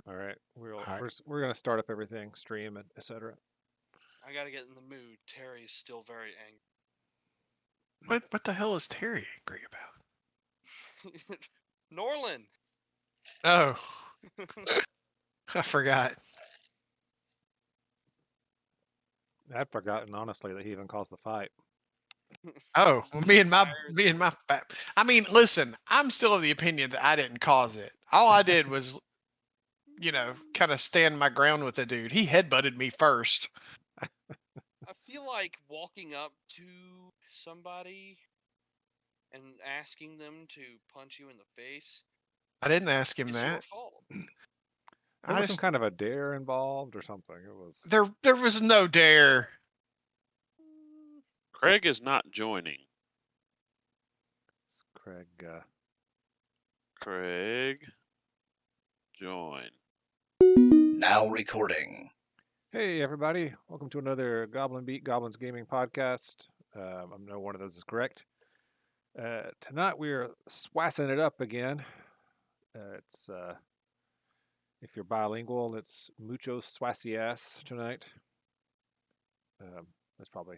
All right, All right. we're gonna start up everything, stream and etc. I gotta get in the mood. Terry's still very What the hell is Terry angry about? angry. Norlin. Oh, I forgot. I'd forgotten honestly that he even caused the fight. Oh, well, The entire me and my fat. I mean, listen, I'm still of the opinion that I didn't cause it. All I did was, kind of stand my ground with the dude. He headbutted me first. I feel like walking up to somebody and asking them to punch you in the face I didn't ask him is your that. fault. There I was some just, kind of a dare involved or something. It was there was no dare. Craig is not joining. it's Craig. Craig, join. Now recording. Hey everybody, welcome to another Goblin Beat Goblins Gaming podcast. I know one of those is correct. Tonight we're swassing it up again. It's if you're bilingual, it's mucho swassias tonight. That's probably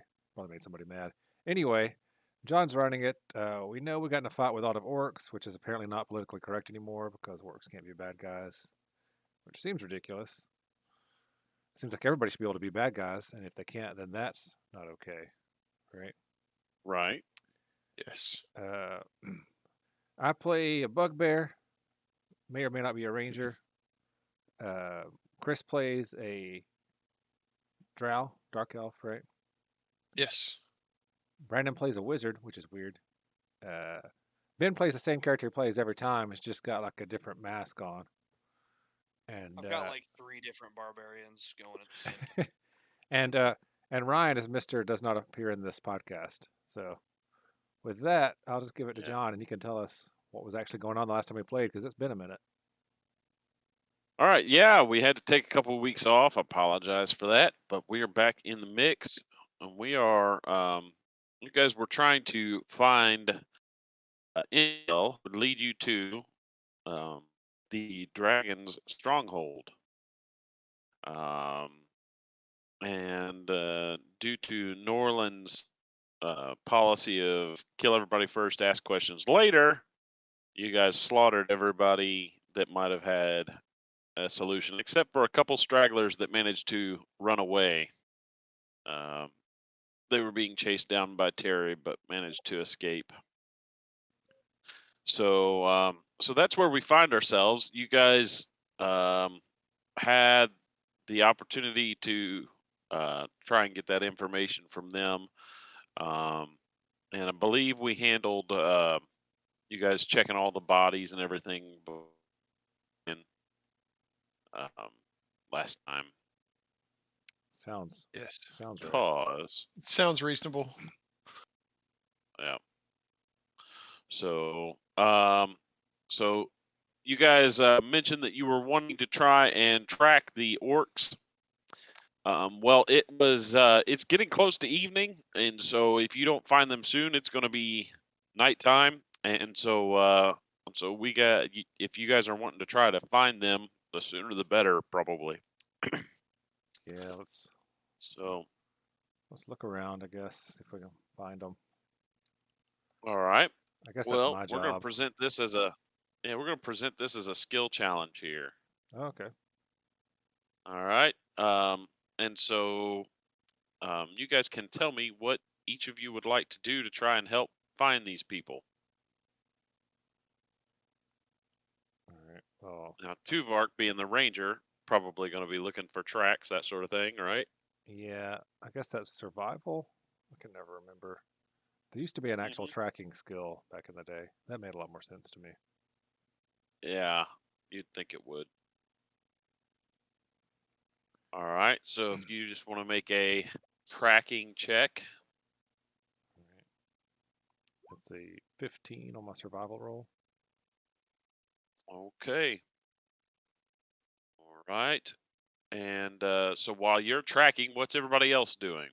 made somebody mad. Anyway, John's running it. We know we got in a fight with a lot of orcs, which is apparently not politically correct anymore because orcs can't be bad guys, which seems ridiculous. It seems like everybody should be able to be bad guys, and if they can't, then that's not okay, right? Right. Yes. I play a bugbear, may or may not be a ranger. Uh, Chris plays a drow, dark elf, right? Yes. Brandon plays a wizard, which is weird. Uh, Ben plays the same character he plays every time. It's just got like a different mask on. And I've got like 3 different barbarians going at the same time. and and Ryan as Mister does not appear in this podcast. So with that, I'll just give it to Yeah. John, and he can tell us what was actually going on the last time we played because it's been a minute. All right. Yeah, we had to take a couple of weeks off. Apologize for that, but we are back in the mix, and we are. You guys were trying to find intel would lead you to um, the dragon's stronghold. Um, and due to Norland's policy of kill everybody first, ask questions later, you guys slaughtered everybody that might have had a solution, except for a couple stragglers that managed to run away. Um, they were being chased down by Terry, but managed to escape. So that's where we find ourselves. You guys had the opportunity to try and get that information from them, and I believe we handled you guys checking all the bodies and everything in, um, last time. Sounds Yes. right. Cause Sounds reasonable. yeah. So so you guys mentioned that you were wanting to try and track the orcs. Well, it's getting close to evening, and so if you don't find them soon, it's going to be nighttime, and so if you guys are wanting to try to find them, the sooner the better, probably. Yeah, So, let's look around. I guess see if we can find them. all right. I guess that's Well, my we're going to job. present this as a skill challenge here. Oh, okay. All right. And so you guys can tell me what each of you would like to do to try and help find these people. All right. Well, Now, Tuvark being the ranger, probably going to be looking for tracks, that sort of thing, right? yeah, I guess that's survival. I can never remember. There used to be an actual Hmm. tracking skill back in the day. That made a lot more sense to me. Yeah, you'd think it would. All right. So if you just want to make a tracking check. All right. That's a 15 on my survival roll. Okay. All right. And so while you're tracking, what's everybody else doing?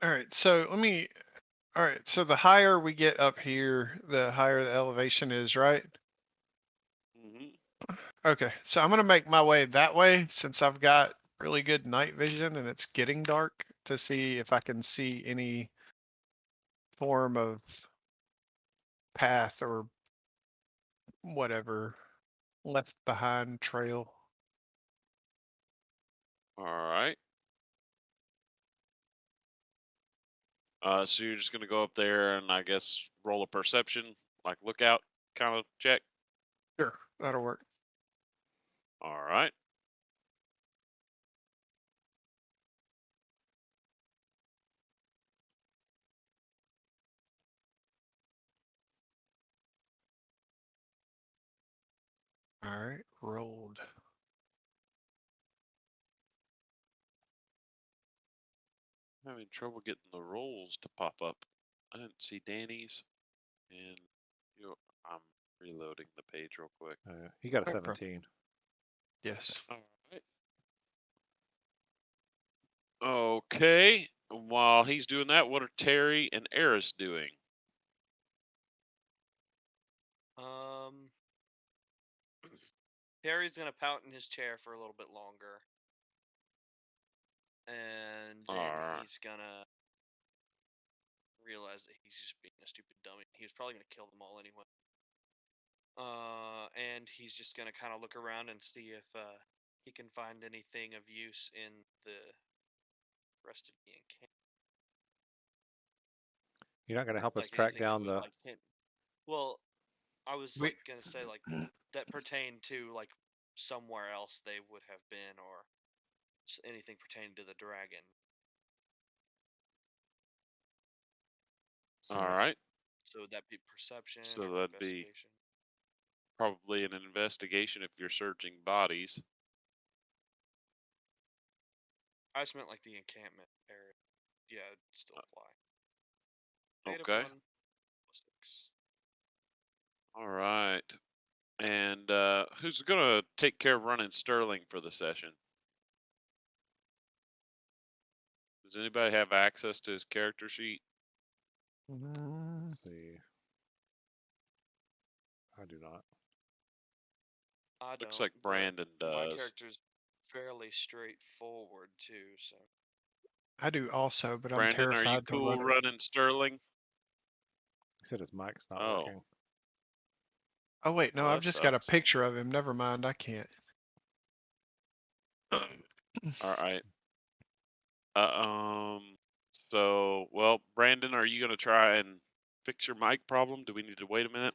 All right. So all right. So the higher we get up here, the higher the elevation is, right? Hmm. Okay, so I'm gonna make my way that way since I've got really good night vision and it's getting dark to see if I can see any form of path or whatever left behind trail. All right. So you're just gonna go up there and I guess roll a perception, like lookout kind of check. Sure, that'll work. All right. All right, rolled. I'm having trouble getting the rolls to pop up. I didn't see Danny's, and I'm reloading the page real quick. He got a No problem. 17. Yes. All right. Okay. While he's doing that, what are Terry and Eris doing? Terry's gonna pout in his chair for a little bit longer, and then Alright. he's gonna realize that he's just being a stupid dummy. He was probably gonna kill them all anyway. And he's just gonna kind of look around and see if he can find anything of use in the rest of the encampment. You're not going to help us Like track anything that down would, the. like, hint. Well, I was We- like gonna say like that pertained to like somewhere else they would have been, or anything pertaining to the dragon. So, Alright. So would that be perception So or that'd be investigation? probably an investigation if you're searching bodies. I just meant like the encampment area. Yeah, it'd still apply. Okay. 1 + 6. Alright. And who's gonna take care of running Sterling for the session? Does anybody have access to his character sheet? let's see. I do not. I don't. Looks like but Brandon My does. character's fairly straightforward too, so I do also, but I'm Brandon, are you terrified to cool run it. running Sterling? He said his mic's not Oh. working. Oh wait, no, Well, I've that just got a sucks. picture of him. Never mind, I can't. Alright. So, well, Brandon, are you going to try and fix your mic problem? Do we need to wait a minute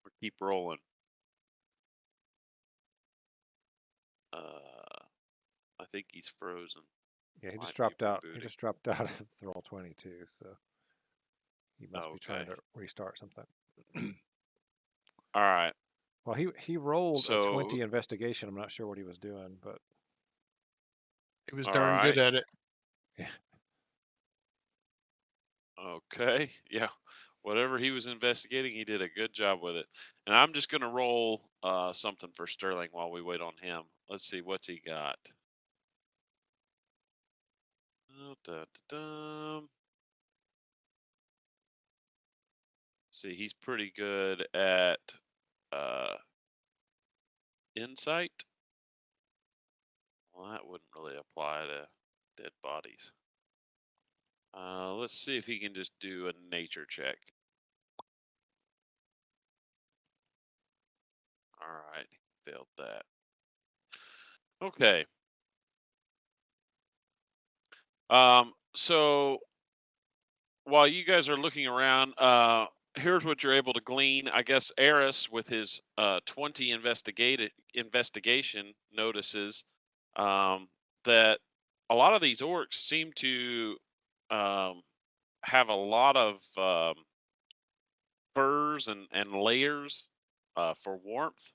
or keep rolling? I think he's frozen. Yeah, he Might just be dropped out. He rebooting. just dropped out of the roll 22, so he must be trying Okay. to restart something. All right. Well, he rolled a So, 20 investigation. I'm not sure what he was doing, but He was all darn good right. at it. Okay. Yeah. Whatever he was investigating, he did a good job with it. And I'm just going to roll something for Sterling while we wait on him. Let's see, what's he got? See, he's pretty good at insight. Well, that wouldn't really apply to dead bodies. Let's see if he can just do a nature check. All right, failed that. Okay. So while you guys are looking around, here's what you're able to glean. I guess Eris, with his 20 investigation, notices that a lot of these orcs seem to have a lot of furs and layers for warmth.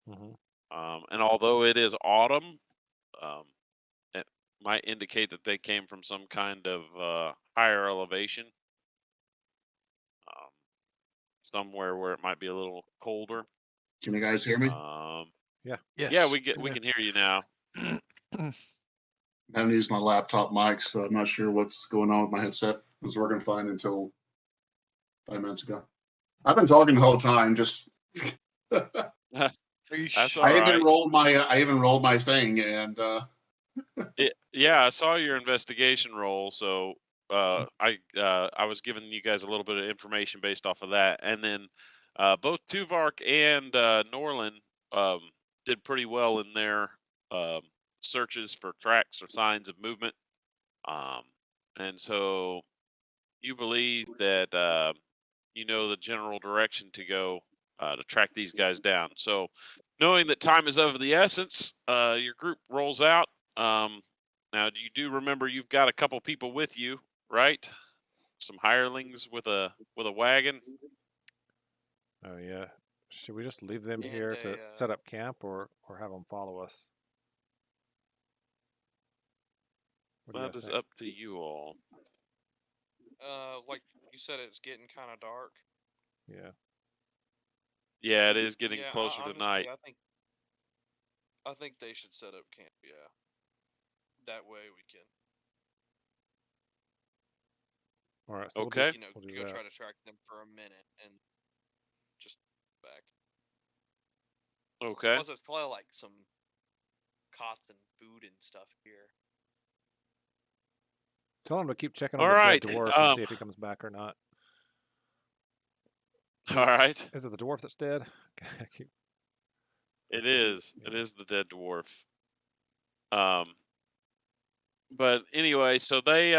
Mhm. And although it is autumn, um, it might indicate that they came from some kind of higher elevation, somewhere where it might be a little colder. Can you guys hear me? Yeah. Yes. Yeah, we can hear you now. I haven't used my laptop mic, so I'm not sure what's going on with my headset. It was working fine until 5 minutes ago. I've been talking the whole time, just Are you That's sure? all I even right. rolled my thing, and Yeah, I saw your investigation roll, so I was giving you guys a little bit of information based off of that, and then both Tuvark and Norland did pretty well in their um, searches for tracks or signs of movement, um, and so you believe that you know the general direction to go to track these guys down. So, knowing that time is of the essence, your group rolls out. Um, Now, you do remember you've got a couple people with you, right? Some hirelings with a wagon. Oh yeah. Should we just leave them And here to a set up camp, or have them follow us? What do you That guys is think? up to you all. like you said, it's getting kind of dark. Yeah. Yeah, it is getting Yeah, closer to honestly, night. I think they should set up camp. Yeah, that way we can, All right. So Okay. we'll do go that. try to track them for a minute and just back. Okay. Plus, there's probably like some cost and food and stuff here. Tell them to keep checking on All the dead right. dwarf and see if he comes back or not. All right. Is it the dwarf that's dead? Keep- It is. It Yeah. is the dead dwarf. Um, but anyway, so they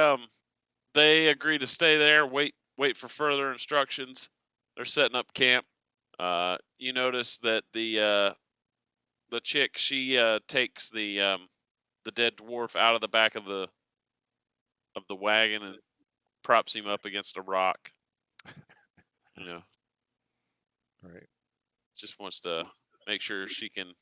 agree to stay there, wait for further instructions. They're setting up camp. You notice that the chick, she takes the dead dwarf out of the back of the wagon and props him up against a rock. You know, Right. just wants to make sure she can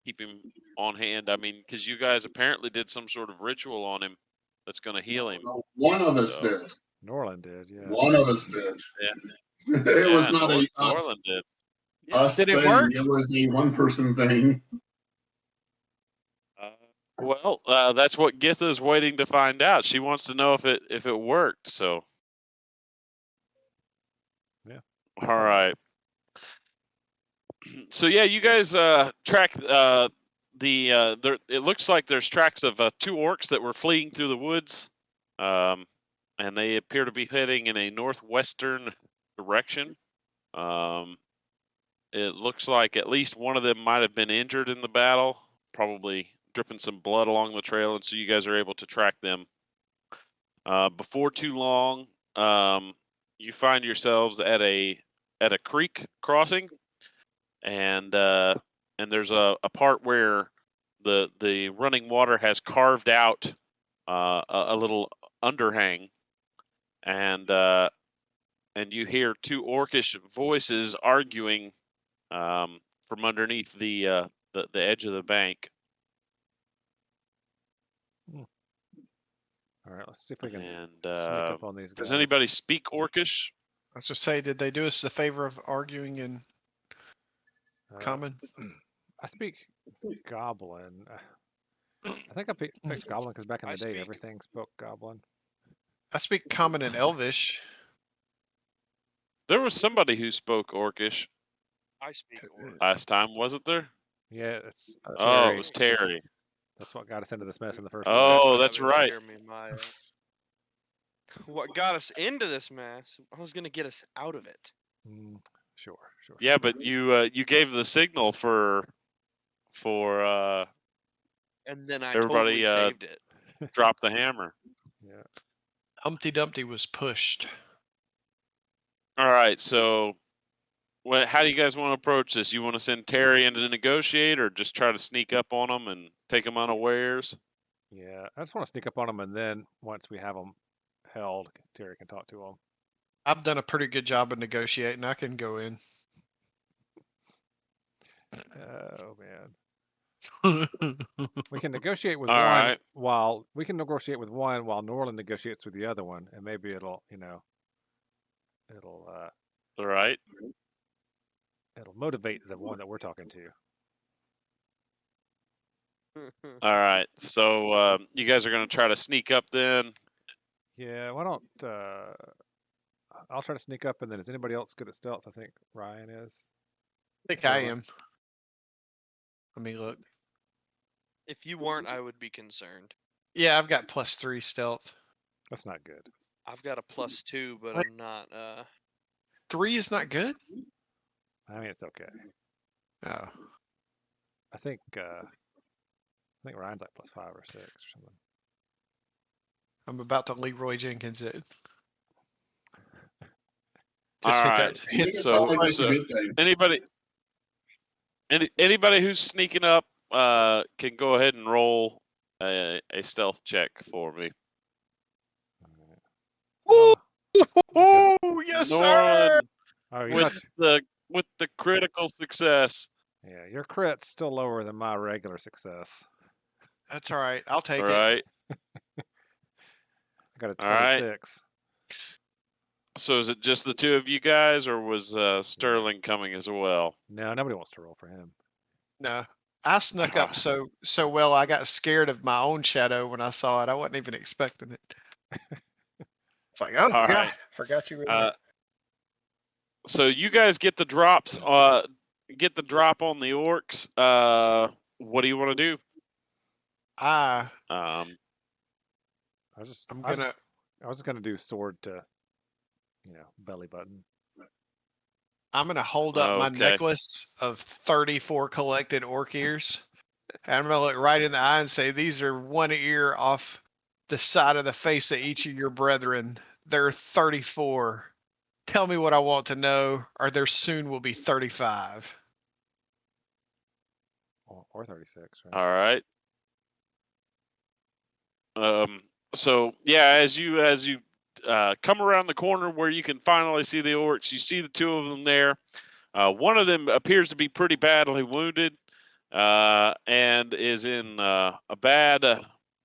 keep him on hand. I mean, because you guys apparently did some sort of ritual on him that's going to heal him. no, one of us So did. Norland did. Yeah. One of us did. yeah, It was yeah, not a Norland did. Yeah. us Did it thing. work? It was a one person thing. Uh, well, that's what Githa's waiting to find out. She wants to know if it worked. So, Yeah. all right. So yeah, you guys track there. It looks like there's tracks of two orcs that were fleeing through the woods, um, and they appear to be heading in a northwestern direction. Um, it looks like at least one of them might have been injured in the battle, probably dripping some blood along the trail, and so you guys are able to track them. Before too long, you find yourselves at a creek crossing, and there's a part where the running water has carved out a little underhang, and and you hear two orcish voices arguing from underneath the edge of the bank. Hmm. All right. Let's see if we can And sneak up on these does guys. anybody speak Orcish? I was just say, did they do us the favor of arguing in Uh, common? I speak Goblin. I think I picked Goblin because back in I the day, speak everything spoke Goblin. I speak common and Elvish. There was somebody who spoke Orcish I speak Orc. last time, wasn't there? Yeah, it's Oh, it Terry. was Terry. That's what got us into this mess in the first place. Oh, That that's would be right. Jeremiah. What got us into this mess? I was gonna get us out of it. Sure. Yeah, but you gave the signal for And then I everybody totally saved it. drop the hammer. Yeah. Humpty Dumpty was pushed. All right, so how do you guys want to approach this? You want to send Terry in to negotiate, or just try to sneak up on them and take them unawares? Yeah. I just want to sneak up on them, and then once we have them held, Terry can talk to them. I've done a pretty good job of negotiating. I can go in. Oh man. We can negotiate with All one right. while Norland negotiates with the other one, and maybe it'll All right. it'll motivate the one that we're talking to. All right. So you guys are going to try to sneak up then? Yeah. Why don't I'll try to sneak up, and then is anybody else good at stealth? I think Ryan is. I think I Sterling. am. Let me look. If you weren't, I would be concerned. Yeah, I've got +3 stealth. That's not good. I've got a +2, but What? I'm not. 3 is not good? I mean, it's okay. Oh. I think Ryan's like +5 or 6 or something. I'm about to Leroy Jenkins it. All Just hit right. that. Make Hit it sound like it's a so good thing. anybody who's sneaking up can go ahead and roll a stealth check for me. Woo! Oh, Oh, yes, sir. Norland oh, you're with not. the critical success. Yeah, your crit's still lower than my regular success. That's all right. I'll All take it. right. I got a All right. 26. So is it just the two of you guys, or was Sterling coming as well? No, nobody wants to roll for him. No, I snuck up so well. I got scared of my own shadow when I saw it. I wasn't even expecting it. It's like, oh, All yeah, right. forgot you were there. So you guys get the drops. Get the drop on the orcs. What do you want to do? I'm I was gonna. just gonna do sword to, belly button. I'm gonna hold up my Okay. necklace of 34 collected orc ears, and I'm gonna look right in the eye and say, "These are one ear off the side of the face of each of your brethren. There are 34. Tell me what I want to know, or there soon will be 35." Or 36, right? All right. So yeah, as you come around the corner where you can finally see the orcs, you see the two of them there. One of them appears to be pretty badly wounded, and is in a bad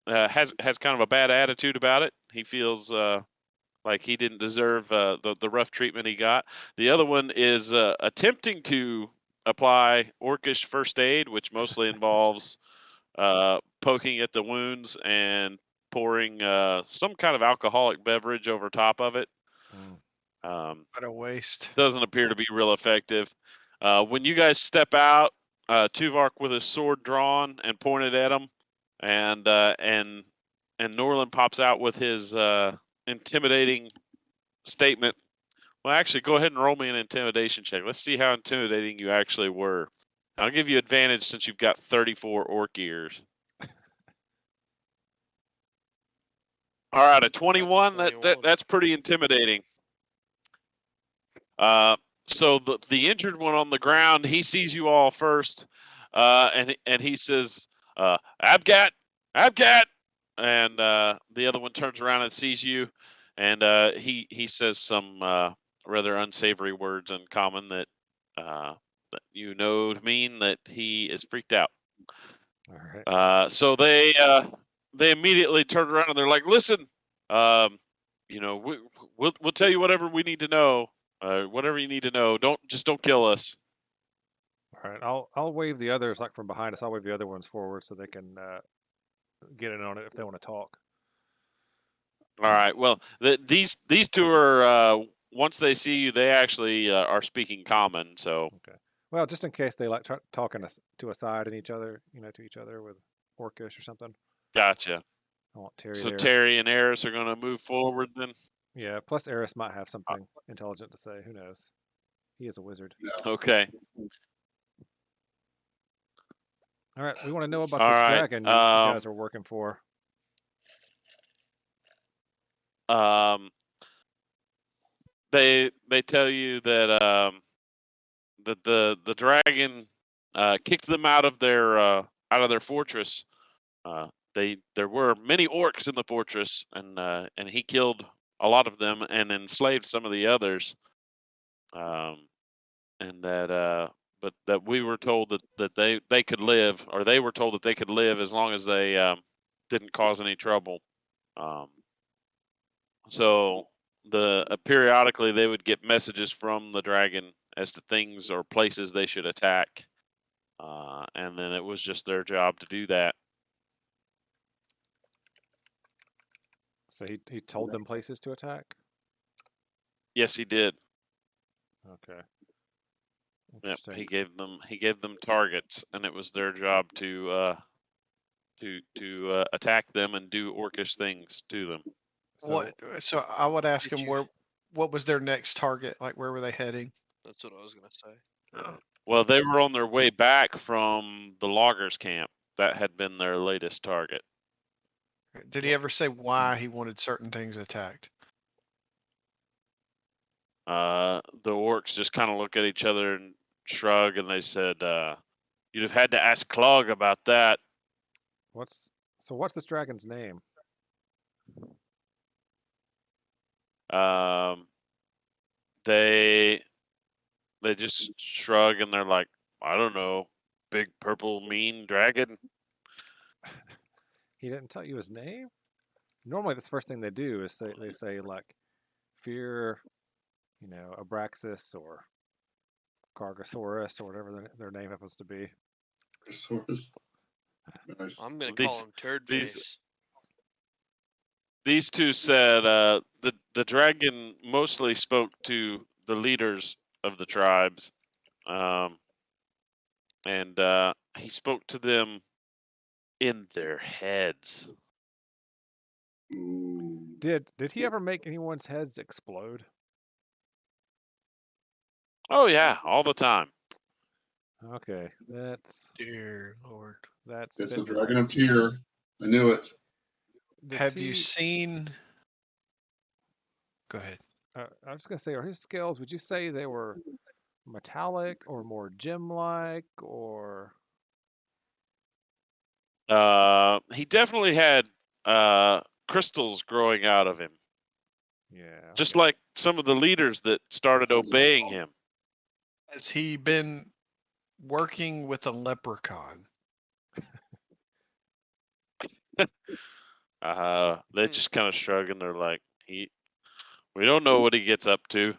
has kind of a bad attitude about it. He feels like he didn't deserve the rough treatment he got. The other one is attempting to apply orcish first aid, which mostly involves poking at the wounds and pouring some kind of alcoholic beverage over top of it. What a waste. Doesn't appear to be real effective. When you guys step out, Tuvark with his sword drawn and pointed at him, and Norland pops out with his intimidating statement. Well, actually, go ahead and roll me an intimidation check. Let's see how intimidating you actually were. I'll give you advantage since you've got 34 orc ears. All right, a 21. That's pretty intimidating. So the injured one on the ground, he sees you all first, and he says, "Abgat, Abgat," and the other one turns around and sees you, and he says some rather unsavory words in common that you know to mean that he is freaked out. All right. So they immediately turn around and they're like, "Listen, we'll tell you whatever we need to know. Whatever you need to know. Don't kill us." All right. I'll wave the others like from behind us. I'll wave the other ones forward so they can get in on it if they want to talk. All right. Well, these two are once they see you, they actually are speaking common. So Okay. Well, just in case they like talking to a side and each other, to each other with Orcish or something. gotcha. I want Terry So there. Terry and Eris are going to move forward then. Yeah. Plus, Eris might have something intelligent to say. Who knows? He is a wizard. Okay. All right. We want to know about All this right. dragon you guys are working for. They tell you that that the dragon kicked them out of their fortress. There were many orcs in the fortress, and he killed a lot of them and enslaved some of the others. And that but that we were told that they could live, or they were told that they could live as long as they didn't cause any trouble. So periodically they would get messages from the dragon as to things or places they should attack, and then it was just their job to do that. So he told them places to attack? Yes, he did. Okay. Yep, Interesting. he gave them targets, and it was their job to attack them and do orcish things to them. So So I would ask Did them you- what was their next target? Like where were they heading? That's what I was gonna say. Oh. Well, they were on their way back from the loggers' camp. That had been their latest target. Did he ever say why he wanted certain things attacked? The orcs just kind of look at each other and shrug, and they said, "You'd have had to ask Clog about that." what's this dragon's name? Um, they just shrug and they're like, "I don't know, big purple mean dragon." He didn't tell you his name? Normally, the first thing they do is they say like, fear, Abraxas or Cargosaurus or whatever their name happens to be. Source. Nice. I'm gonna These- call him Turd these- Face. These two said the dragon mostly spoke to the leaders of the tribes, and he spoke to them in their heads. Ooh. Did he ever make anyone's heads explode? Oh yeah, all the time. Okay, that's Dear Lord. It's the fitting. Dragon of Tyr. I knew it. Have you seen? Go ahead. I was gonna say, are his scales? Would you say they were metallic or more gem-like, or? He definitely had crystals growing out of him, Yeah. just okay. like some of the leaders that started Sounds like obeying fun. him. Has he been working with a leprechaun? They just kind of shrug and they're like, we don't know what he gets up to.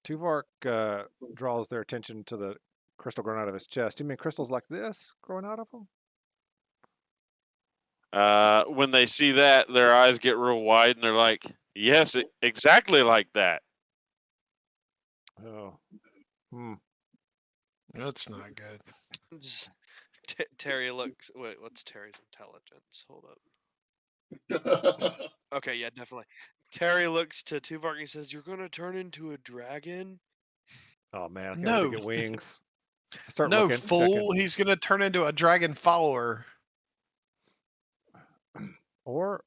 Tuvark draws their attention to the crystal growing out of his chest. You mean crystals like this growing out of him? When they see that, their eyes get real wide and they're like, yes, exactly like that. Oh. Hmm. That's not good. Just- Terry looks. Wait, what's Terry's intelligence? Hold up. Okay, yeah, definitely. Terry looks to Tuvark and says, "You're gonna turn into a dragon." Oh man, I can't wait to No, get wings. Start no looking, checking. fool. He's gonna turn into a dragon follower. Or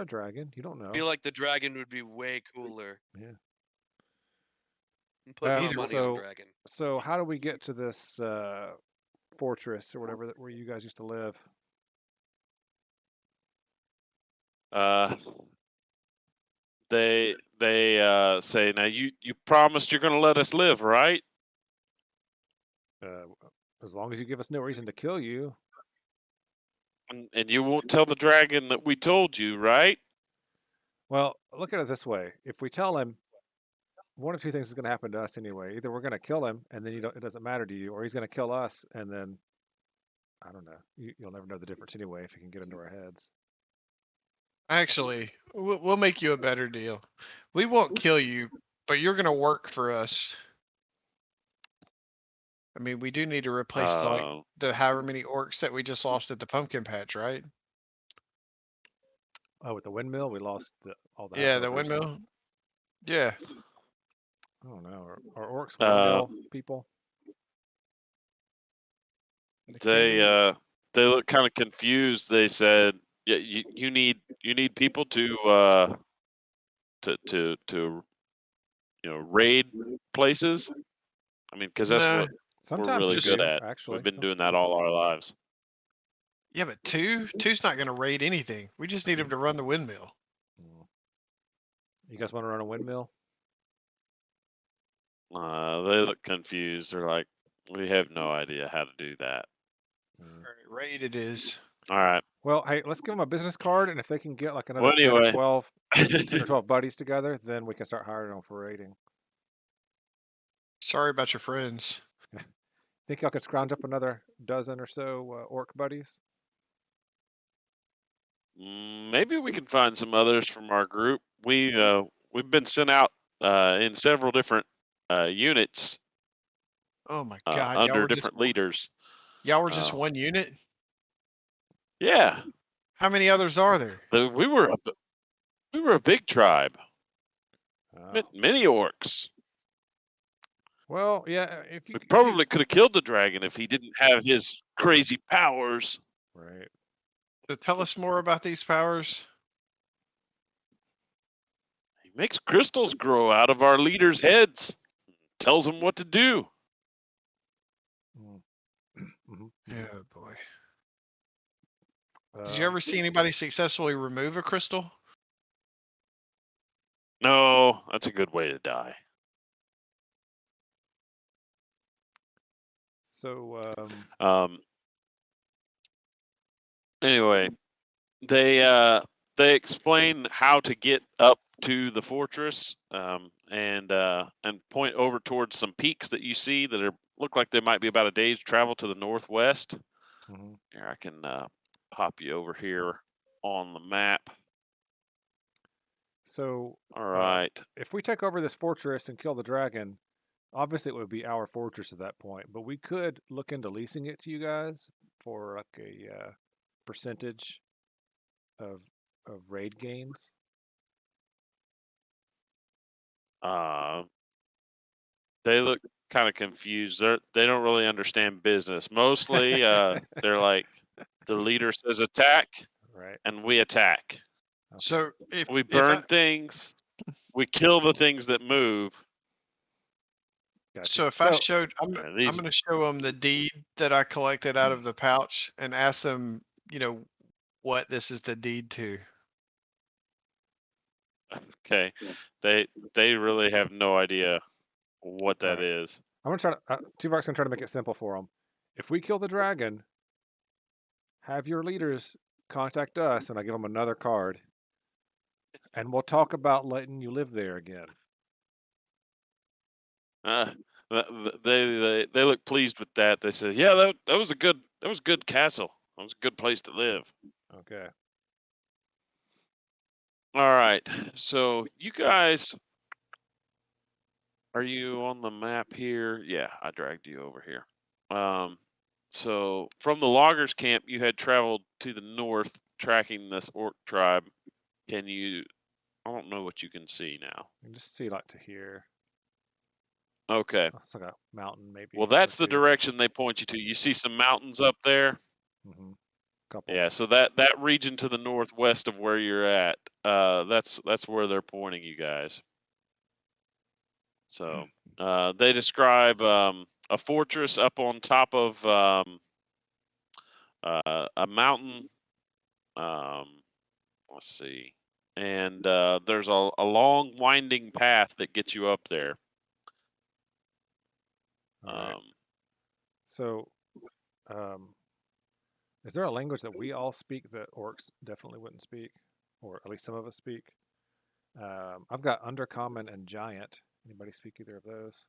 a dragon. You don't know. I feel like the dragon would be way cooler. Yeah. I'm putting my Either money so- on dragon. So how do we get to this fortress or whatever where you guys used to live? They say, now you promised you're going to let us live, right? As long as you give us no reason to kill you. And you won't tell the dragon that we told you, right? Well, look at it this way: if we tell him, one of two things is going to happen to us anyway. Either we're going to kill him, and then it doesn't matter to you, or he's going to kill us, and then I don't know. You'll never know the difference anyway if he can get into our heads. Actually, we'll make you a better deal. We won't kill you, but you're gonna work for us. I mean, we do need to replace the however many orcs that we just lost at the pumpkin patch, right? Oh, with the windmill, we lost all the Yeah, the half-orcers. windmill. Yeah. I don't know. Are orcs windmill people? They look kind of confused. They said, "Yeah, you need people to raid places. I mean, because that's No. what Sometimes we're really you good do, at. actually. We've been doing that all our lives." Yeah, but two's not gonna raid anything. We just need him to run the windmill. You guys want to run a windmill? They look confused. They're like, "We have no idea how to do that." All right, raid it is. All right. Well, hey, let's give them a business card, and if they can get like another Well, 10 or anyway. 12, 10 or 12 buddies together, then we can start hiring them for raiding. Sorry about your friends. Think y'all could scrounge up another dozen or so orc buddies? Maybe we can find some others from our group. We've been sent out in several different units Oh my God! under different leaders. Y'all were just Oh. one unit. Yeah, How many others are there? we were a big tribe. Oh. Many orcs. Well, yeah. If you We probably could have killed the dragon if he didn't have his crazy powers. right. So tell us more about these powers. He makes crystals grow out of our leaders' heads. Tells them what to do. Mm-hmm. Oh boy! Did you Um, ever see anybody successfully remove a crystal? No, that's a good way to die. so, Anyway, they explain how to get up to the fortress, and point over towards some peaks that you see that look like they might be about a day's travel to the northwest. mhm. Here, I can pop you over here on the map. So, All right. if we take over this fortress and kill the dragon, obviously it would be our fortress at that point. But we could look into leasing it to you guys for like a percentage of raid gains. They look kind of confused. They don't really understand business. Mostly, they're like, the leader says attack, Right. and we attack. Okay. So if We if burn things. We kill the things that move. Gotcha. So if I showed, I'm These going to show them the deed that I collected out of the pouch and ask them, what this is the deed to. okay. They really have no idea what that Alright. is. I'm gonna try to. Tuvok's gonna try to make it simple for them. If we kill the dragon, have your leaders contact us, and I give them another card, and we'll talk about letting you live there again. They look pleased with that. They said, "Yeah, that was a good castle. That was a good place to live." Okay. All right. So you guys, are you on the map here? Yeah, I dragged you over here. So from the loggers camp, you had traveled to the north, tracking this orc tribe. Can you? I don't know what you can see now. You can just see like to here. Okay. It's like a mountain, maybe. Well, or that's the two. direction they point you to. You see some mountains up there. Mm-hmm. Couple. Yeah, so that region to the northwest of where you're at, that's where they're pointing you guys. So they describe a fortress up on top of a mountain. Let's see, and there's a long winding path that gets you up there. All right. So, is there a language that we all speak that orcs definitely wouldn't speak, or at least some of us speak? I've got Undercommon and Giant. Anybody speak either of those?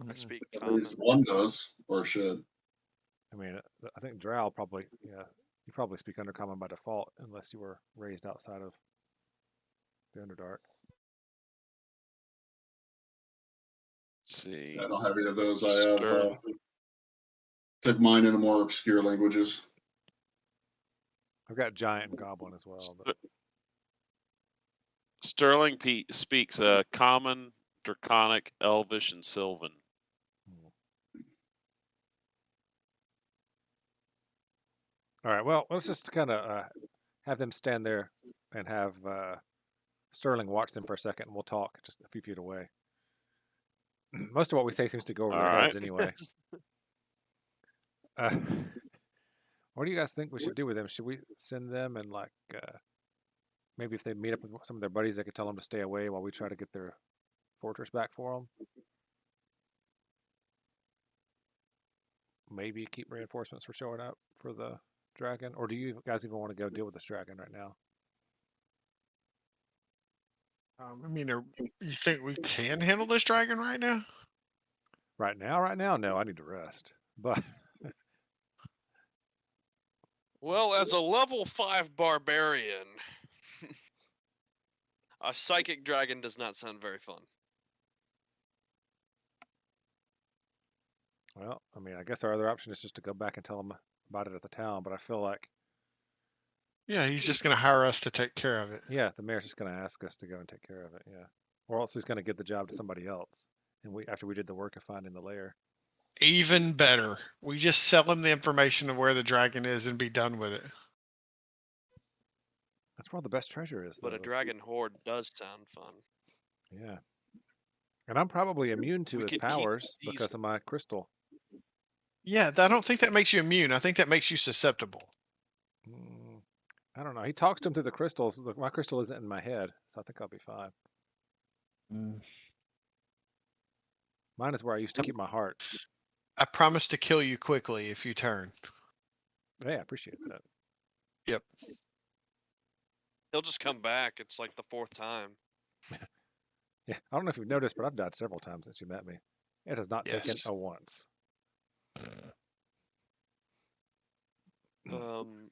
I speak At common. least one does or should. I mean, I think Drow probably, yeah, you probably speak Undercommon by default unless you were raised outside of the Underdark. Let's see. I don't have any of those. I have Stern. took mine into more obscure languages. I've got Giant and Goblin as well. But Sterling speaks Common, Draconic, Elvish, and Sylvan. All right. Well, let's just kind of have them stand there and have Sterling watch them for a second, and we'll talk just a few feet away. Most of what we say seems to go over All their right. heads anyway. What do you guys think we should do with them? Should we send them and like maybe if they meet up with some of their buddies, they could tell them to stay away while we try to get their fortress back for them? Maybe keep reinforcements for showing up for the dragon, or do you guys even want to go deal with this dragon right now? I mean, you think we can handle this dragon right now? Right now, no. I need to rest. But Well, as a level 5 barbarian, a psychic dragon does not sound very fun. Well, I mean, I guess our other option is just to go back and tell him about it at the town, but I feel like, Yeah, he's just going to hire us to take care of it. yeah, the mayor's just going to ask us to go and take care of it, yeah. Or else he's going to give the job to somebody else. And after we did the work of finding the lair. Even better. We just sell him the information of where the dragon is and be done with it. That's where all the best treasure is, But though. a dragon horde does sound fun. Yeah. And I'm probably immune to We his could keep powers these. because of my crystal. Yeah, I don't think that makes you immune. I think that makes you susceptible. Mm, I don't know. He talks to him through the crystals. Look, my crystal isn't in my head, so I think I'll be fine. Mm. Mine is where I used to keep my heart. I promise to kill you quickly if you turn. Hey, I appreciate that. Yep. He'll just come back. It's like the fourth time. Yeah, I don't know if you've noticed, but I've died several times since you met me. It has not taken Yes. a once. Um,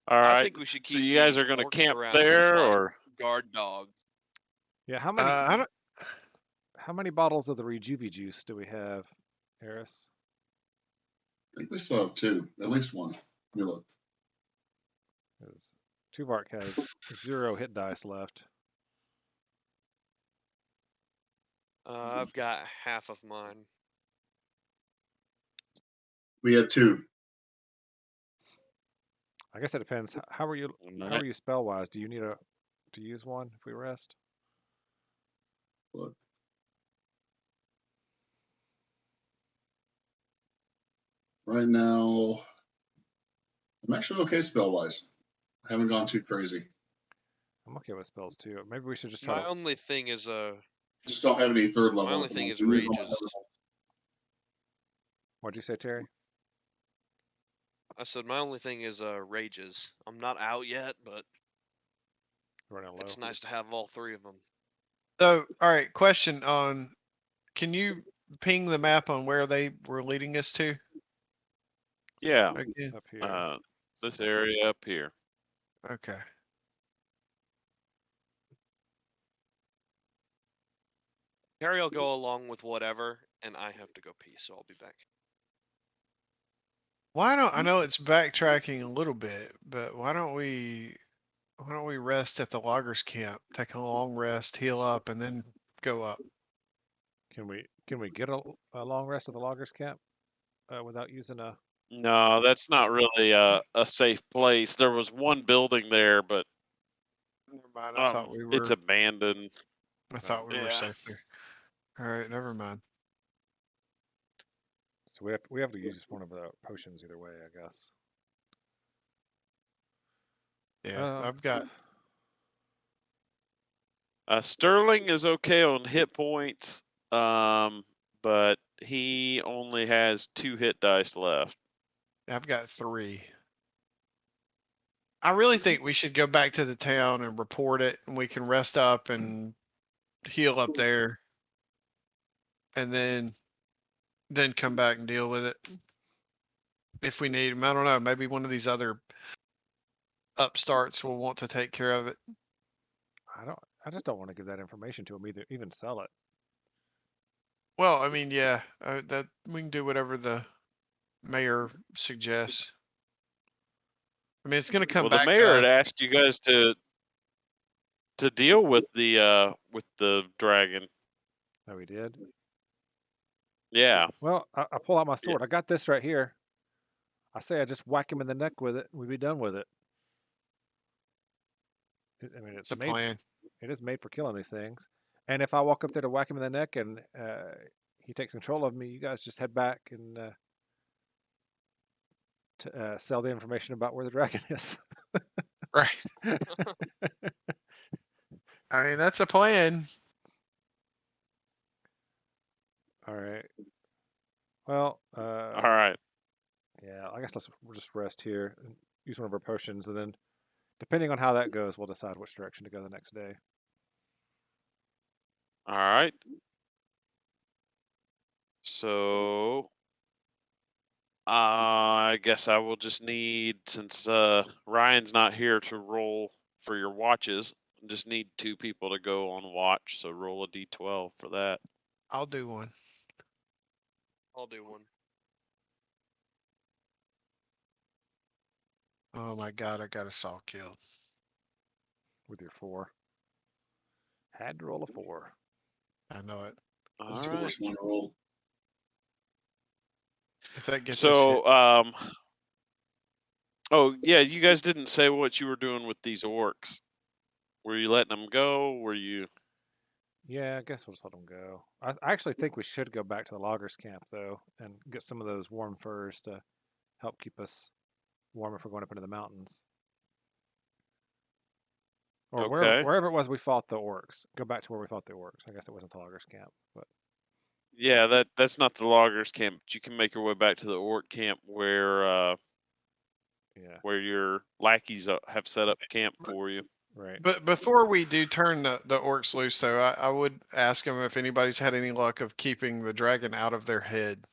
All I right. think we should So keep you guys these are going to orcs camp around as there, like or guard dogs. Yeah, I don't. how many bottles of the Rejuvi juice do we have, Eris? I think we still have two, at least one. Let me look. Because Tuvark has 0 hit dice left. I've got half of mine. We had two. I guess it depends. How are you? How are you spell wise? Do you need to use one if we rest? Look. Right now, I'm actually okay spell wise. I haven't gone too crazy. I'm okay with spells too. Maybe we should just try My to. only thing is Just don't have any third level. my only at the thing moment. is We use all my rages. third levels. What'd you say, Terry? I said my only thing is rages. I'm not out yet, but Running low. it's nice to have all three of them. So, all right. Question on. Can you ping the map on where they were leading us to yeah, again? Up here. this area up here. Okay. Harry will go along with whatever, and I have to go pee, so I'll be back. Why don't I know it's backtracking a little bit, but why don't we rest at the loggers camp, take a long rest, heal up, and then go up? Can we get a long rest at the loggers camp without using a? No, that's not really a safe place. There was one building there, but Never mind. I thought we it's were. abandoned. I thought we were Yeah. safe there. All right, never mind. So we have to use one of the potions either way, I guess. Yeah, I've got. Sterling is okay on hit points, but he only has 2 hit dice left. I've got 3. I really think we should go back to the town and report it, and we can rest up and heal up there, and then come back and deal with it if we need them. I don't know. Maybe one of these other upstarts will want to take care of it. I just don't want to give that information to him either. Even sell it. Well, I mean, yeah, that we can do whatever the mayor suggests. I mean, it's going to come Well, the back to mayor us. had asked you guys to deal with the dragon. Oh, he did. Yeah. Well, I pull out my sword. I got this right here. I say I just whack him in the neck with it. We'd be done with it. I mean, It's a plan. It is made for killing these things. And if I walk up there to whack him in the neck and he takes control of me, you guys just head back and sell the information about where the dragon is. Right. I mean, that's a plan. All right. Well, All right. yeah, I guess we'll just rest here and use one of our potions, and then depending on how that goes, we'll decide which direction to go the next day. All right. So I guess I will just need, since Ryan's not here to roll for your watches, just need 2 people to go on watch. So roll a d12 for that. I'll do one. I'll do one. Oh my god, I got a saw kill. With your 4. Had to roll a 4. I know it. That's All the right. worst one to roll. If that gets us hit, So, oh yeah, you guys didn't say what you were doing with these orcs. Were you letting them go? Were you? Yeah, I guess we'll just let them go. I actually think we should go back to the loggers camp though, and get some of those warm furs to help keep us warm if we're going up into the mountains. Or Okay. wherever it was we fought the orcs. Go back to where we fought the orcs. I guess it wasn't the loggers camp, but Yeah, that's not the loggers camp. But you can make your way back to the orc camp yeah, where your lackeys have set up camp for you. right. but before we do turn the orcs loose, though, I would ask them if anybody's had any luck of keeping the dragon out of their head.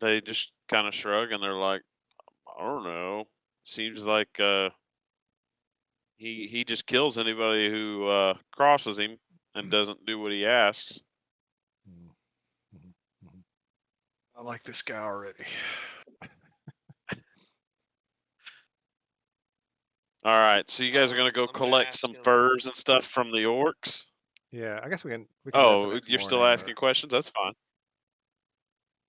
They just kind of shrug and they're like, I don't know. Seems like he just kills anybody who crosses him and doesn't do what he asks. Mm, mhm, mhm. I like this guy already. All right, so you guys are gonna go I'm gonna collect ask some him. furs and stuff from the orcs. Yeah, I guess we can do that the Oh, next you're still morning. asking questions? That's fine.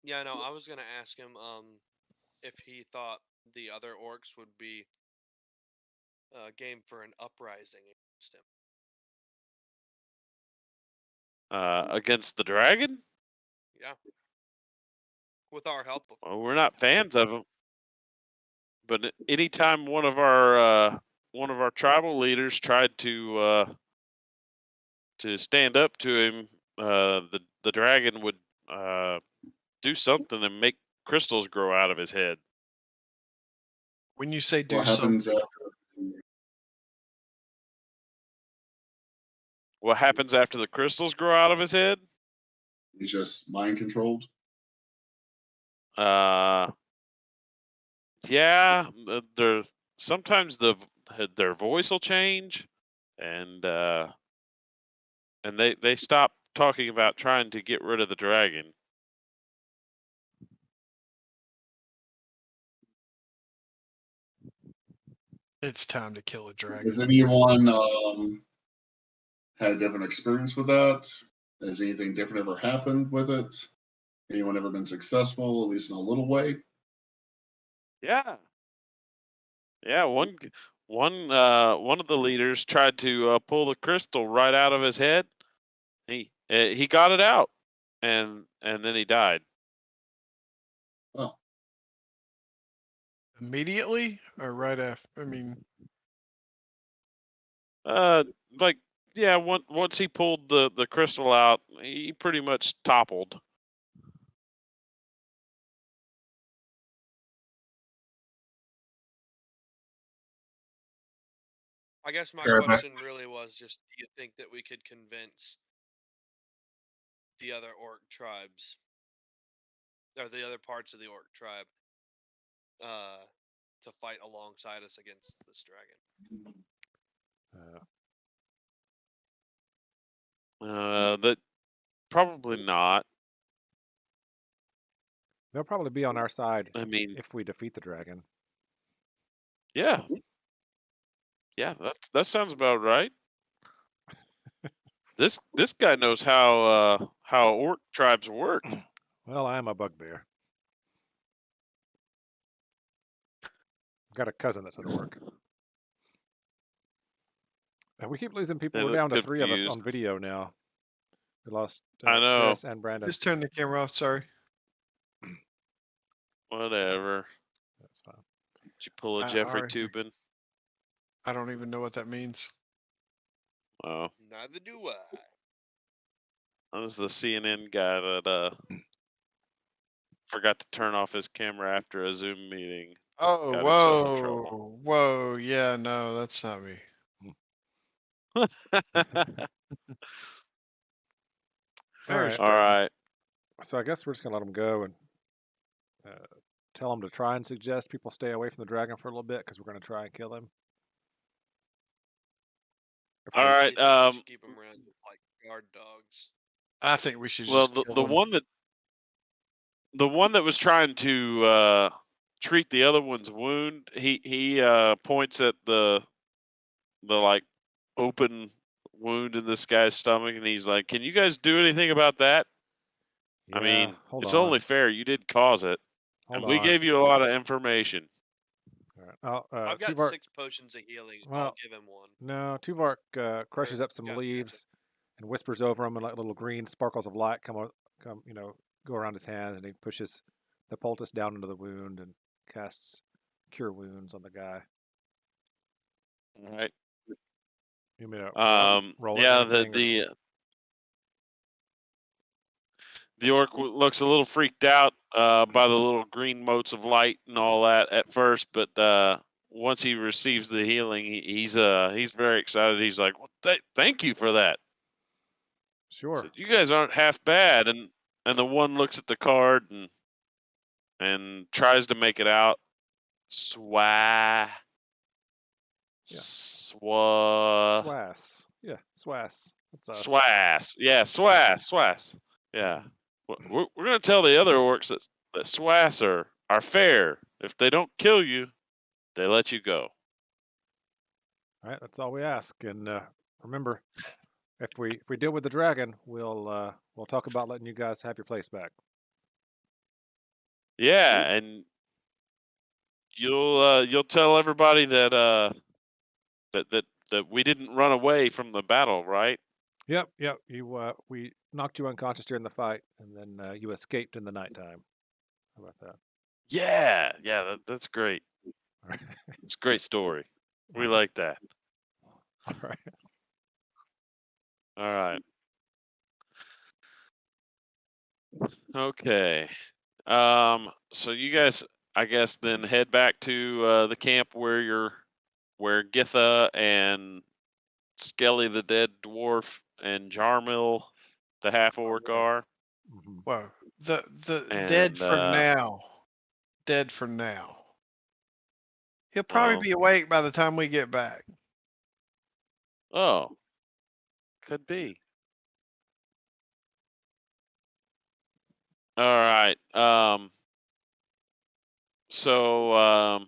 Yeah, no, I was gonna ask him if he thought the other orcs would be game for an uprising against him. Against the dragon? Yeah. With our help. Well, we're not fans of him. But anytime one of our tribal leaders tried to stand up to him, the dragon would do something and make crystals grow out of his head. When you say do What happens something, What happens after the crystals grow out of his head? he's just mind controlled? Uh, yeah, there sometimes their voice will change, and they stop talking about trying to get rid of the dragon. it's time to kill a dragon. Has anyone had a different experience with that? Has anything different ever happened with it? Anyone ever been successful, at least in a little way? Yeah, yeah. One of the leaders tried to pull the crystal right out of his head. He got it out, and then he died. Oh, Immediately or right after? I mean, Uh, like yeah. Once he pulled the crystal out, he pretty much toppled. I guess my fair enough. question really was just, do you think that we could convince the other orc tribes, or the other parts of the orc tribe, to fight alongside us against this dragon? That probably not. They'll probably be on our side I mean, if we defeat the dragon. yeah, that sounds about right. This guy knows how orc tribes work. Well, I am a bugbear. I've got a cousin that's an orc. And we keep losing people. They We're look down to 3 of us on confused. video now. We lost I know. Chris and Brandon. just turn the camera off. Sorry. Whatever. That's fine. Did you pull a I Jeffrey already- Tubin? I don't even know what that means. Oh, Neither do I. that was the CNN guy that forgot to turn off his camera after a Zoom meeting. Oh, Got himself in trouble. whoa, yeah, no, that's not me. All right. There's All Brandon. right. So I guess we're just gonna let them go and tell them to try and suggest people stay away from the dragon for a little bit because we're gonna try and kill him. All I right. really think we should keep him around, like guard dogs. I think we should Well, just the kill the them. one that was trying to treat the other one's wound, he points at the like open wound in this guy's stomach, and he's like, "Can you guys do anything about that? I Yeah, mean, hold it's on. only fair. You did cause it, Hold and we on. gave you a lot of information." All right. I've got Tuvark, 6 potions of healing. well, I'll give him one. no, Tuvark crushes Or- up some gotcha. leaves and whispers over them, and like little green sparkles of light come, go around his hands, and he pushes the poultice down into the wound and casts Cure Wounds on the guy. All right. You mean to roll it or Yeah. anything, or just- The orc looks a little freaked out by the little green motes of light and all that at first, but once he receives the healing, he's very excited. He's like, "Well, thank you for that." Sure. Said, "You guys aren't half bad." And the one looks at the card and tries to make it out. Swa. Yeah. Swa. SWASS. Yeah, SWASS. That's us. Swass. Yeah, swass. Yeah. We're going to tell the other orcs that swass are fair. If they don't kill you, they let you go. All right, that's all we ask. And remember, if we deal with the dragon, we'll talk about letting you guys have your place back. Yeah, and you'll tell everybody that that we didn't run away from the battle, right? Yep. You we knocked you unconscious during the fight, and then you escaped in the nighttime. How about that? Yeah, that's great. All right. It's a great story. We like that. All right. All right. Okay. So you guys, I guess, then head back to the camp where Githa and Skelly the dead dwarf and Jarmil the half orc are. Mm-hmm. Whoa. The dead And for now. Dead for now. He'll probably well, be awake by the time we get back. oh, could be. All right. So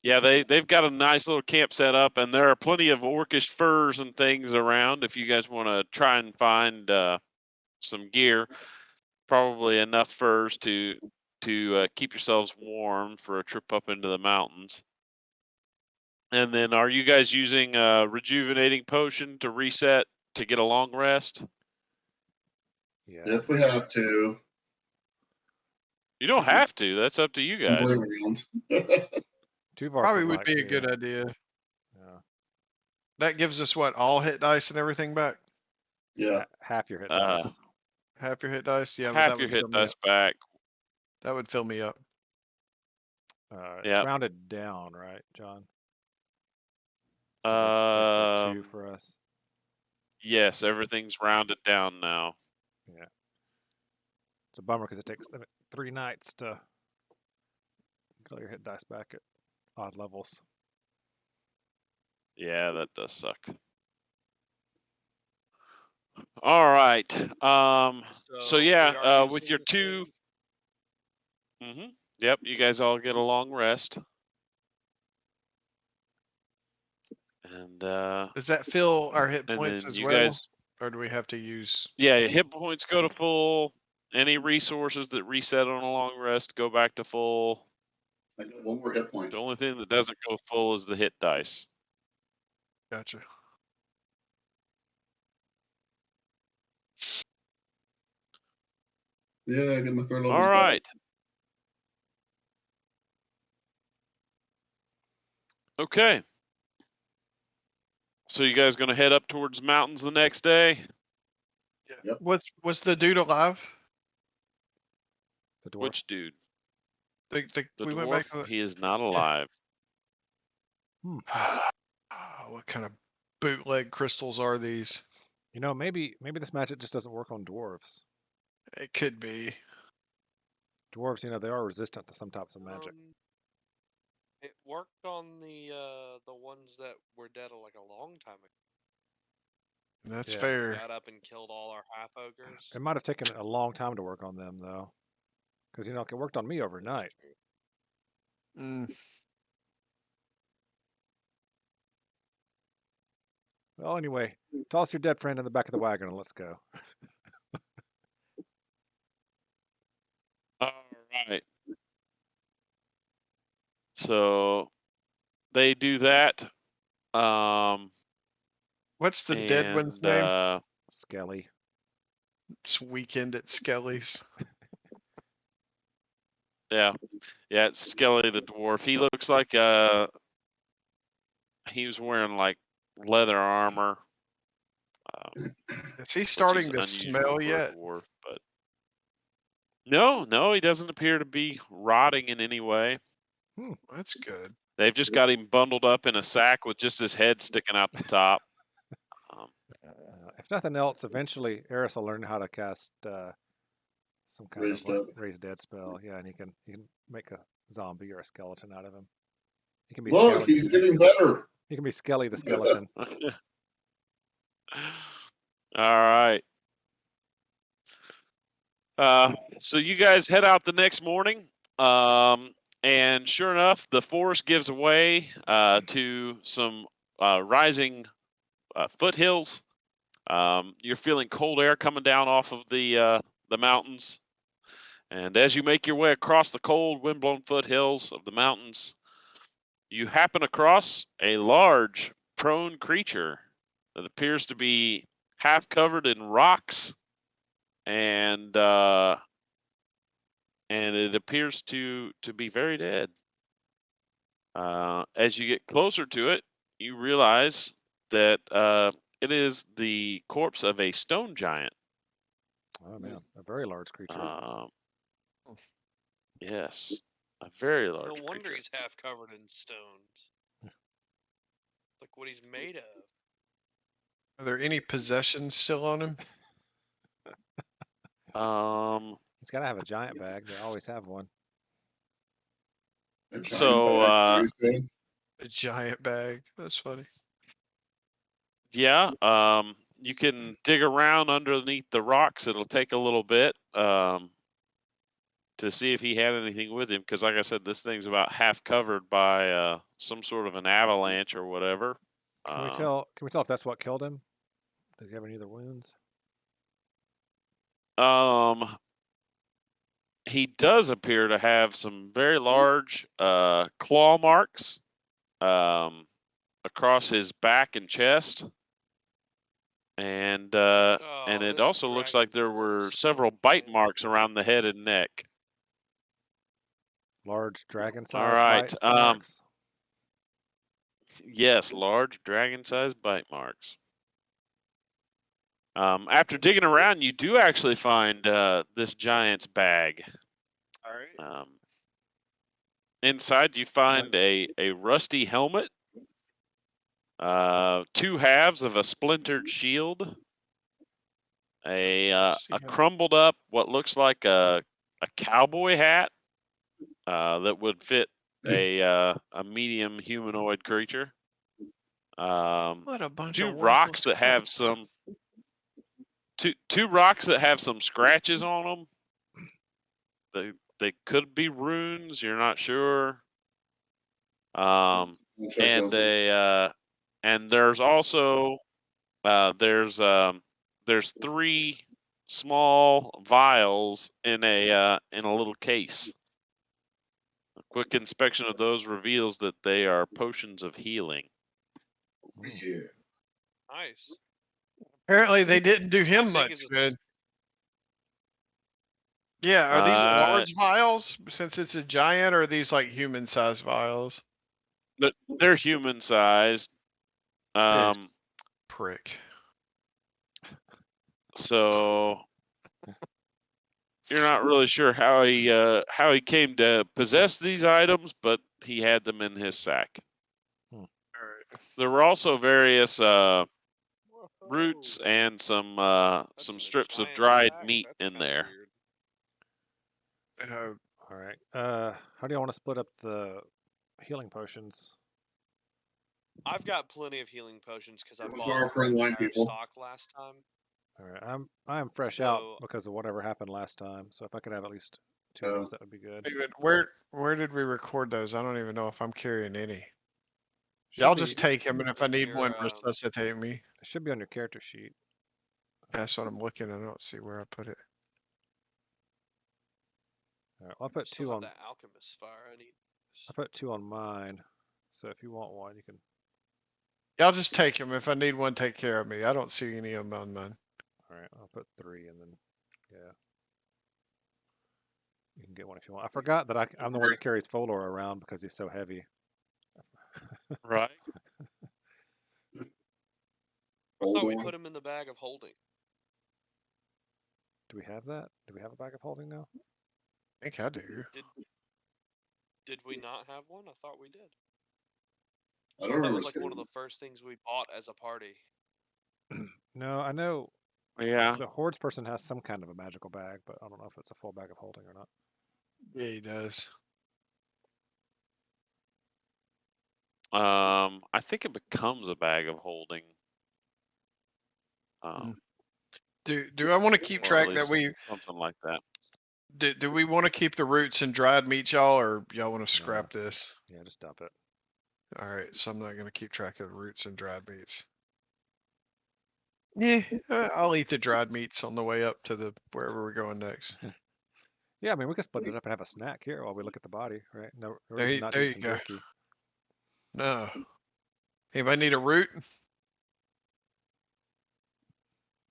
yeah, they've got a nice little camp set up, and there are plenty of orcish furs and things around. If you guys want to try and find some gear, probably enough furs to keep yourselves warm for a trip up into the mountains. And then, are you guys using a rejuvenating potion to reset to get a long rest? Yeah. If we have to, You don't have to. That's up to you I'm guys. playing around. Tuvark Probably would would like be a to. good idea. Yeah. That gives us what, all hit dice and everything back? Yeah. Half your hit Uh, dice. Half your hit dice? Yeah, but Half that your would fill hit me dice up. back. That would fill me up. It's Yep. rounded down, right, John? So basically 2 for us. Yes, everything's rounded down now. Yeah. It's a bummer because it takes 3 nights to get all your hit dice back at odd levels. Yeah, that does suck. All right. So we yeah, are with using your the 2. same- Yep, you guys all get a long rest. And Does that fill our hit and points then as you well? guys, Or do we have to use. yeah, your hit points go to full. Any resources that reset on a long rest go back to full. I got one more hit point. The only thing that doesn't go full is the hit dice. Gotcha. Yeah, I got my third All levels back. right. Okay. So you guys gonna head up towards the mountains the next day? Yep. Was the dude alive? The dwarf. Which dude? The The we dwarf? went back to the. He is not alive. What kind of bootleg crystals are these? Maybe this magic just doesn't work on dwarves. It could be. Dwarves, they are resistant to some types of magic. It worked on the ones that were dead like a long time ago. That's Yeah. fair. got up and killed all our half ogres. It might have taken a long time to work on them, though. Because, it worked on me overnight. Mm. Well, anyway, toss your dead friend in the back of the wagon and let's go. All right. So they do that. What's the dead one's And name? Skelly. It's Weekend at Skelly's. yeah, it's Skelly the dwarf. He looks like he was wearing like leather armor, Is he which is starting to unusual smell for yet? a dwarf. But no, he doesn't appear to be rotting in any way. That's good. They've just got him bundled up in a sack with just his head sticking out the top. If nothing else, eventually Eris will learn how to cast some kind Raised of up. raised dead spell. Yeah, and he can make a zombie or a skeleton out of him. He can be Look, Skelly. he's getting better. He can be Skelly the skeleton. All right. So you guys head out the next morning, and sure enough, the forest gives way to some rising foothills. You're feeling cold air coming down off of the mountains, and as you make your way across the cold, windblown foothills of the mountains, you happen across a large, prone creature that appears to be half covered in rocks, and it appears to be very dead. As you get closer to it, you realize that it is the corpse of a stone giant. Oh man, a very large creature. Yes, a very large No wonder creature. he's half covered in stones. Look what he's made of. Are there any possessions still on him? He's got to have a giant bag. They always have one. A giant So, bag, so he's saying. A giant bag. That's funny. yeah, you can dig around underneath the rocks. It'll take a little bit to see if he had anything with him, because, like I said, this thing's about half covered by some sort of an avalanche or whatever. Can we tell? Can we tell if that's what killed him? Does he have any other wounds? He does appear to have some very large claw marks across his back and chest, and it this also looks like there dragon killed were his several stone bite giant. marks around the head and neck. Large All dragon-sized right. bite marks. Yes, large dragon-sized bite marks. After digging around, you do actually find this giant's bag. All right. Inside, you find a rusty helmet, two halves of a splintered shield, a crumbled up what looks like a cowboy hat that would fit a medium humanoid creature. What a bunch Two of rocks worthless that have crap. some two rocks that have some scratches on them. They could be runes. You're not sure. Check And those. and there's also there's three small vials in a little case. A quick inspection of those reveals that they are potions of healing. Yeah. Nice. Apparently, they didn't do How him big much is it? good. Yeah, are these Uh, large vials since it's a giant, or are these like human-sized vials? They're human sized. This prick. So you're not really sure how he came to possess these items, but he had them in his sack. All right. There were also various roots Whoa. and That's some in a strips of giant dried sack. meat That's in kinda there. weird. All right. How do you want to split up the healing potions? I've got plenty of healing potions because I Those bought are the friend line entire people. stock last time. All right, I'm fresh out So because of whatever happened last time. So if I could have at least 2 of Yeah. those, that would be good. David, where did we record those? I don't even know if I'm carrying any. Should Y'all be just take him, and if I in need your one, resuscitate me. it should be on your character sheet. That's what I'm looking. I don't see where I put it. All right, well, I put still 2 have on. that alchemist fire. I need. I put 2 on mine. So if you want one, you can. Y'all just take him. If I need one, take care of me. I don't see any of them on mine. All right, I'll put 3 and then yeah, you can get one if you want. I forgot that I'm the one that carries Folor around because he's so heavy. Right. I thought we Hold put him in the bag of holding. Do we have that? Do we have a bag of holding now? I think I do. Did we not have one? I thought we did. I I don't thought that remember was like one of seeing the first things we bought as a party. No, I know Yeah. the Hordes person has some kind of a magical bag, but I don't know if it's a full bag of holding or not. Yeah, he does. I think it becomes a bag of holding. Do I want to keep Or at track that least we something like that. do we want to keep the roots and dried meat, y'all, or y'all want to scrap this? Yeah, just dump it. All right, so I'm not gonna keep track of the roots and dried meats. Yeah, I'll eat the dried meats on the way up to the wherever we're going next. Yeah, I mean we could split it up and have a snack here while we look at the body, right? No There, reason not to there eat you some go. jerky. No. Anybody need a root?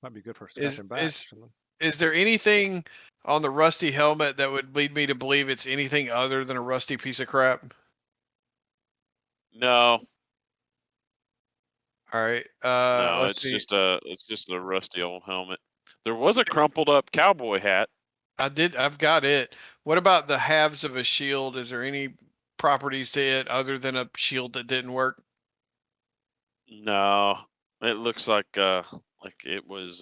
Might be good for Is scratching back or is something. is there anything on the rusty helmet that would lead me to believe it's anything other than a rusty piece of crap? No, All right. no, Let's see. it's just a rusty old helmet. There was a crumpled up cowboy hat. I've got it. What about the halves of a shield? Is there any properties to it other than a shield that didn't work? No, it looks like it was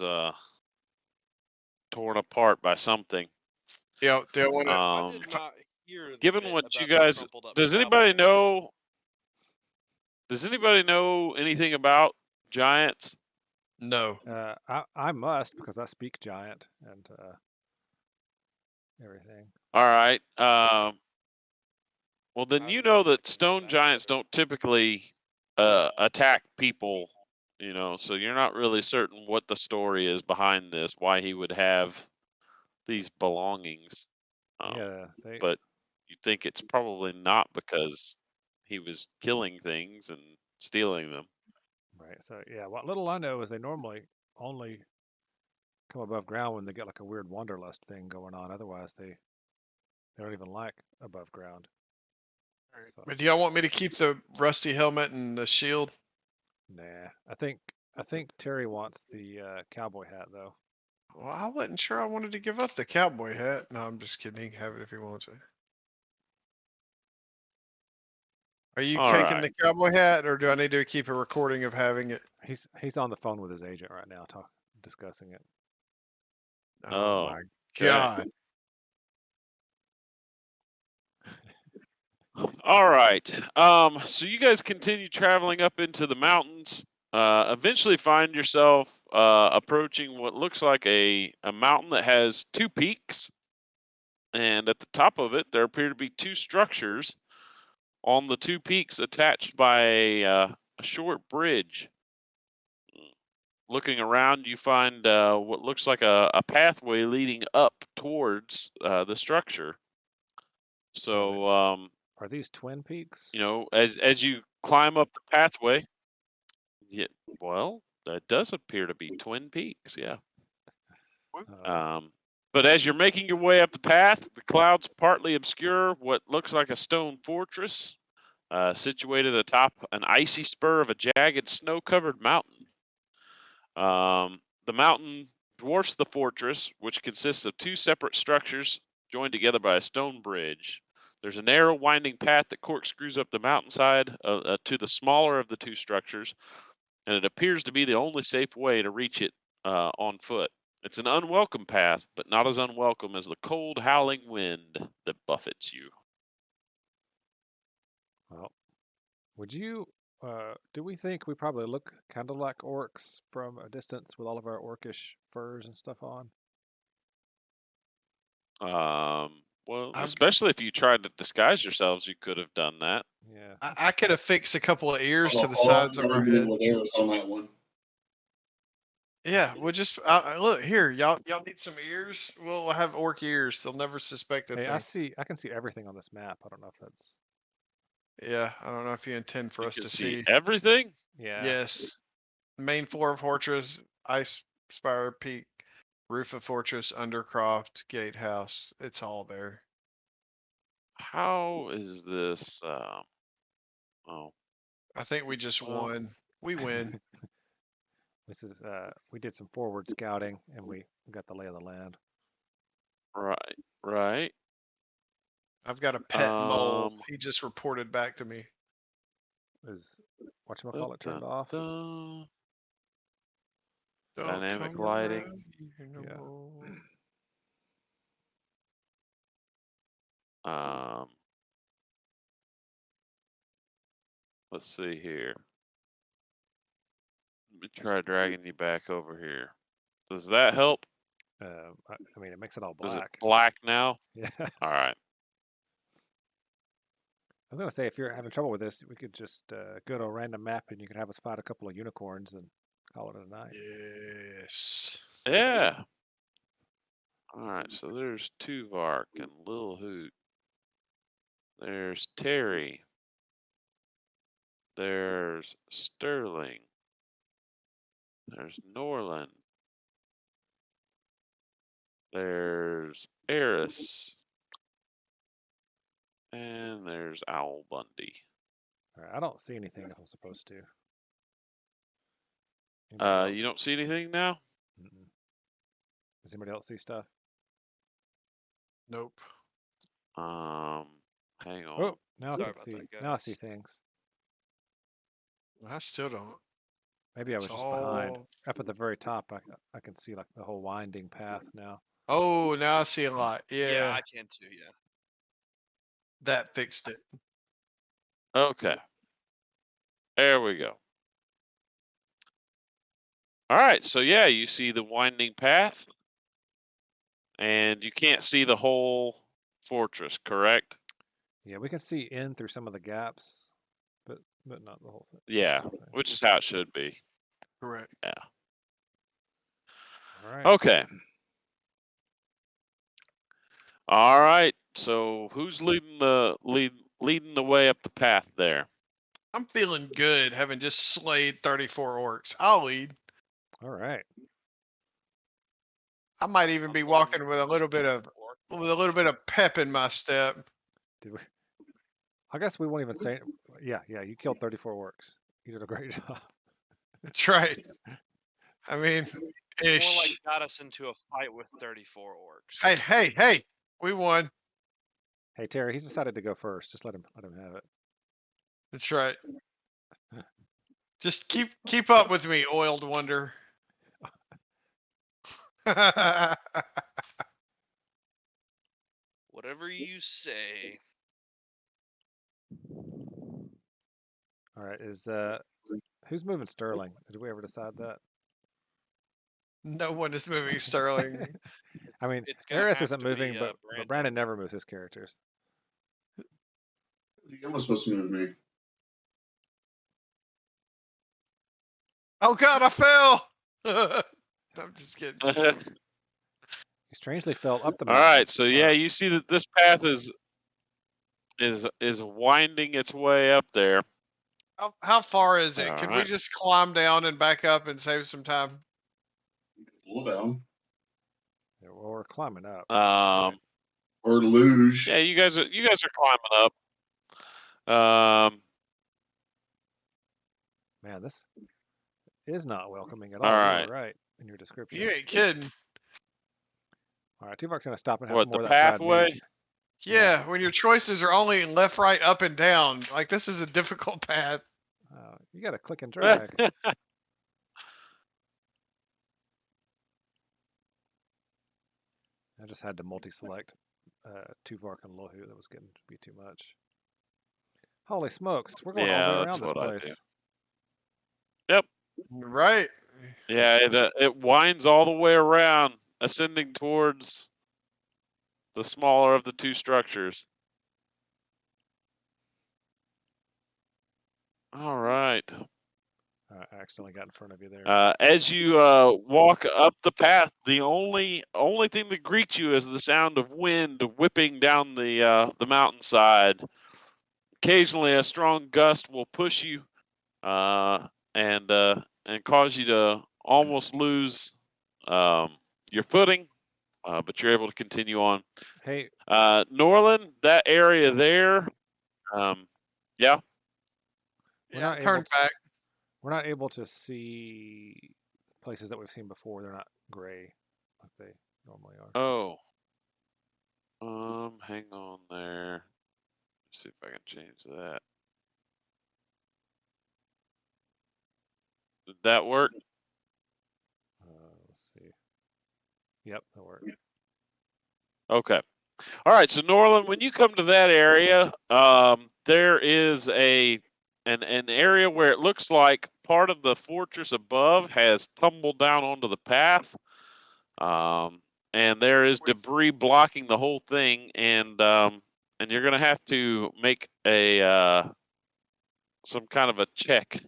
torn apart by something. Yeah, do I want to? I did Um, not hear the given bit what you about the guys, crumpled up does cowboy anybody hat. know? Does anybody know anything about giants? No. I must because I speak giant and everything. All right. Well, then How you does know it look that in the stone giants backside of don't typically attack people, so you're not really certain what the story is behind this, why he would have these belongings. Yeah, they But you think it's probably not because he was killing things and stealing them. right. So yeah, what little I know is they normally only come above ground when they get like a weird wanderlust thing going on. Otherwise, they don't even like above ground. So But do y'all want me to keep the rusty helmet and the shield? nah, I think Terry wants the cowboy hat though. Well, I wasn't sure I wanted to give up the cowboy hat. No, I'm just kidding. He can have it if he wants it. Are you All taking right. the cowboy hat, or do I need to keep a recording of having it? He's on the phone with his agent right now, discussing it. Oh Oh, my okay. god! All right. So you guys continue traveling up into the mountains. Eventually find yourself approaching what looks like a mountain that has 2 peaks. And at the top of it, there appear to be 2 structures on the 2 peaks attached by a short bridge. Looking around, you find what looks like a pathway leading up towards the structure. So, Are these twin peaks? as you climb up the pathway, yeah, well, that does appear to be Twin Peaks, yeah. But as you're making your way up the path, the clouds partly obscure what looks like a stone fortress situated atop an icy spur of a jagged, snow-covered mountain. The mountain dwarfs the fortress, which consists of 2 separate structures joined together by a stone bridge. There's a narrow, winding path that corkscrews up the mountainside to the smaller of the 2 structures, and it appears to be the only safe way to reach it on foot. It's an unwelcome path, but not as unwelcome as the cold, howling wind that buffets you. Well, would you do we think we probably look kind of like orcs from a distance with all of our orcish furs and stuff on? Well, I'm- especially if you tried to disguise yourselves, you could have done that. Yeah. I could have fixed a couple of ears to the All sides I'm of our gonna do head. with Eris on that one. Yeah, we'll just look here. Y'all need some ears? We'll have orc ears. They'll never suspect a Hey, thing. I can see everything on this map. I don't know if that's. Yeah, I don't know if you intend for You us can to see see. everything. Yeah. Yes. Main floor of fortress, ice spire peak, roof of fortress, undercroft, gatehouse. It's all there. How is this? Oh, I think we just Well- won. We win. This is we did some forward scouting and we got the lay of the land. right, right. I've got a pet mole. Um, He just reported back to me. Is whatchamacallit turned off? Don't Don't Dynamic come lighting. around here no Yeah. more. Um, let's see here. Let me try dragging you back over here. Does that help? I mean, it makes it all Is it black. black now? Yeah. All right. I was gonna say if you're having trouble with this, we could just go to a random map and you could have us fight a couple of unicorns and call it a night. Yes. Yeah. All right. So there's Tuvark and Lil Hoot. There's Terry. There's Sterling. There's Norland. There's Eris. And there's Owl Bundy. All right, I don't see anything if I'm supposed to. Anybody You else? don't see anything now? Mm-mm. Does anybody else see stuff? Nope. Hang on. Oh, now Sorry I can about see. that, Now I see guys. things. I still don't. Maybe I was It's just behind. all. Up at the very top, I can see like the whole winding path now. Oh, now I see a lot. Yeah, Yeah, I can too. Yeah. that fixed it. Okay. There we go. All right. So, yeah, you see the winding path. And you can't see the whole fortress, correct? Yeah, we can see in through some of the gaps, but not the whole thing. Yeah, Whole thing. which is how it should be. Correct. Yeah. All right. Okay. All right. So who's leading the way up the path there? I'm feeling good having just slayed 34 orcs. I'll lead. All right. I might even I'm be going walking with a first. little bit of pep in my step. Did we? I guess we won't even say. Yeah, you killed 34 orcs. You did a great job. That's right. I mean, More ish. like got us into a fight with 34 orcs. Hey! We won. Hey Terry, he's decided to go first. Just let him have it. That's right. Just keep up with me, oiled wonder. Whatever you say. All right. Is who's moving Sterling? Did we ever decide that? No one is moving Sterling. I mean, It's gonna Eris have isn't to be, moving, but Brandon never moves his characters. I'm supposed to move me. Oh God, I fell. I'm just kidding. All He strangely fell up the mountain. right. So yeah, you see that this path is winding its way up there. How far is it? All Could we right. just climb down and back up and save some time? Pull down. Yeah, well, we're climbing up. Or luge. Yeah, you guys are climbing up. Man, this is not welcoming at All all. You right. were right in your description. You ain't kidding. All right, Tuvark's gonna stop and have What, some more the of that dried pathway? meat. Yeah, when your choices are only left, right, up, and down. Like this is a difficult path. You got to click and drag. I just had to multi-select Tuvark and Lohu. That was getting to be too much. Holy smokes, we're going all the way Yeah, around that's this what I do. place. Right. Yeah, it winds all the way around, ascending towards the smaller of the two structures. All right. I accidentally got in front of you there. As you walk up the path, the only thing that greets you is the sound of wind whipping down the mountainside. Occasionally, a strong gust will push you and cause you to almost lose your footing, but you're able to continue on. Hey, Norland, that area there, yeah. we're Yeah, not able turn to, back. we're not able to see places that we've seen before. They're not gray like they normally are. Oh, hang on there. Let's see if I can change that. Did that work? Let's see. Yep, that worked. Okay. All right. So Norland, when you come to that area, there is an area where it looks like part of the fortress above has tumbled down onto the path, and there is debris blocking the whole thing, and you're gonna have to make a some kind of a check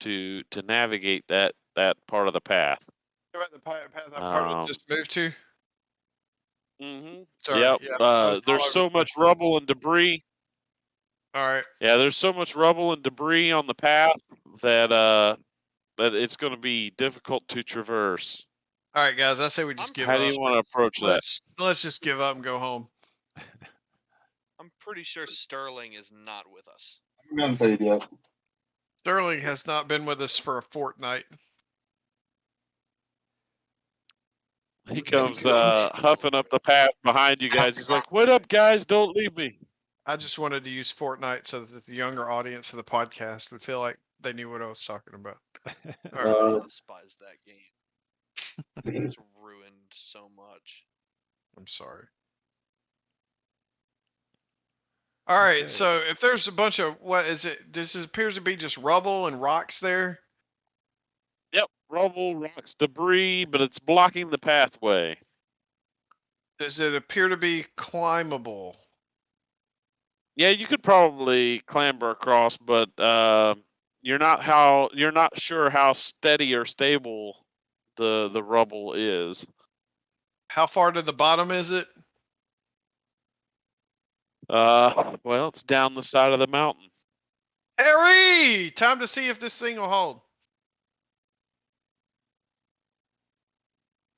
to navigate that part of the path. Go back the path I part of just moved to. Mm-hmm. Sorry. Yep. Yeah, I was There's all over so the place. much rubble and debris. All right. Yeah, there's so much rubble and debris on the path that that it's going to be difficult to traverse. All right, guys. I say we just give How do up. you want to approach that? Let's just give up and go home. I'm pretty sure Sterling is not with us. I haven't paid yet. Sterling has not been with us for a fortnight. He comes huffing up the path behind you guys. He's like, "Wait up, guys! Don't leave me." I just wanted to use Fortnite so that the younger audience of the podcast would feel like they knew what I was talking about. All right. I despise that game. It's ruined so much. I'm sorry. All right, Okay. so if there's a bunch of what is it? This appears to be just rubble and rocks there. Yep, rubble, rocks, debris, but it's blocking the pathway. Does it appear to be climbable? Yeah, you could probably clamber across, but you're not sure how steady or stable the rubble is. How far to the bottom is it? Well, it's down the side of the mountain. Harry, time to see if this thing will hold.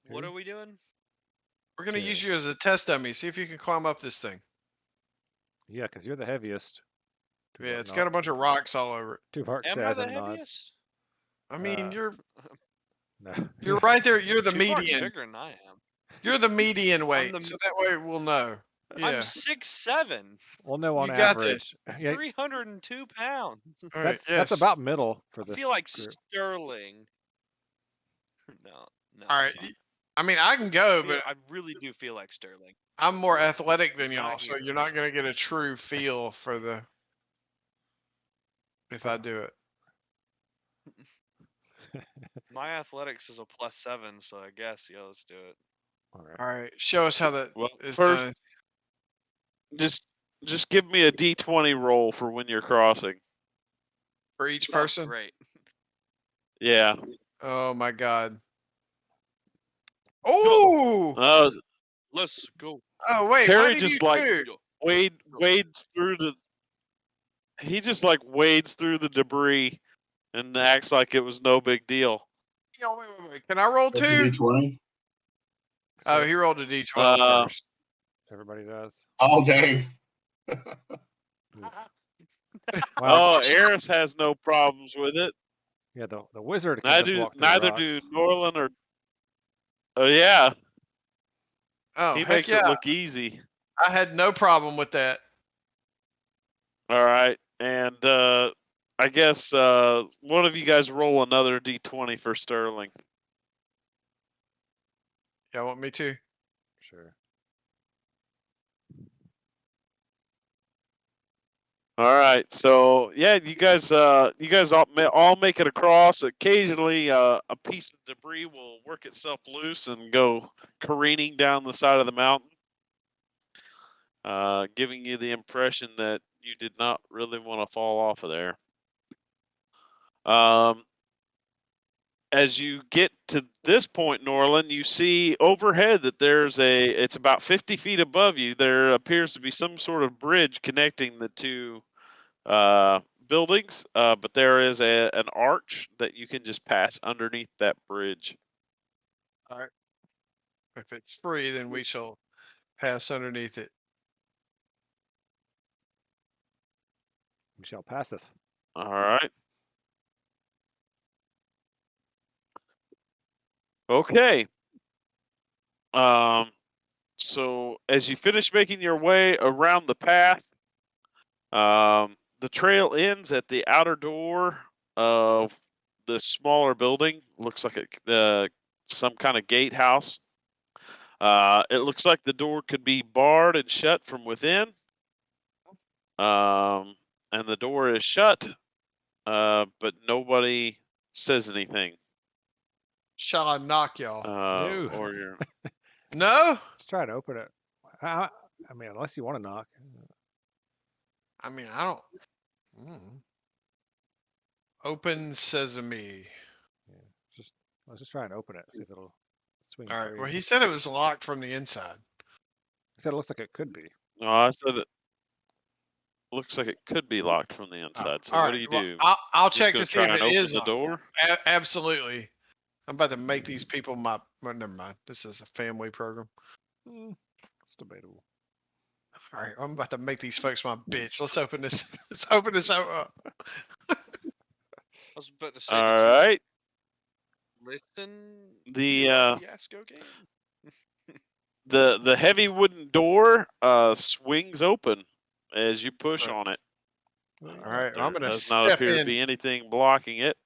What are we doing? We're gonna Yeah. use you as a test dummy. See if you can climb up this thing. Yeah, because you're the heaviest. Yeah, it's got a bunch of rocks all over it. Tuvark Am I says the and nods. heaviest? I mean, No, you're right there. You're the Tuvark's median. bigger than I am. You're the median weight, the so that way we'll know. I'm Yeah, 6'7", We'll know on You got average. Yeah, 302 pounds. all right. that's Yes. about middle for I this feel like group. Sterling. No, All it's right. fine. I mean, I can go, I but really do feel like Sterling. I'm more athletic than He's not y'all, so here, you're not so- gonna get a true feel for the if I do it. My athletics is a +7, so I guess let's do it. All right. All right, show us how that Well, is first, done. just give me a D20 roll for when you're crossing. For each Oh, person. great. Yeah. Oh my god. Oh. Let's go. Oh wait. Why Terry did you just like do? wades through the. He just like wades through the debris and acts like it was no big deal. Wait. Can I roll That's a two? D20. Oh, So he rolled a D12 Uh, first. everybody does. Oh, dang. Wow. Oh, Eris has no problems with it. Yeah, the wizard can just walk through Neither do rocks. Norland or. Oh yeah, Oh he heck makes yeah! it look easy. I had no problem with that. All right, and I guess one of you guys roll another D20 for Sterling. Y'all want me to? Sure. All right, so yeah, you guys all make it across. Occasionally, a piece of debris will work itself loose and go careening down the side of the mountain, giving you the impression that you did not really want to fall off of there. As you get to this point, Norland, you see overhead that it's about 50 feet above you. There appears to be some sort of bridge connecting the two buildings, but there is an arch that you can just pass underneath that bridge. All right. If it's free, then we shall pass underneath it. We shall passeth. All right. Okay. So as you finish making your way around the path, the trail ends at the outer door of the smaller building. Looks like some kind of gatehouse. It looks like the door could be barred and shut from within. And the door is shut, but nobody says anything. Shall I knock y'all? No. Or you're No? Let's try to open it. I mean, unless you want to knock. I mean, I don't. Open sesame. Yeah, let's just try and open it. See if it'll swing All right. free. Well, he said it was locked from the inside. He said it looks like it could be. no, I said it looks like it could be locked from the inside. So All what right. do you Well, do? I'll Just check go to see try if and it open is the locked. door? Absolutely. I'm about to make these people my. Well, never mind. This is a family program. It's debatable. All right. I'm about to make these folks my bitch. Let's open this. Let's open this up. I was about to say, All did right. you listen The to our fiasco game? the heavy wooden door swings open as you push on it. All right. There I'm gonna does not step appear to in. be anything blocking it.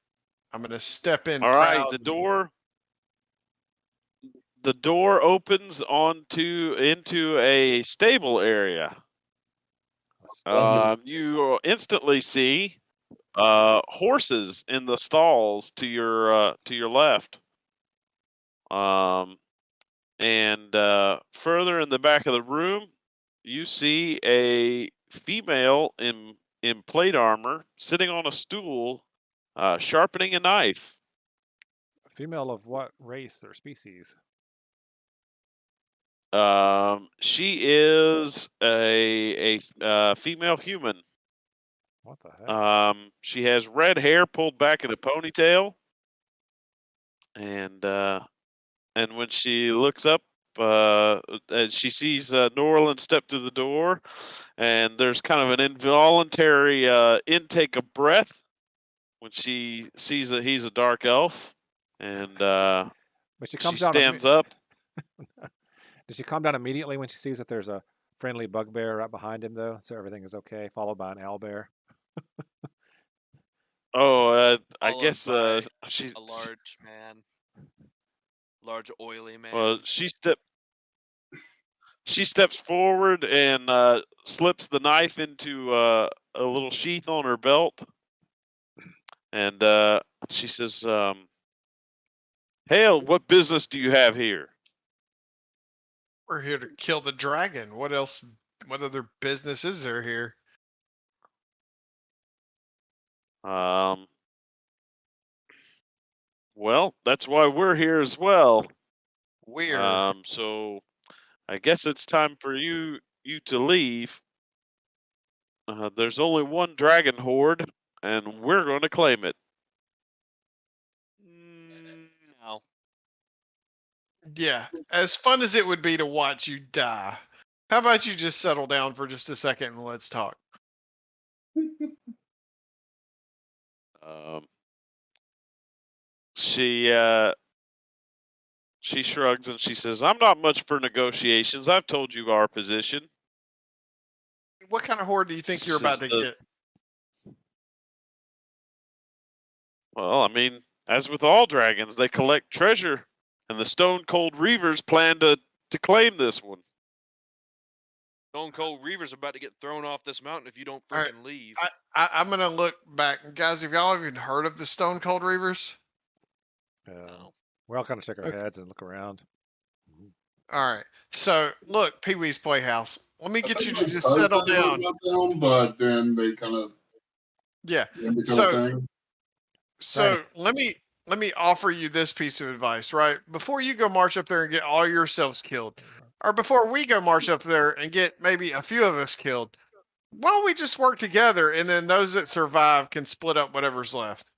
I'm gonna step in. All right, proud. the door opens into a stable area. You instantly see horses in the stalls to your left. And further in the back of the room, you see a female in plate armor sitting on a stool, sharpening a knife. A female of what race or species? She is a female human. What the heck? She has red hair pulled back in a ponytail, and when she looks up, she sees Norland step through the door, and there's kind of an involuntary intake of breath when she sees that he's a dark elf, and But she she comes down. stands up. Does she calm down immediately when she sees that there's a friendly bugbear right behind him, though? So everything is okay, followed by an owlbear. Oh, I Followed guess by she a large man, large oily man. well she steps forward and slips the knife into a little sheath on her belt, and she says, "Hail, what business do you have here?" We're here to kill the dragon. What else? What other business is there here? Well, that's why we're here as well. Weird. So I guess it's time for you to leave. There's only one dragon horde, and we're going to claim it. No. Yeah. As fun as it would be to watch you die, how about you just settle down for just a second and let's talk? She shrugs and she says, "I'm not much for negotiations. I've told you our position." What kind of horde do you think She you're about says to get? Well, I mean, as with all dragons, they collect treasure, and the Stone Cold Reavers plan to claim this one. Stone Cold Reaver's about to get thrown off this mountain if you don't All right, freaking leave. I'm gonna look back, guys. Have y'all even heard of the Stone Cold Reavers? No. We all kind of shake our Okay. heads and look around. All right. So look, Pee Wee's Playhouse. Let me I get you think to my just cousin settle heard down. about them, but then they kind of Yeah. become a So thing. so let me offer you this piece of advice, right? Before you go march up there and get all yourselves killed, or before we go march up there and get maybe a few of us killed, why don't we just work together and then those that survive can split up whatever's left?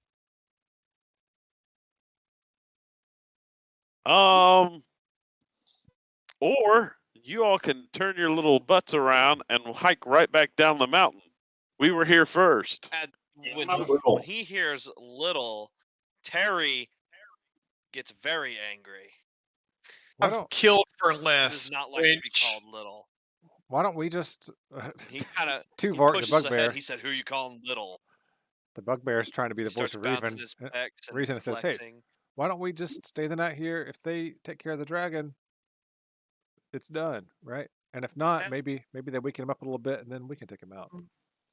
Or you all can turn your little butts around and hike right back down the mountain. We were here first. When not little. he hears little, Terry gets very angry. Why I've don't killed for He does less. not like to be Winch. called little. Why don't we just He kind of Tuvark, the pushes ahead. bugbear? He said, "Who you calling little?" The bugbear is trying to be He the voice starts of bouncing reason. his pecs and Reason says, "Hey, flexing. why don't we just stay the night here? If they take care of the dragon, it's done, right? And if not, maybe they weaken him up a little bit, and then we can take him out."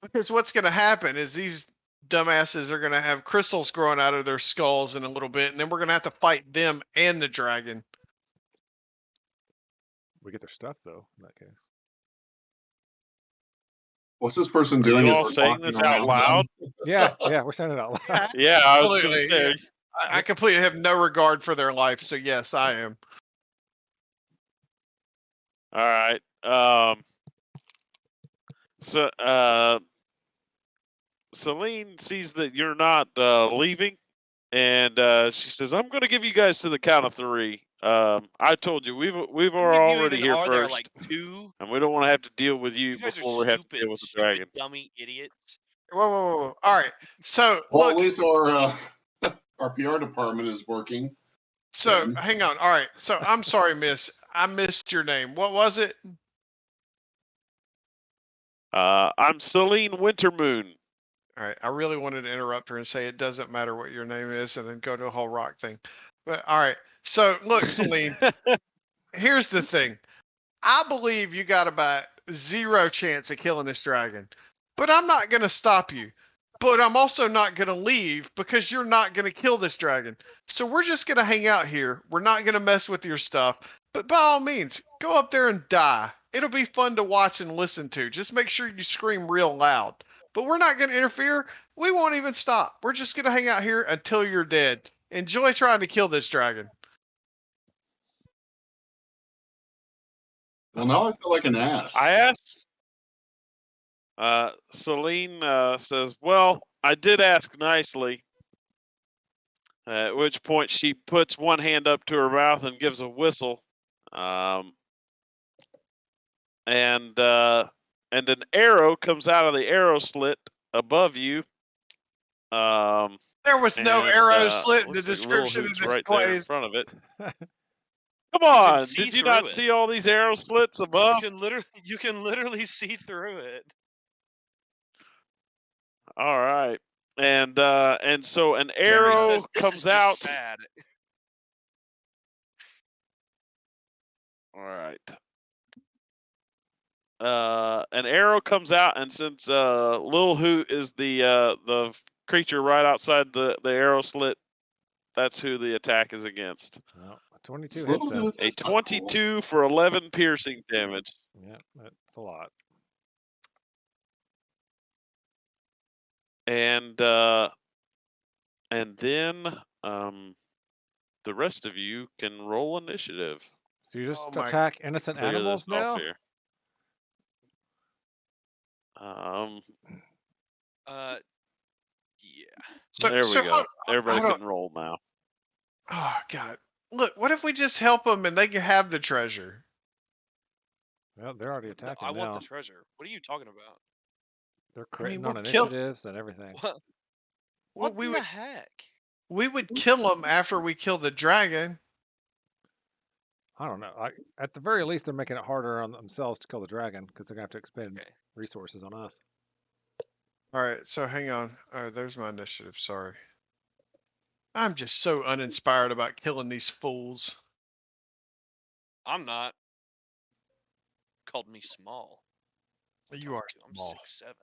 Because what's going to happen is these dumbasses are going to have crystals growing out of their skulls in a little bit, and then we're going to have to fight them and the dragon. We get their stuff though. In that case, What's this person Are doing? you Is all they're saying walking this out around loud? yeah, we're saying it out loud. Yeah, I was going to Absolutely. say. I completely have no regard for their life, so yes, I am. All right. So, Celine sees that you're not leaving, and she says, "I'm going to give you guys to the count of 3. I told you we were You already even here are there first, like 2? and we don't want to have to deal with you You guys are before we have to stupid, deal with the stupid, dragon." dummy idiots. Whoa. All right. So Well, look. at least our our PR department is working. So hang on. All right. So I'm sorry, Miss. I missed your name. What was it? I'm Celine Wintermoon. All right. I really wanted to interrupt her and say it doesn't matter what your name is, and then go to a whole rock thing. But all right. So look, Celine. Here's the thing. I believe you got about 0 chance of killing this dragon, but I'm not going to stop you. But I'm also not going to leave because you're not going to kill this dragon. So we're just going to hang out here. We're not going to mess with your stuff. But by all means, go up there and die. It'll be fun to watch and listen to. Just make sure you scream real loud. But we're not going to interfere. We won't even stop. We're just going to hang out here until you're dead. Enjoy trying to kill this dragon. Well, now I feel like an ass. I asked. Celine says, "Well, I did ask nicely." At which point she puts one hand up to her mouth and gives a whistle, and an arrow comes out of the arrow slit above you. There was no And, arrow slit in the looks like Little description of Hoot's this right there in place. front of it. Come You can on, see did you through not it. see all these arrow slits above? You can literally see through it. All right, and so an Jerry arrow says this is comes just out. sad. All right. An arrow comes out, and since Lil Hoot is the creature right outside the arrow slit, that's who the attack is against. Well, 22 This hits little him. dude, A that's not cool. 22 for 11 piercing damage. Yeah, that's a lot. And then the rest of you can roll initiative. So you just Oh my attack innocent Clear animals this off now? here. Yeah. There we go. Everybody I don't. can roll now. Oh God! Look, what if we just help them and they can have the treasure? Well, they're already No, attacking I want now. the treasure. What are you talking about? They're I mean, critting we'll on kill. initiatives and everything. What? Well, What in the heck? we would kill them after we kill the dragon. I don't know. At the very least, they're making it harder on themselves to kill the dragon because they're gonna have to expend Okay. resources on us. All right, so hang on. All right, there's my initiative. Sorry. I'm just so uninspired about killing these fools. I'm not. Called me small. You are I'm small. 6'7".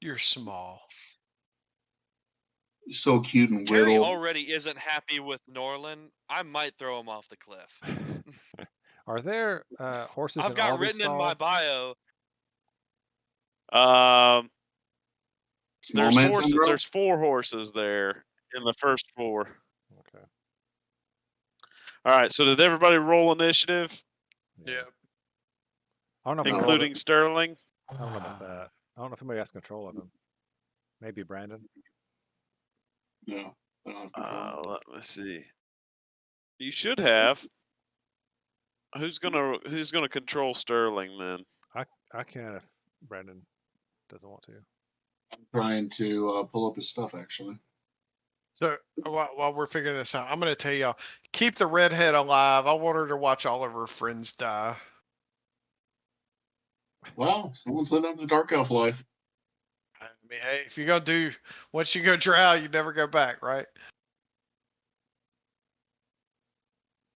You're small. You're so cute and Terry little. already isn't happy with Norland. I might throw him off the cliff. Are there horses I've in got all these written in my stalls? bio. Small man syndrome. There's 4 horses there in the first 4. Okay. All right. So did everybody roll initiative, Yeah. I don't know if I rolled including it. Sterling? I don't know about that. I don't know if anybody has control of him. Maybe Brandon. No, I don't have control. Let me see. You should have. Who's gonna control Sterling then? I can if Brandon doesn't want to. I'm trying to pull up his stuff actually. So while we're figuring this out, I'm going to tell y'all, keep the redhead alive. I want her to watch all of her friends die. Wow, someone's living up the dark elf life. I mean, hey, if you're going to once you go drow, you never go back, right?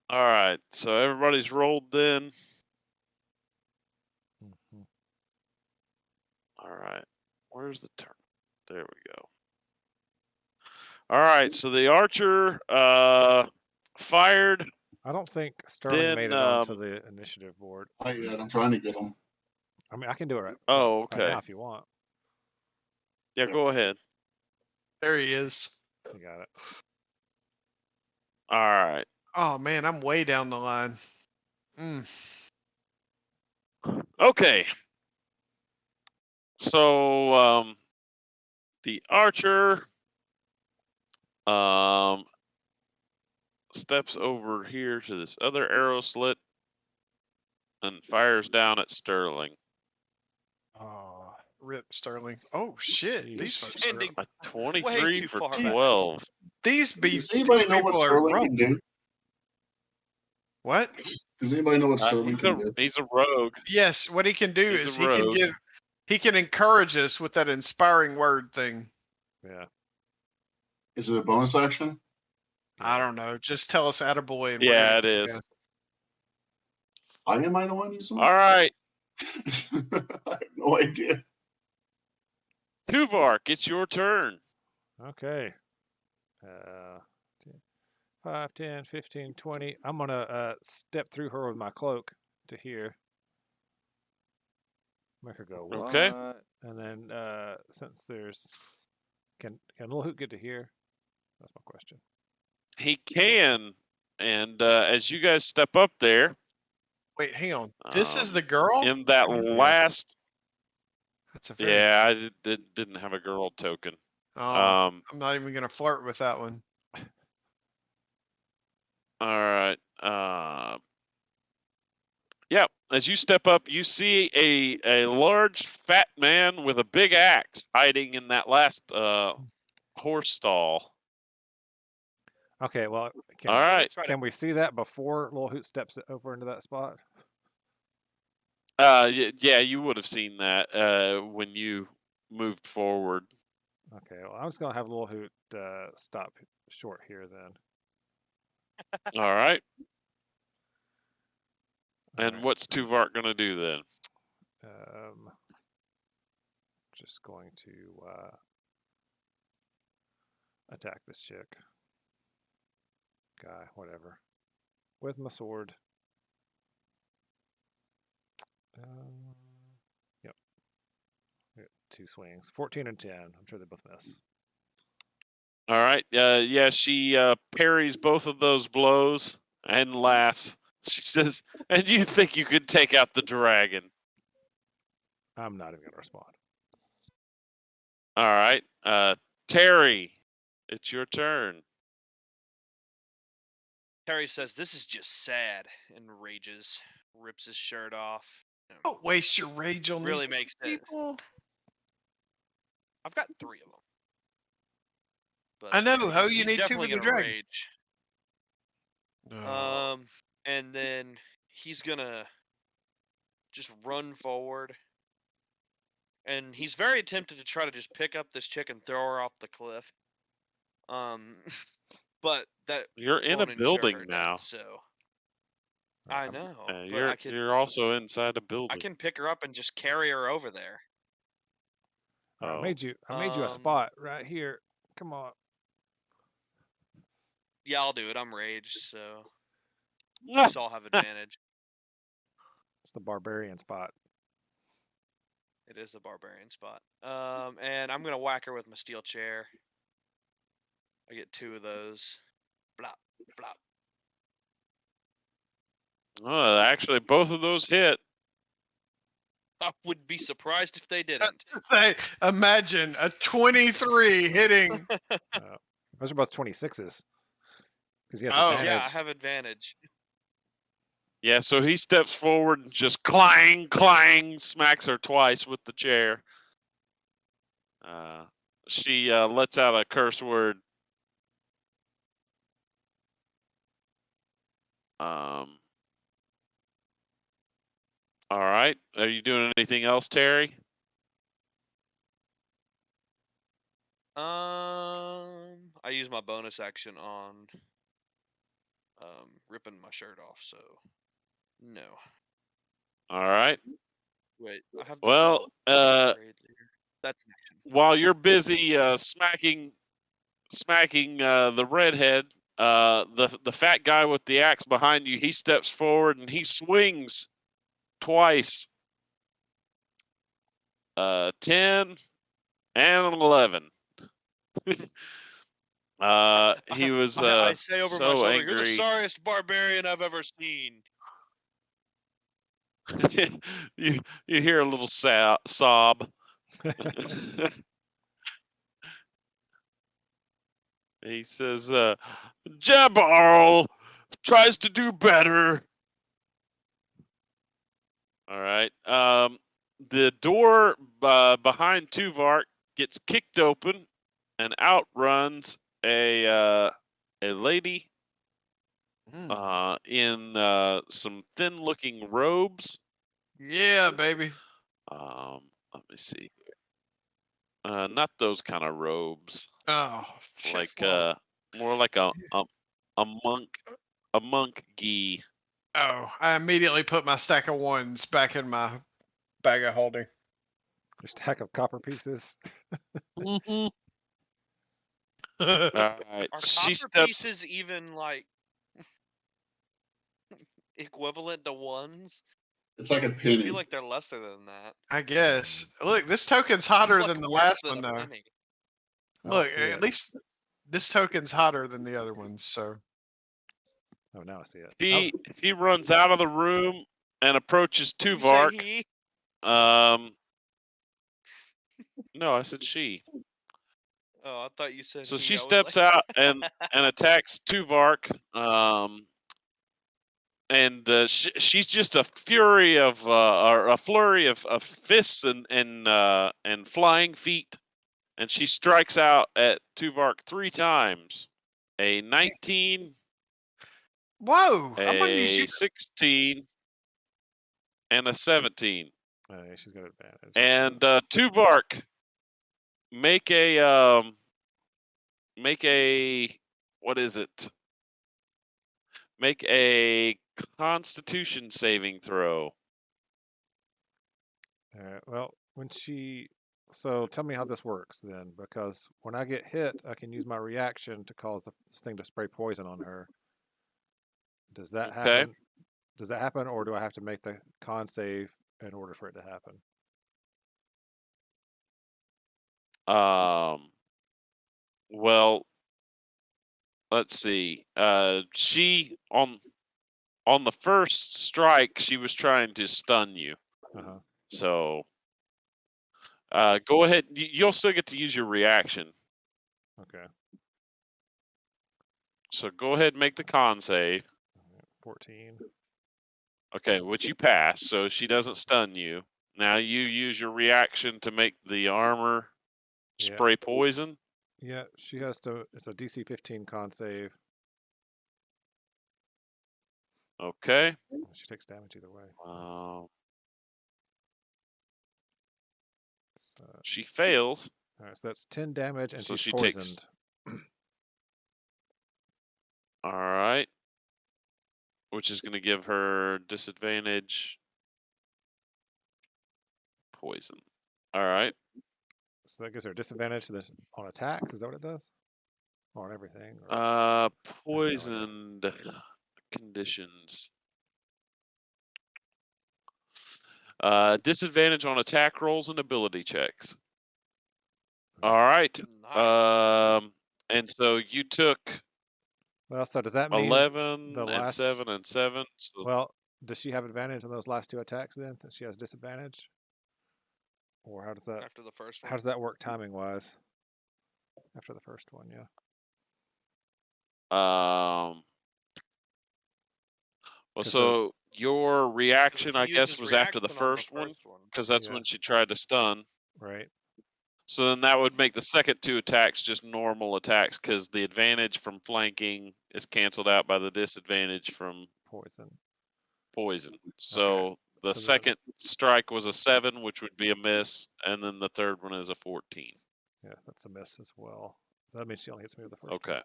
All right. So everybody's rolled then. Mhm. All right. Where's the turn? There we go. All right. So the archer fired. I don't think Sterling Then made it onto the initiative board. I'm trying to get him. I mean, I can do it right okay. now if you want. Yeah, go ahead. There he is. You got it. All right. Oh man, I'm way down the line. Okay. So the archer steps over here to this other arrow slit and fires down at Sterling. Oh, rip Sterling. Oh shit, Jeez. these folks are Standing A way 23 too for far back. 12. these Does anybody know what people are Sterling rough. can do? What? Does anybody know what Sterling can do? He's a rogue. Yes, what he can do He's is a he can rogue. he can encourage us with that inspiring word thing. Yeah. Is it a bonus action? I don't know. Just tell us attaboy and we're Yeah, gonna it is. guess. Why am I the one using All right. I have no idea. Tuvark, it's your turn. Okay. 5, 10, 15, 20. I'm going to step through her with my cloak to here. Make her go, what? Okay. And then since there's... Can Little Hoot get to here? That's my question. He can. And as you guys step up there... Wait, hang on. This is the girl? In that last... That's a very... Yeah, I didn't have a girl token. Oh, I'm not even gonna flirt with that one. All right. Yeah, as you step up, you see a large fat man with a big axe hiding in that last horse stall. Okay, well, All right. can we see that before Little Hoot steps over into that spot? Yeah, you would have seen that when you moved forward. Okay, well, I'm just going to have Little Hoot stop short here then. All right. And right. what's Tuvark going to do then? Just going to attack this chick. Guy, whatever. With my sword. Yep. 2 swings. 14 and 10. I'm sure they both miss. All right. Yeah, she parries both of those blows and laughs. She says, and you think you could take out the dragon? I'm not even going to respond. All right. Terry, it's your turn. Terry says, "This is just sad," and rages, rips his shirt off. Don't waste your rage on Really these makes it. people. I've got 3 of them. But, I know. How you he's need 2 definitely for the gonna dragon? rage. No. And then he's gonna just run forward. And he's very tempted to try to just pick up this chick and throw her off the cliff. But that You're in a won't ensure building her now. death, so I know, but you're also inside a I building. can pick her up and just carry her over there. I Oh. made you a spot right here. Come on. Yeah, I'll do it. I'm raged, so you all have advantage. It's the barbarian spot. It is the barbarian spot. And I'm gonna whack her with my steel chair. I get 2 of those. Blop, blop. Oh, actually, both of those hit. I would be surprised if they didn't. Say, imagine a 23 hitting. Those are both 26s. Because he has Oh. advantage. Yeah, I have advantage. Yeah, so he steps forward and just clang, clang, smacks her twice with the chair. She lets out a curse word. All right. Are you doing anything else, Terry? I use my bonus action on ripping my shirt off, so no. All right. Wait, I have the Well, parade leader. That's an action. while you're busy smacking the redhead, the fat guy with the axe behind you, he steps forward and he swings twice. 10 and 11. He was I say over my so shoulder, "You're the angry. sorriest barbarian I've ever seen." you hear a little sob. He says, Jabbarl tries to do better. All right. The door behind Tuvark gets kicked open, and out runs a lady in some thin-looking robes. Yeah, baby. Let me see. Not those kind of robes. Oh, Like well, more like a monk gi. oh, I immediately put my stack of ones back in my bag of holding. Your stack of copper pieces. Mhm. All right. Are She copper steps. pieces even like equivalent to ones? It's like a I penny. feel like they're lesser than that. I guess. Look, this token's Seems hotter like than the less last than one, a though. penny. I don't Look, see at it. least this token's hotter than the other ones. So Oh, now I see it. He runs out of the room and approaches Did you say Tuvark. he? No, I said she. Oh, I thought you said So he. she I was steps like, out and attacks Tuvark. And she's just a fury of or a flurry of fists and flying feet, and she strikes out at Tuvark 3 times. A 19, whoa! I'm gonna use you. a 16, and a 17. Oh, yeah, she's got advantage. And Tuvark, make a what is it? Make a Constitution saving throw. Well, so tell me how this works then, because when I get hit, I can use my reaction to cause this thing to spray poison on her. Does that Okay. happen? Does that happen, or do I have to make the con save in order for it to happen? Well, let's see. She on the first strike, she was trying to stun you. Uh-huh. So, go ahead. You'll still get to use your reaction. Okay. So go ahead and make the con save. 14. Okay, which you pass, so she doesn't stun you. Now you use your reaction to make the armor Yeah. spray poison. Yeah, she has to. It's a DC 15 con save. Okay. She takes damage either way. She fails. All right, so that's 10 damage, and So she's she poisoned. takes. All right. which is going to give her disadvantage. Poison. All right. So that gives her a disadvantage to this on attacks. Is that what it does? Or on everything? Or... Poisoned conditions. Disadvantage on attack rolls and ability checks. All right. Nice. And so you took Well, so does that mean 11 the and last 7 and 7. So Well, does she have advantage on those last two attacks then, since she has disadvantage? Or how does that After the first one. how does that work timing wise? After the first one, yeah. well, 'Cause so your reaction, if he I guess, uses was after the reaction on the first one, first one. because that's Yeah. when she tried to stun. Right. So then that would make the second two attacks just normal attacks, because the advantage from flanking is canceled out by the disadvantage from Poison. poison. So the So second strike was a 7, which would be a miss, and then the third one is a 14. Yeah, that's a miss as well. So that means she only hits me with the first Okay.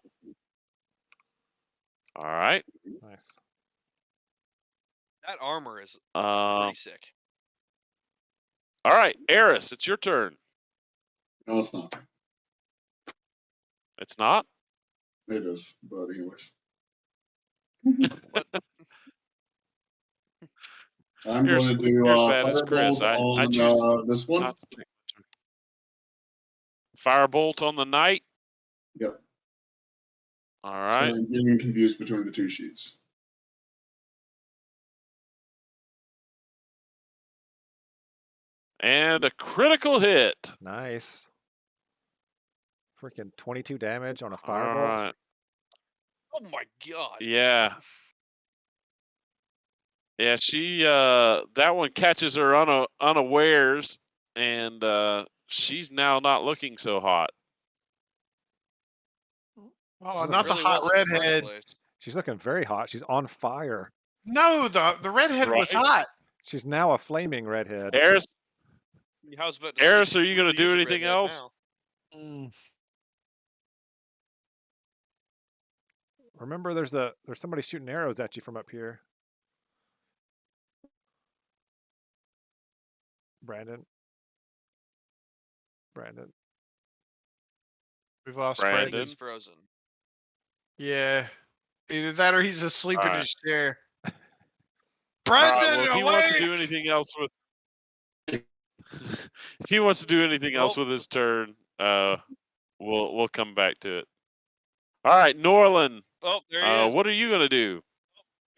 All right. one. Nice. That armor is Um, pretty sick. all right, Eris, it's your turn. No, it's not. It's not? It is, but anyways. What? I'm You're, going to do you're as bad as Chris. Firebolt I choose on this one. not to take my turn. Firebolt on the knight. Yep. All So right. I'm getting confused between the two sheets. And a critical hit. Nice. Freaking 22 damage on a All firebolt. right. Oh my god. Yeah. Yeah, she that one catches her unawares, and she's now not looking so hot. Oh, She's not looking- the Really hot wasn't in the first redhead. place. She's looking very hot. She's on fire. No, the redhead was Right. hot. She's now a flaming redhead. Eris, I was about to say, Eris, she are you going to really do is a anything redhead else? now. Mm. Remember, there's somebody shooting arrows at you from up here. Brandon. We've lost I think Brandon. Brandon. he's frozen. Yeah. Either that or he's asleep All in right. his chair. All Brandon, right. Well, if he wants to awake! do anything else with, if he wants to do anything else with his turn, we'll come back to it. All right, Norlin. Oh, there he is. What are you going to do?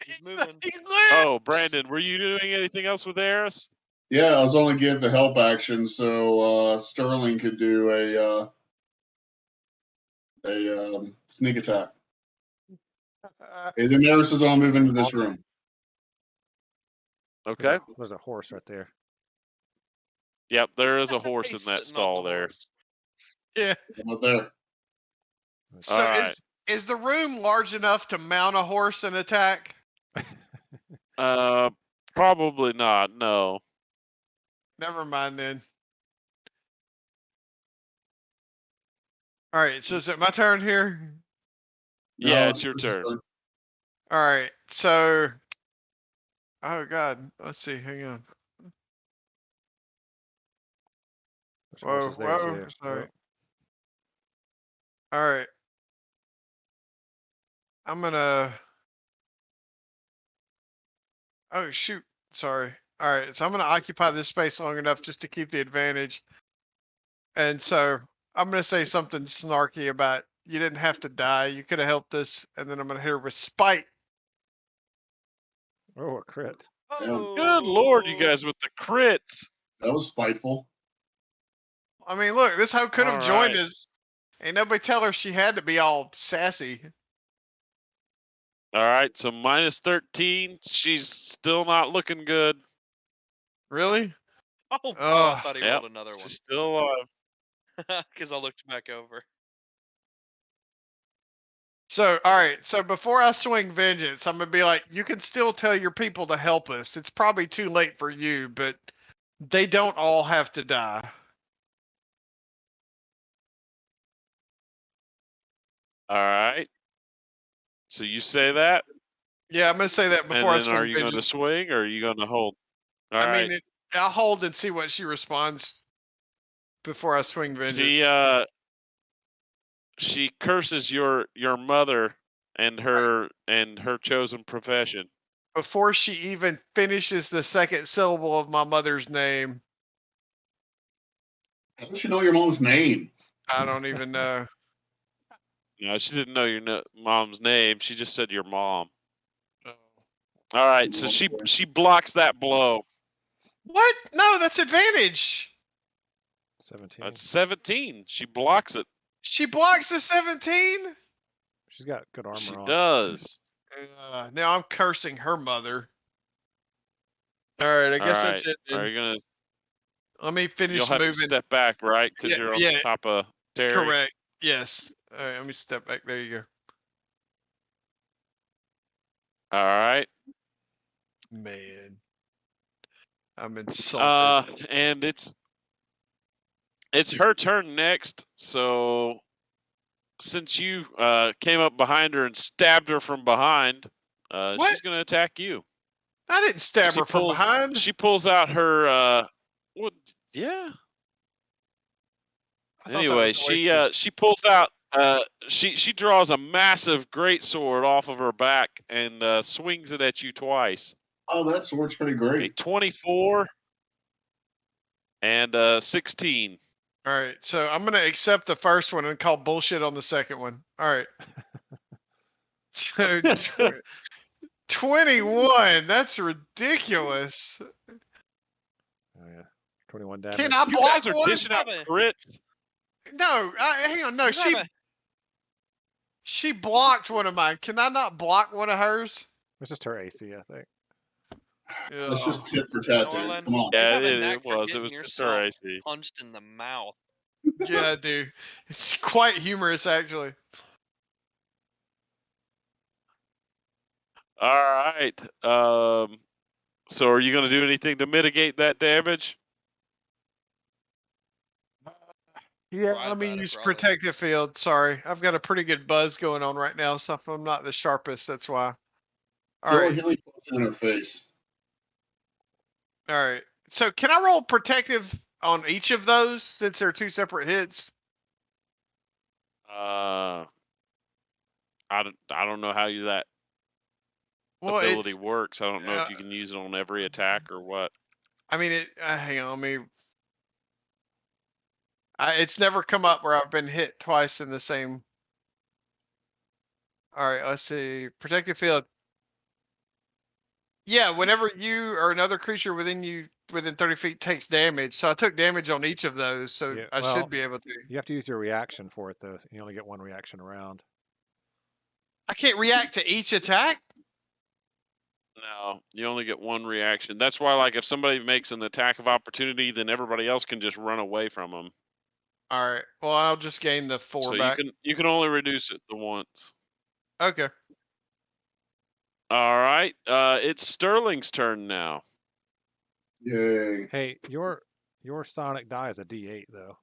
He's moving. He's lit! Oh, Brandon, were you doing anything else with Eris? Yeah, I was only give the help action, so Sterling could do a sneak attack. And then Eris is on move into this room. Okay. There's a horse right there. Yep, there is a horse He's in that sitting on stall the there. horse. Yeah. I'm up there. So All right. is the room large enough to mount a horse and attack? Probably not. No. Never mind then. All right, so is it my turn here? No, Yeah, it's your Chris's turn. All right, so oh god, let's see. Hang on. There's Whoa, horses there whoa, too. sorry. Oh, All right, I'm gonna. Oh shoot, sorry. All right, so I'm gonna occupy this space long enough just to keep the advantage, and so I'm gonna say something snarky about you didn't have to die. You could have helped us, and then I'm gonna hit her with spite. oh, a crit. Oh. Good lord, you guys with the crits. That was spiteful. I mean, look, this hoe could have All joined right. us. Ain't nobody tell her she had to be all sassy. All right, so minus 13. She's still not looking good. Really? Oh, I Ugh. thought he Yep, rolled another she's still alive. because I looked back over. So, all right. So before I swing vengeance, I'm gonna be like, you can still tell your people to help us. It's probably too late for you, but they don't all have to die. All right. So you say that? Yeah, I'm gonna say that And before I then are swing you going to vengeance. swing or are you going to hold? All I right. mean, I'll hold and see what she responds before I swing vengeance. She curses your mother and her chosen profession. Before she even finishes the second syllable of my mother's name, How does she know your mom's name? I don't even know. No, she didn't know your mom's name. She just said your mom. Oh. All right, so she blocks that blow. What? No, that's advantage. 17. That's 17. She blocks it. She blocks the 17. She's got good armor She on. does. Now I'm cursing her mother. All right, I All guess right. that's it. Are Then. you gonna? Let me You'll finish have to moving. step back, right? Because Yeah, you're on yeah, top of Terry. correct. Yes. All right, let me step back. There you go. All right. Man, I'm insulted. And it's her turn next. So since you came up behind her and stabbed her from behind, What? she's gonna attack you. I didn't stab her from behind. She pulls out her. What? Yeah. I thought that was Anyway, the way she pulls out. She draws a massive great sword off of her back and swings it at you twice. Oh, that sword's pretty A great. 24 and 16. All right, so I'm gonna accept the first one and call bullshit on the second one. All right. So 21. That's ridiculous. Oh yeah, 21 Can damage. I You block guys are one? dishing out crits. No, hang on. No, You have she blocked one of mine. Can I not block one of hers? It's just her AC, I think. That's Ugh. just tit for tat, dude. Norland, Come on. you Yeah, have a it knack for was. It getting was just her yourself AC. punched in the mouth. Yeah, I do. It's quite humorous, actually. All right. So are you going to do anything to mitigate that damage? Yeah, Right let me about it, use probably. protective field. Sorry, I've got a pretty good buzz going on right now, so I'm not the sharpest. That's why. All Throw a right, healing potion in her face. all right. So can I roll protective on each of those since they're two separate hits? I don't know how that Well, ability it's. works. I don't know if you can use it on every attack or what. I mean, hang on, let me. It's never come up where I've been hit twice in the same. All right, let's see. Protective field. Yeah, whenever you or another creature within 30 feet takes damage. So I took damage on each of those, so Yeah, I well, should be able to. you have to use your reaction for it though. You only get one reaction around. I can't react to each attack. No, you only get one reaction. That's why, like, if somebody makes an attack of opportunity, then everybody else can just run away from them. All right. Well, I'll just gain the 4 So back. you can only reduce it to once. Okay. All right. It's Sterling's turn now. Yay. Hey, your sonic die is a D8 though.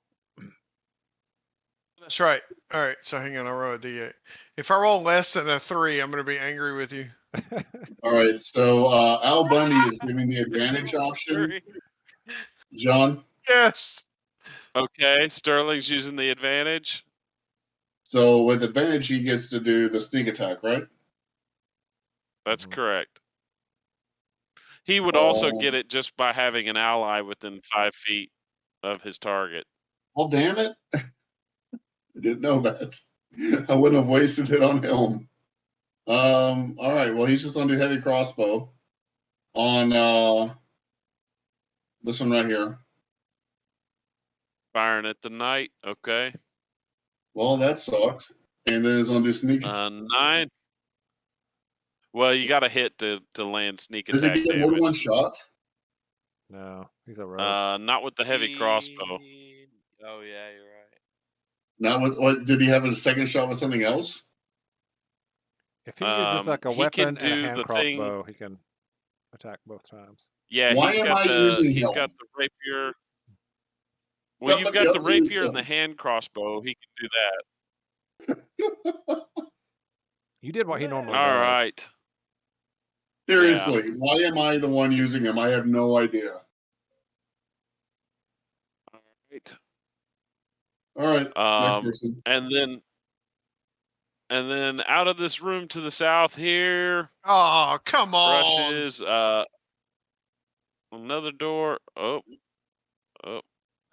That's right. All right. So hang on. I'll roll a d8. If I roll less than a 3, I'm going to be angry with you. All right. So Al Bundy is giving the advantage option. John. Yes. Okay, Sterling's using the advantage. So with advantage, he gets to do the sneak attack, right? That's Mhm. correct. He would also get it just by having an ally within 5 feet of his target. Well, damn it. I didn't know that. I wouldn't have wasted it on him. All right. Well, he's just going to do heavy crossbow on this one right here. Firing at the knight. Okay. Well, that sucked. And then he's going to do sneak attack. 9. Well, you got to hit to land sneak Does he attack get more than one damage. shot? No, he's a rogue. Not with the heavy crossbow. Oh yeah, you're right. Not with what? Did he have a second shot with something else? If he uses like a He can weapon and a do hand the thing. crossbow, he can attack both times. Yeah, Why am I using he's him? got the rapier. Well, you've Somebody got the else use rapier and the him. hand crossbow. He can do that. You did what he normally All does. right. Seriously, why am I the one using him? I have no idea. All right. All right, next person. And then out of this room to the south here Oh, come on. rushes another door. Oh,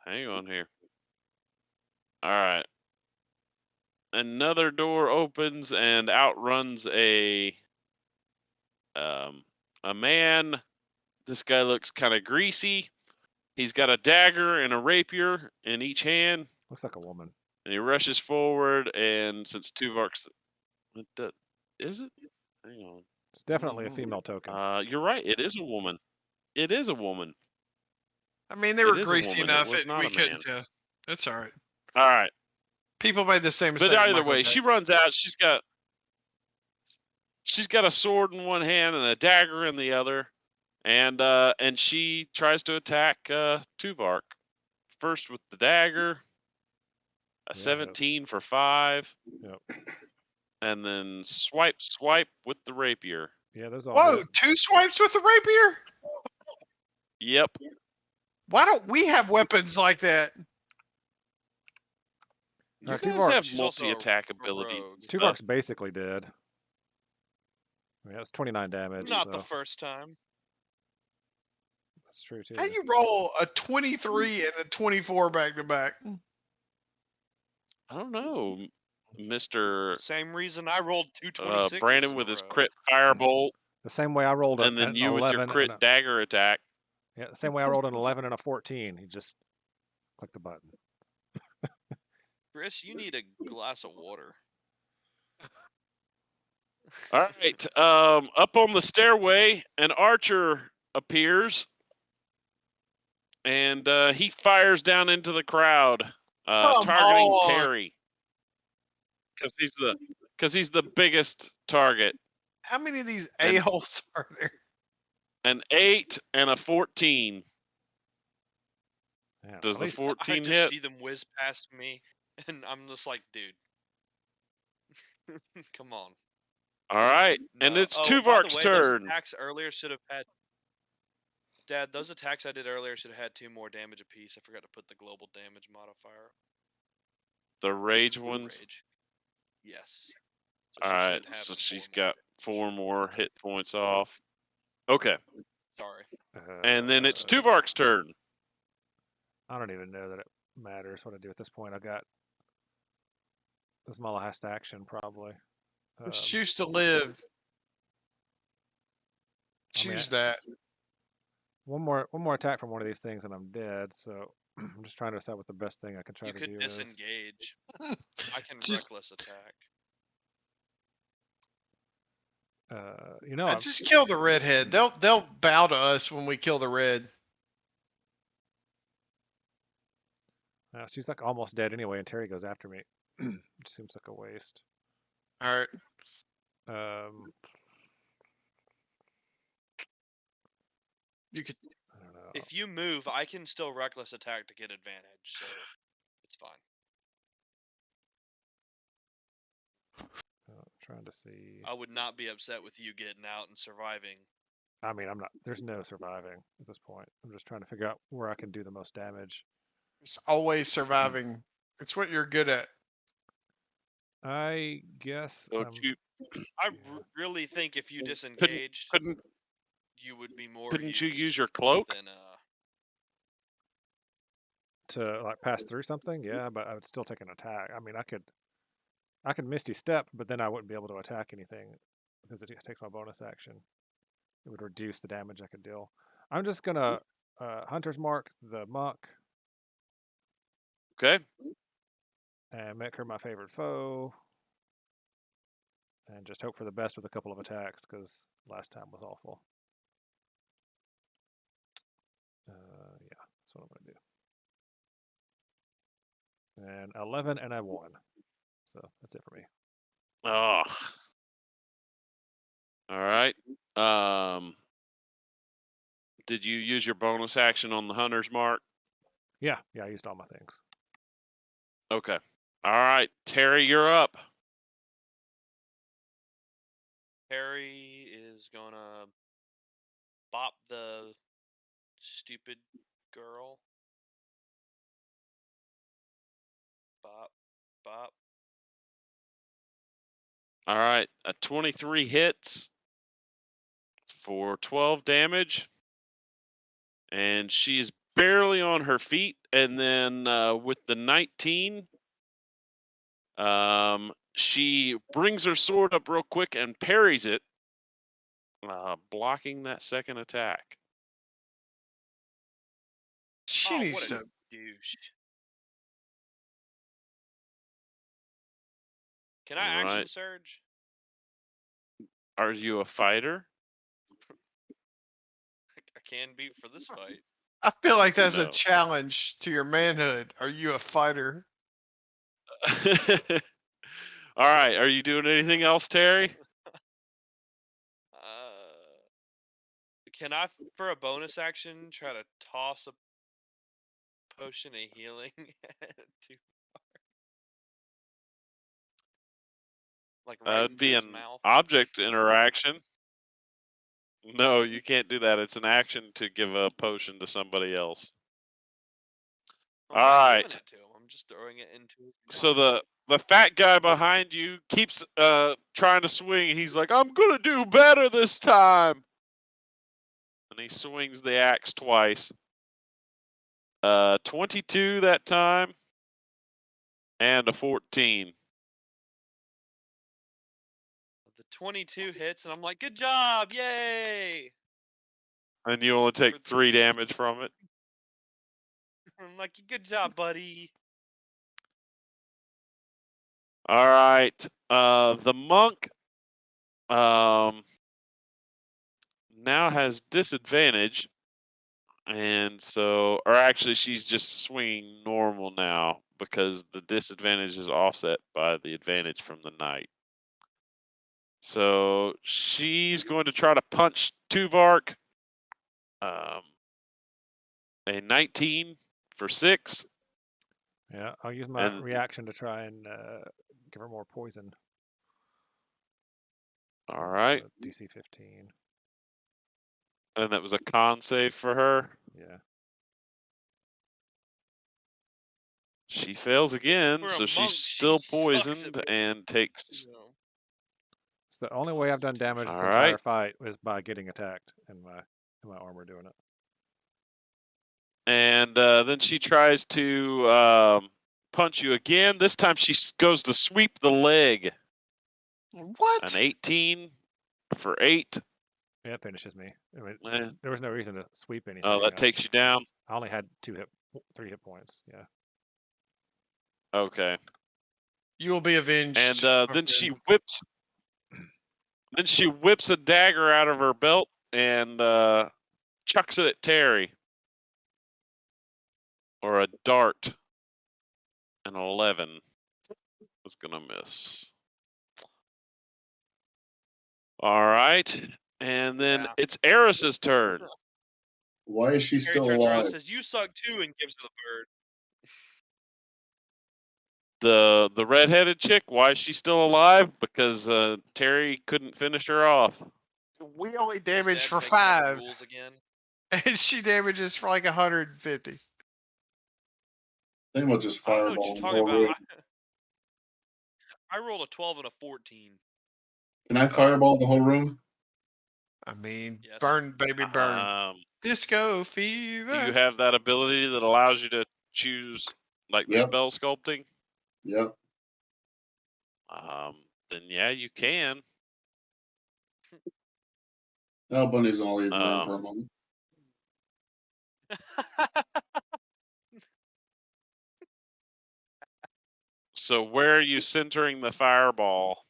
hang on here. All right. Another door opens and outruns a man. This guy looks kind of greasy. He's got a dagger and a rapier in each hand. Looks like a woman. And he rushes forward, and since Tuvark's... Is it? Hang on. It's definitely a female token. You're right. It is a woman. It is a woman. I mean, they It were is a greasy woman. It enough was that not we a couldn't man. tell. That's all right. All right. People made the same mistake. But with either Michael way, she Jackson. runs out. She's got a sword in one hand and a dagger in the other, and she tries to attack Tuvark. First with the dagger, a 17 for 5. Yep. And then swipe with the rapier. Yeah, those all. Whoa, hit. 2 swipes with the rapier? Yep. Why don't we have weapons like that? You Alright, guys Tuvark- have She's also multi-attack a abilities. rogue. and stuff. Tuvark's basically dead. I mean, that's 29 damage. Not the so first time. That's true too. How you roll a 23 and a 24 back to back? I don't know, Mr. Same reason I rolled 226. Brandon with his crit firebolt, The same way I rolled and then an you with 11 your crit and a, dagger attack. yeah, the same way I rolled an 11 and a 14. He just clicked the button. Chris, you need a glass of water. All right. Up on the stairway, an archer appears, and he fires down into the crowd, Come targeting on. Terry, because he's the biggest target. How many of these And- a-holes are there? An 8 and a 14. Yeah, Does at the least- 14 I just hit? see them whiz past me, and I'm just like, dude. Come on. All right. And No. it's Oh, by the Tuvark's way, those turn. attacks earlier should have had. Dad, those attacks I did earlier should have had 2 more damage apiece. I forgot to put the global damage modifier. The rage The ones. rage. Yes. So All she right. should have So 4 she's more got damage. 4 more hit points off. Okay. Sorry. And then it's Uh, Tuvark's turn. I don't even know that it matters what I do at this point. I got this is my last action probably. Choose to live. I mean, Choose that. one more attack from one of these things and I'm dead. So I'm just trying to decide what the best thing I can try You to could do is. disengage. I can Just- reckless attack. You know, Just kill the redhead. They'll bow to us when we kill the red. she's like almost dead anyway, and Terry goes after me. Which seems like a waste. All right. You could. I don't know. If you move, I can still reckless attack to get advantage, so it's fine. Trying to see. I would not be upset with you getting out and surviving. I mean, I'm not. There's no surviving at this point. I'm just trying to figure out where I can do the most damage. It's always surviving. It's what you're good at. I guess. So I really think if you disengaged, couldn't you would be more. couldn't you used use your cloak? Than, to like pass through something, yeah, but I would still take an attack. I mean, I could Misty Step, but then I wouldn't be able to attack anything because it takes my bonus action. It would reduce the damage I could deal. I'm just gonna Hunter's Mark the monk Okay. and make her my favorite foe, and just hope for the best with a couple of attacks because last time was awful. Yeah, that's what I'm gonna do. And 11 and I won. So that's it for me. Oh. All right. Did you use your bonus action on the Hunter's Mark? Yeah, I used all my things. Okay. All right, Terry, you're up. Harry is gonna bop the stupid girl. Bop, bop. All right, a 23 hits for 12 damage, and she is barely on her feet. And then with the 19, she brings her sword up real quick and parries it, blocking that second attack. She Oh, needs what a to. douche. Can I All action right. surge? Are you a fighter? I can be for this fight. I feel like that's a No. challenge to your manhood. Are you a fighter? All right. Are you doing anything else, Terry? Can I, for a bonus action, try to toss a potion of healing to like right It'd into be his an mouth? object interaction. No, you can't do that. It's an action to give a potion to somebody else. I'm All not right. giving it to him. I'm just throwing it into his mouth. So the fat guy behind you keeps trying to swing. He's like, I'm gonna do better this time. And he swings the axe twice. 22 that time, and a 14. The 22 hits, and I'm like, good job, yay! And you only take 3 damage from it. I'm like, good job, buddy. All right. The monk now has disadvantage. And so, or actually, she's just swinging normal now because the disadvantage is offset by the advantage from the knight. So she's going to try to punch Tuvark. A 19 for 6. Yeah, I'll use my And reaction to try and give her more poison. all right. DC 15. And that was a con save for her. Yeah. She fails again, For a so she's monk, she still sucks poisoned at and takes. It's the only way I've done damage this All entire right. fight was by getting attacked and my armor doing it. And then she tries to punch you again. This time she goes to sweep the leg. What? An 18 for 8. Yeah, it finishes me. I mean, Eh. there was no reason to sweep anything. Oh, that takes you down. I only had 3 hit points. Yeah. Okay. You will be avenged. And my then friend. she whips. Then she whips a dagger out of her belt and chucks it at Terry. Or a dart. An 11 was gonna miss. All right, and then Yeah. it's Eris's turn. Why is she Harry still turns around and alive? says, "You suck too," and gives her the bird. The redheaded chick. Why is she still alive? Because Terry couldn't finish her off. We only 'Cause damage Dad's for making up 5, rules again. and she damages for like 150. I think we'll just I don't know what fireball you're the talking whole room. about. I rolled a 12 and a 14. Can I fireball the whole room? I mean, Yes. burn, baby, burn. Disco fever. Do you have that ability that allows you to choose like the Yep. spell sculpting? Yep. Then yeah, you can. Oh, Bunny's gonna leave the room for a Um, moment. so where are you centering the fireball?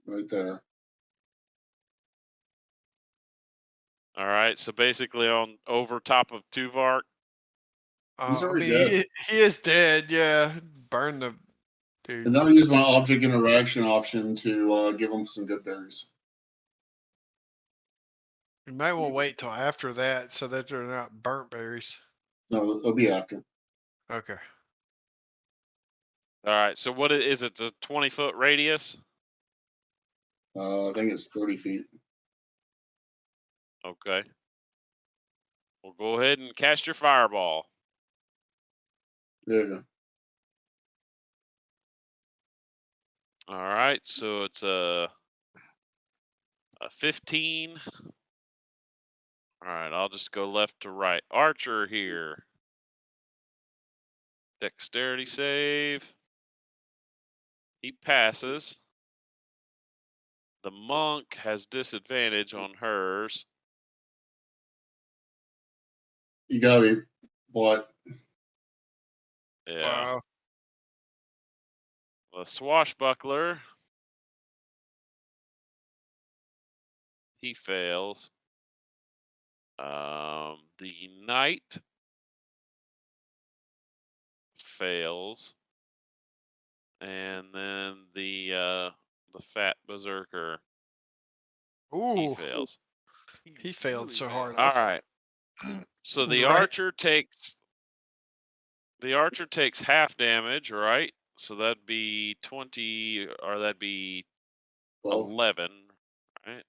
Right there. All right, so basically on over top of Tuvark. He's I already mean, dead. he is dead. Yeah, burn the dude. And then I'll use my object interaction option to give him some good berries. You might want to wait till after that so that they're not burnt berries. No, it'll be after. Okay. All right, so what is it? The 20-foot radius? I think it's 30 feet. Okay. Well, go ahead and cast your fireball. There you go. All right, so it's a 15. All right, I'll just go left to right. Archer here. Dexterity save. He passes. The monk has disadvantage on hers. You gotta be what? Yeah. Wow. The swashbuckler. He fails. The knight fails. And then the fat berserker, he Ooh, fails. he failed really so hard. All fails. right. So the Right. archer takes half damage, right? So that'd be 20, or that'd be 12. 11, right?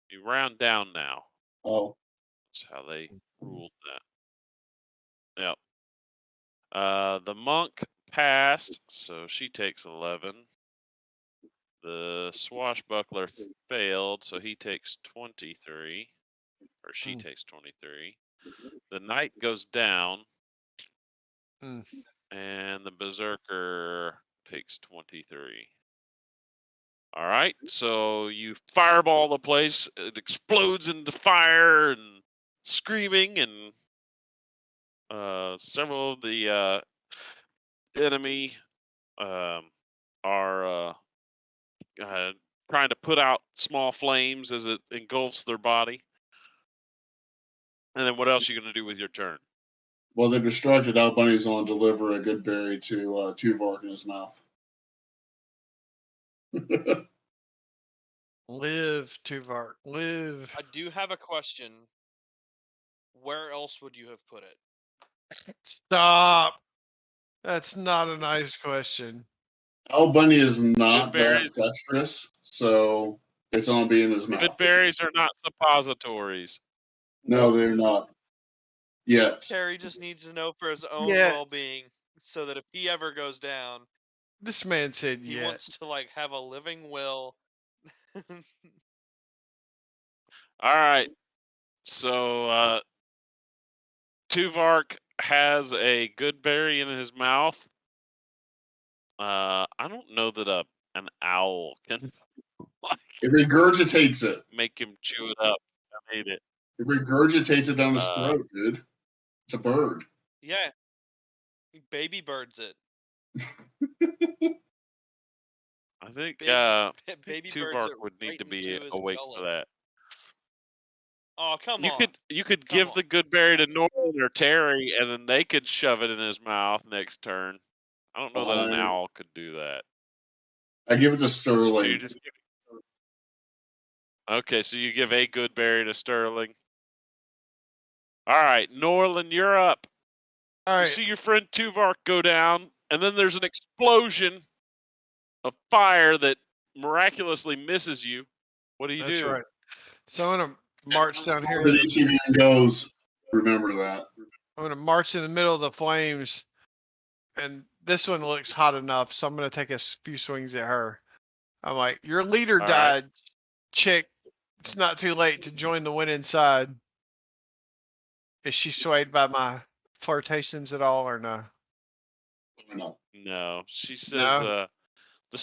You round down now. Oh, That's how they ruled that. Yep. The monk passed, so she takes 11. The swashbuckler failed, so he takes 23, or she takes 23. The knight goes down, Mm. and the berserker takes 23. All right, so you fireball the place. It explodes into fire and screaming, and several of the enemy are trying to put out small flames as it engulfs their body. And then what else are you going to do with your turn? well, they're distracted. Out Bunny's on deliver a good berry to Tuvark in his mouth. Live, Tuvark, live. I do have a question. Where else would you have put it? Stop. That's not a nice question. Al Bunny is not berries. that dexterous, so it's on be in his Good mouth. berries are not suppositories. No, they're not. Yet. Terry just needs to know for his own Yeah. well-being, so that if he ever goes down, This man said he yet. wants to like have a living will. All right. So Tuvark has a good berry in his mouth. I don't know that an owl can It regurgitates it. make him chew it up and eat it. It regurgitates it down his Uh, throat, dude. It's a bird. Yeah, he baby birds it. I think Baby birds Tuvark it would need right to be into his awake for gullet. that. Oh, come You on. could Come give on. the good berry to Norman or Terry, and then they could shove it in his mouth next turn. I don't know that an Fine. owl could do that. I give it to So you Sterling. just okay. So you give a good berry to Sterling. All right, Norland, you're up. All You right. see your friend Tuvark go down, and then there's an explosion of fire that miraculously misses you. What do you That's do? right. So I'm gonna march down here. The HEV goes. Remember that. I'm gonna march in the middle of the flames, and this one looks hot enough, so I'm gonna take a few swings at her. I'm like, your leader All right. died, chick. It's not too late to join the winning side. Is she swayed by my flirtations at all, or no? No. No, she says, No. the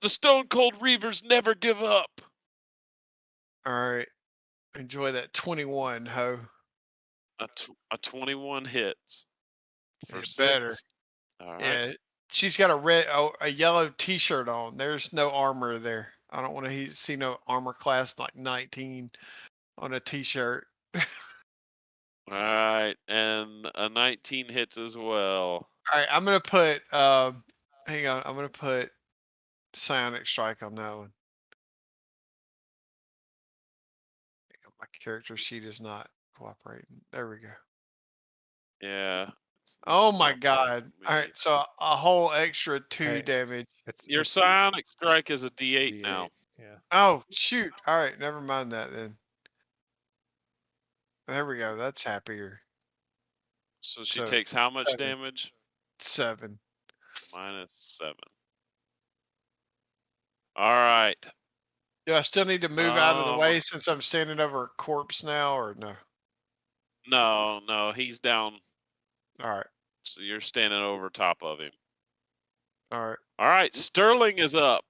stone cold reavers never give up. All right. Enjoy that 21, ho. A 21 hits for Yeah, 6. better. All right. Yeah. She's got a yellow T-shirt on. There's no armor there. I don't want to see no armor class like 19 on a T-shirt. All right, and a 19 hits as well. All right, I'm gonna put. Hang on. I'm gonna put psionic strike on that one. My character sheet is not cooperating. There we go. Yeah. Oh my Yep, god. we All need- right, so a whole extra 2 Hey, damage. It's Your psionic strike is a D8 D8. now. Yeah. Oh shoot. All right, never mind that then. There we go. That's happier. So she So, takes how much 7. damage? 7. -7. All right. Do I still need to move out of the way since I'm standing over a corpse now, or no? No, he's down. All right. So you're standing over top of him. All right. All right, Sterling is up.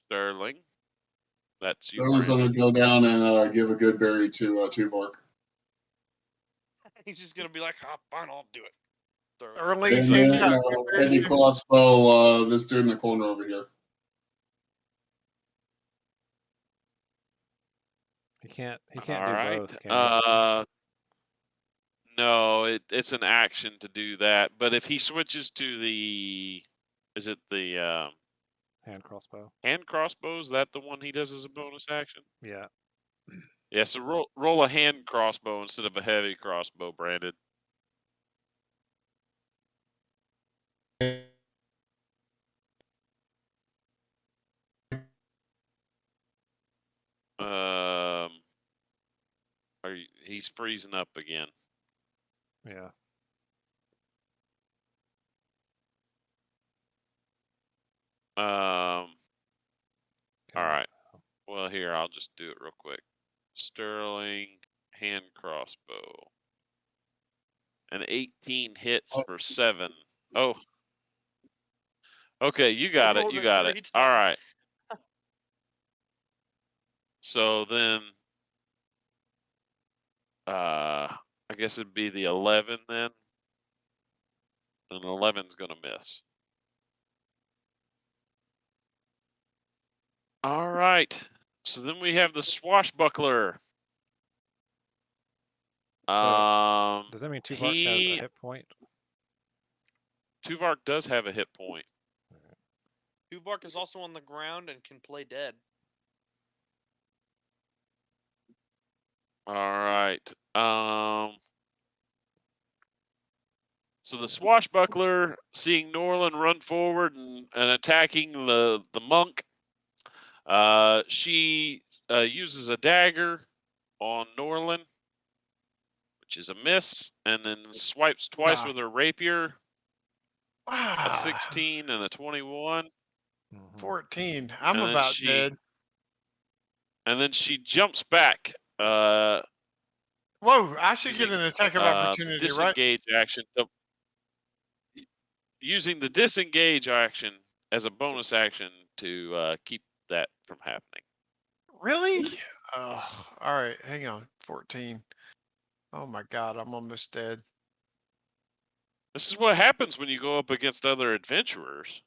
Sterling. That's you, Sterling's Brandon. going to go down and give a good berry to Tuvark. He's just gonna be like, "Ah, fine, I'll do it." Throw it. Early, And so you then got heavy crossbow, this dude in the corner over here. He can't All do right. both, can No, it's an action to do that. But if he switches to the, is it the he? Hand crossbow. hand crossbow? Is that the one he does as a bonus action? Yeah. Yeah. So roll a hand crossbow instead of a heavy crossbow, Brandon. He's freezing up again. Yeah. All right. Well, here, I'll just do it real quick. Sterling hand crossbow. An 18 hits for 7. Oh. Okay, you got it. Rolled You it got 3 it. All times. right. So then, I guess it'd be the 11 then. And 11's gonna miss. All right. So then we have the swashbuckler. So does that mean Tuvark has a he hit point? Tuvark does have a hit point. Tuvark is also on the ground and can play dead. All right. So the swashbuckler, seeing Norland run forward and attacking the monk, she uses a dagger on Norland, which is a miss, and then swipes twice with her rapier, a 16 and a 21. 14. I'm and about dead. And then she jumps back. Whoa! I should get an attack of The opportunity, right? disengage action. Using the disengage action as a bonus action to keep that from happening. Really? Oh, all right. Hang on. 14. Oh my God, I'm almost dead. This is what happens when you go up against other adventurers.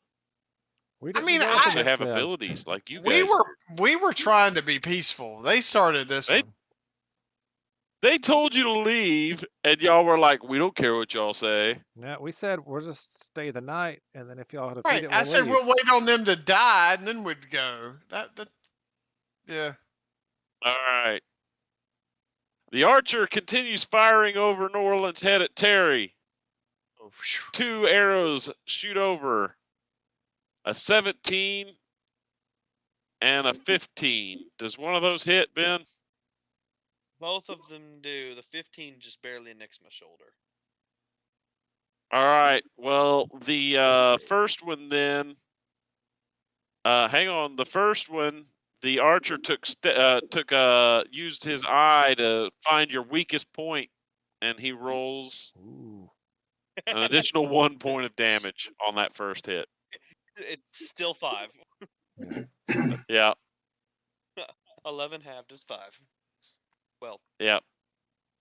We I didn't mean, go up Actually against have them. abilities like you we guys do. were trying to be peaceful. They started this one. They told you to leave, and y'all were like, "We don't care what y'all say." No, we said we'll just stay the night, and then if y'all defeat Right. it, I we'll said leave. we'll wait on them to die and then we'd go. That yeah. All right. The archer continues firing over Norland's head at Terry. Oh, phew. 2 arrows shoot over. A 17 and a 15. Does one of those hit, Ben? Both of them do. The 15 just barely nicks my shoulder. All right. Well, the first one then. Hang on. The first one, the archer used his eye to find your weakest point, and he rolls an additional 1 point of damage on that first hit. It's still 5. Yeah. 11 halved is 5. Well, Yeah.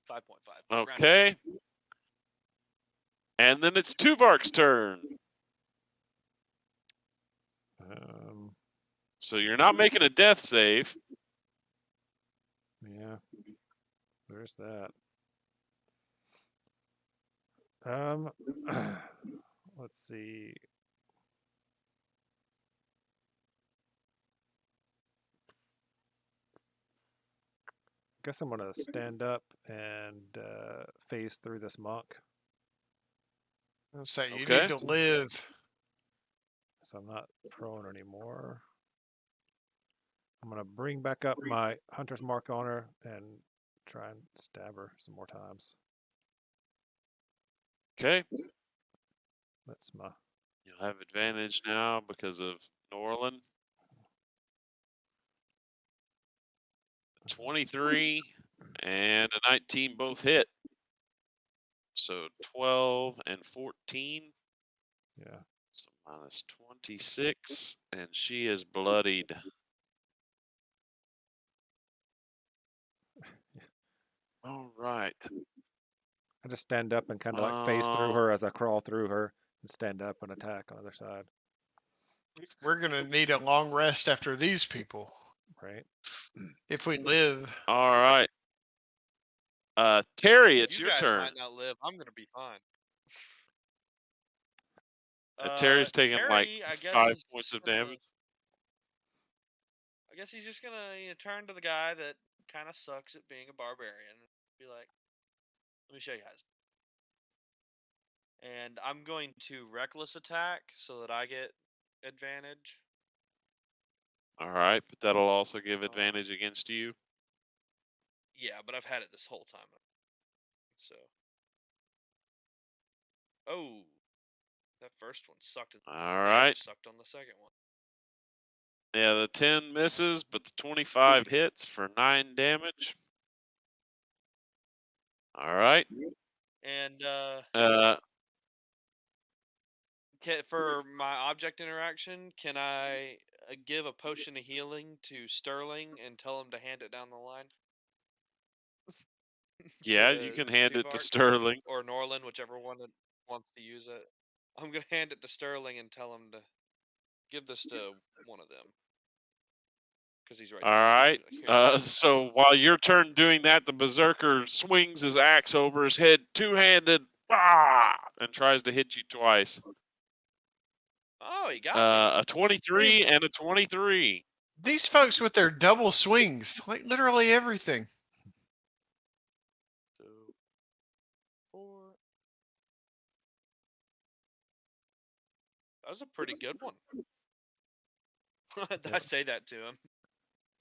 5.5. Okay. And then it's Tuvark's turn. So you're not making a death save. Yeah. There's that. Let's see. Guess I'm gonna stand up and phase through this monk. I'll say you Okay. need to live. So I'm not prone anymore. I'm going to bring back up my hunter's mark on her and try and stab her some more times. Okay. That's my. You'll have advantage now because of Norland. 23 and a 19 both hit. So 12 and 14. Yeah. So minus 26. And she is bloodied. All right. I just stand up and kind of like phase through her as I crawl through her and stand up and attack on the other side. We're gonna need a long rest after these people Right. if we live. All right. Terry, it's You your guys turn. might not live. I'm gonna be fine. Terry's taking like Terry, I guess 5 is points just of gonna- damage. I guess he's just gonna turn to the guy that kind of sucks at being a barbarian and be like, "Let me show you how." And I'm going to reckless attack so that I get advantage. All right, but that'll also give advantage against you. Yeah, but I've had it this whole time. So. Oh, that first one sucked. All Damn, right. sucked on the second one. Yeah, the 10 misses, but the 25 hits for 9 damage. All right. And Uh, for my object interaction, can I give a potion of healing to Sterling and tell him to hand it down the line? yeah, you can hand it to Tuvark Sterling. or Norland, whichever one that wants to use it. I'm gonna hand it to Sterling and tell him to give this to one of them because he's right All there. right. Here. So while your turn doing that, the berserker swings his axe over his head, two-handed, and tries to hit you twice. Oh, he got me. A 23 and a 23. These folks with their double swings, like literally everything. 2, 4. That was a pretty good one. I Yep. say that to him.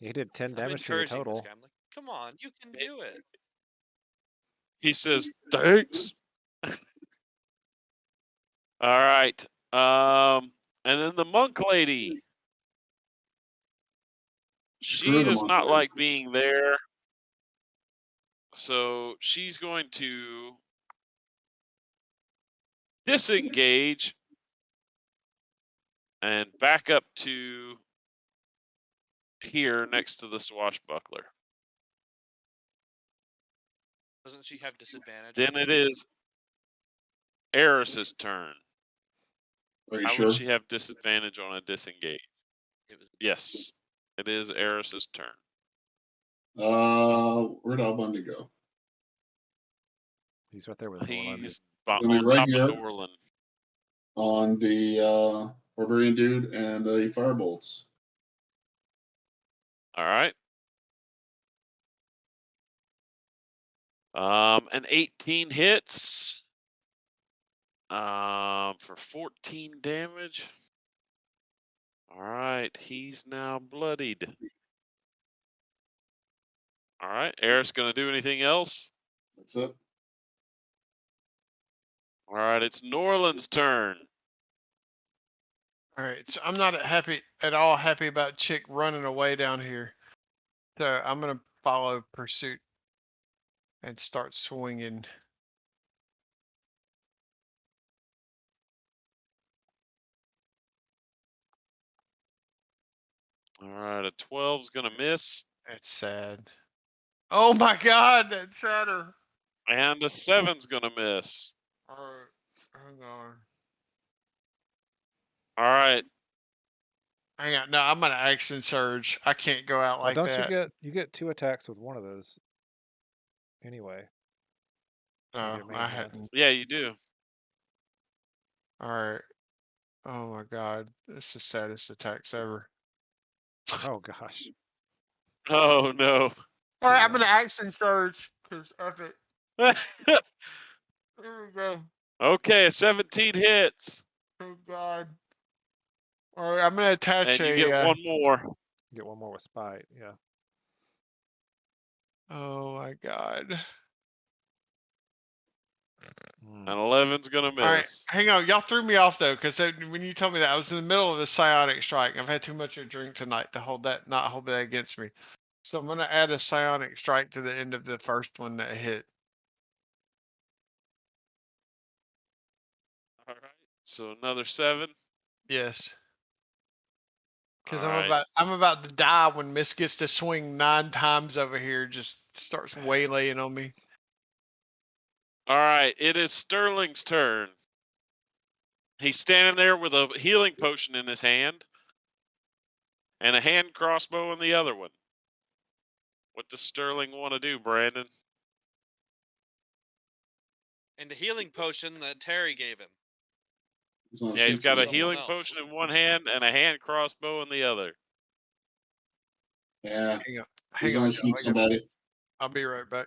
He did 10 I'm damage to you encouraging this total. guy. I'm like, come on, you can do it. He says, thanks. All right. And then the monk lady. Screw She the does monk not lady. like being there. So she's going to disengage and back up to here next to the swashbuckler. Doesn't she have disadvantage? Then it is Eris's turn. Are you How sure? would she have disadvantage on a disengage? It was Yes, it is Eris's turn. Where'd Albundy go? He's right there with Norland. He's Gonna be on right top here. of Norland. On the barbarian dude and he firebolts. All right. An 18 hits. For 14 damage. All right, he's now bloodied. All right, Eris gonna do anything else? That's it. All right, it's Norland's turn. All right, so I'm not at all happy about Chick running away down here. So I'm gonna follow pursuit and start swinging. All right, a 12's gonna miss, That's sad. Oh my God, that's sadder. and a 7's gonna miss. All right, hang on. All right, Hang on. No, I'm gonna action surge. I can't go out Well, like don't that. you get 2 attacks with one of those anyway? With No, your main I hit. hadn't. yeah, you do. All right. Oh my God, it's the saddest attacks ever. Oh gosh. Oh no. All right, I'm Yeah. gonna action surge because of it. Here we go. Okay, a 17 hits. Thank God. All right, I'm gonna attach And you a. get one more. Get one more with spite. Yeah. Oh my god. Hmm. And 11's gonna All right, miss. hang on. Y'all threw me off though, because when you told me that, I was in the middle of a psionic strike. I've had too much to drink tonight to not hold that against me. So I'm gonna add a psionic strike to the end of the first one that hit. All right. So another 7. Yes. Because All right. I'm about to die when Miss gets to swing 9 times over here. Just starts waylaying on me. All right. It is Sterling's turn. He's standing there with a healing potion in his hand and a hand crossbow in the other one. What does Sterling want to do, Brandon? And the healing potion that Terry gave him. He's gonna Yeah, he's shoot got a somebody. Someone healing else. potion in one hand and a hand crossbow in the other. Yeah, Hang on. he's Hang on, gonna y'all. shoot somebody. I'll be right back.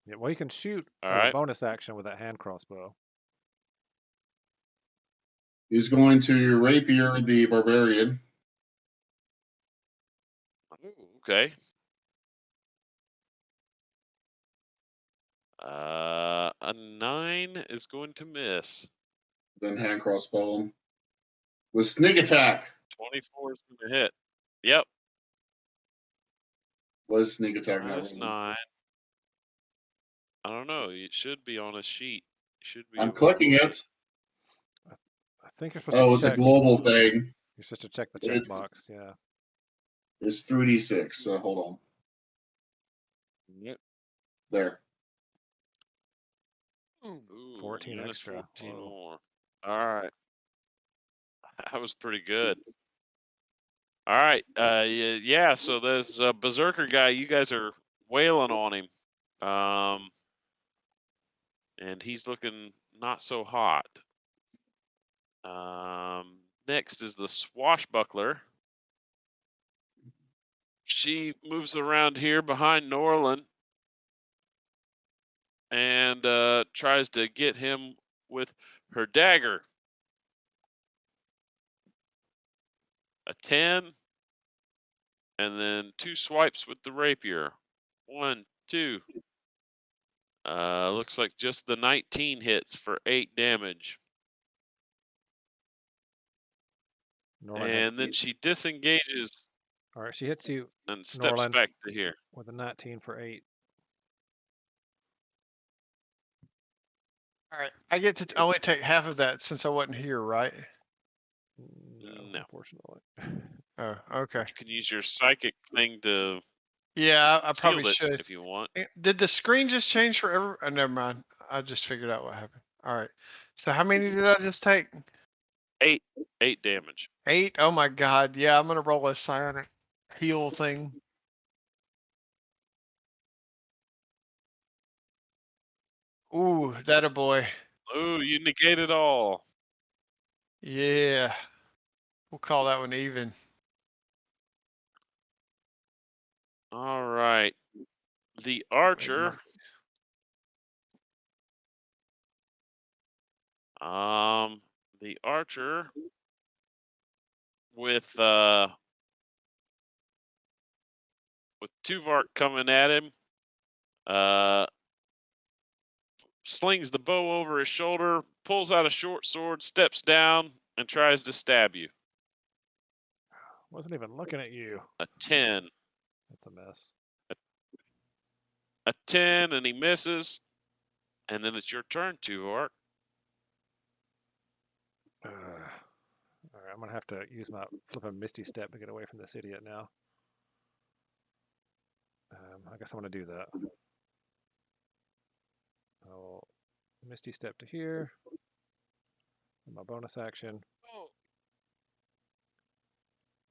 Yeah. Well, you can shoot All as a right. bonus action with that hand crossbow. He's going to rapier the barbarian. Ooh, okay. A 9 is going to miss. Then hand crossbow him with sneak attack. 24 is going to hit. Yep. Was sneak attack not Minus rolling? 9. I don't know. It should be on a sheet. You should be I'm able to clicking roll it. I think you're supposed Oh, to it's a check. global thing. You're supposed to check the It's checkbox. Yeah. it's 3d6. So hold on. Yep. There. Ooh, 14 minus extra. 14 Whoa. more. All right. That was pretty good. All right. Yeah. So there's a berserker guy. You guys are wailing on him. And he's looking not so hot. Next is the swashbuckler. She moves around here behind Norland and tries to get him with her dagger. A 10, and then 2 swipes with the rapier. 1, 2. Looks like just the 19 hits for 8 damage. Norland had. And then she disengages All right. She hits you, and steps Norland, back to here. with a 19 for 8. All right, I get to only take half of that since I wasn't here, right? No, No. unfortunately. Oh, okay. You can use your psychic thing to Yeah, I probably shield it should. if you want. Did the screen just change forever? Oh, never mind. I just figured out what happened. All right. So how many did I just take? 8 damage. 8? Oh my god. Yeah, I'm gonna roll a psionic heal thing. Ooh, that a boy. Ooh, you negate it all. Yeah. We'll call that one even. All right. The Wait, archer. The archer with Tuvark coming at him, slings the bow over his shoulder, pulls out a short sword, steps down, and tries to stab you. Wasn't even looking at you. A 10. That's a mess. A 10, and he misses. And then it's your turn, Tuvark. All right, I'm gonna have to use my flipping Misty Step to get away from this idiot now. I guess I'm gonna do that. I'll Misty Step to here. My bonus action, Oh,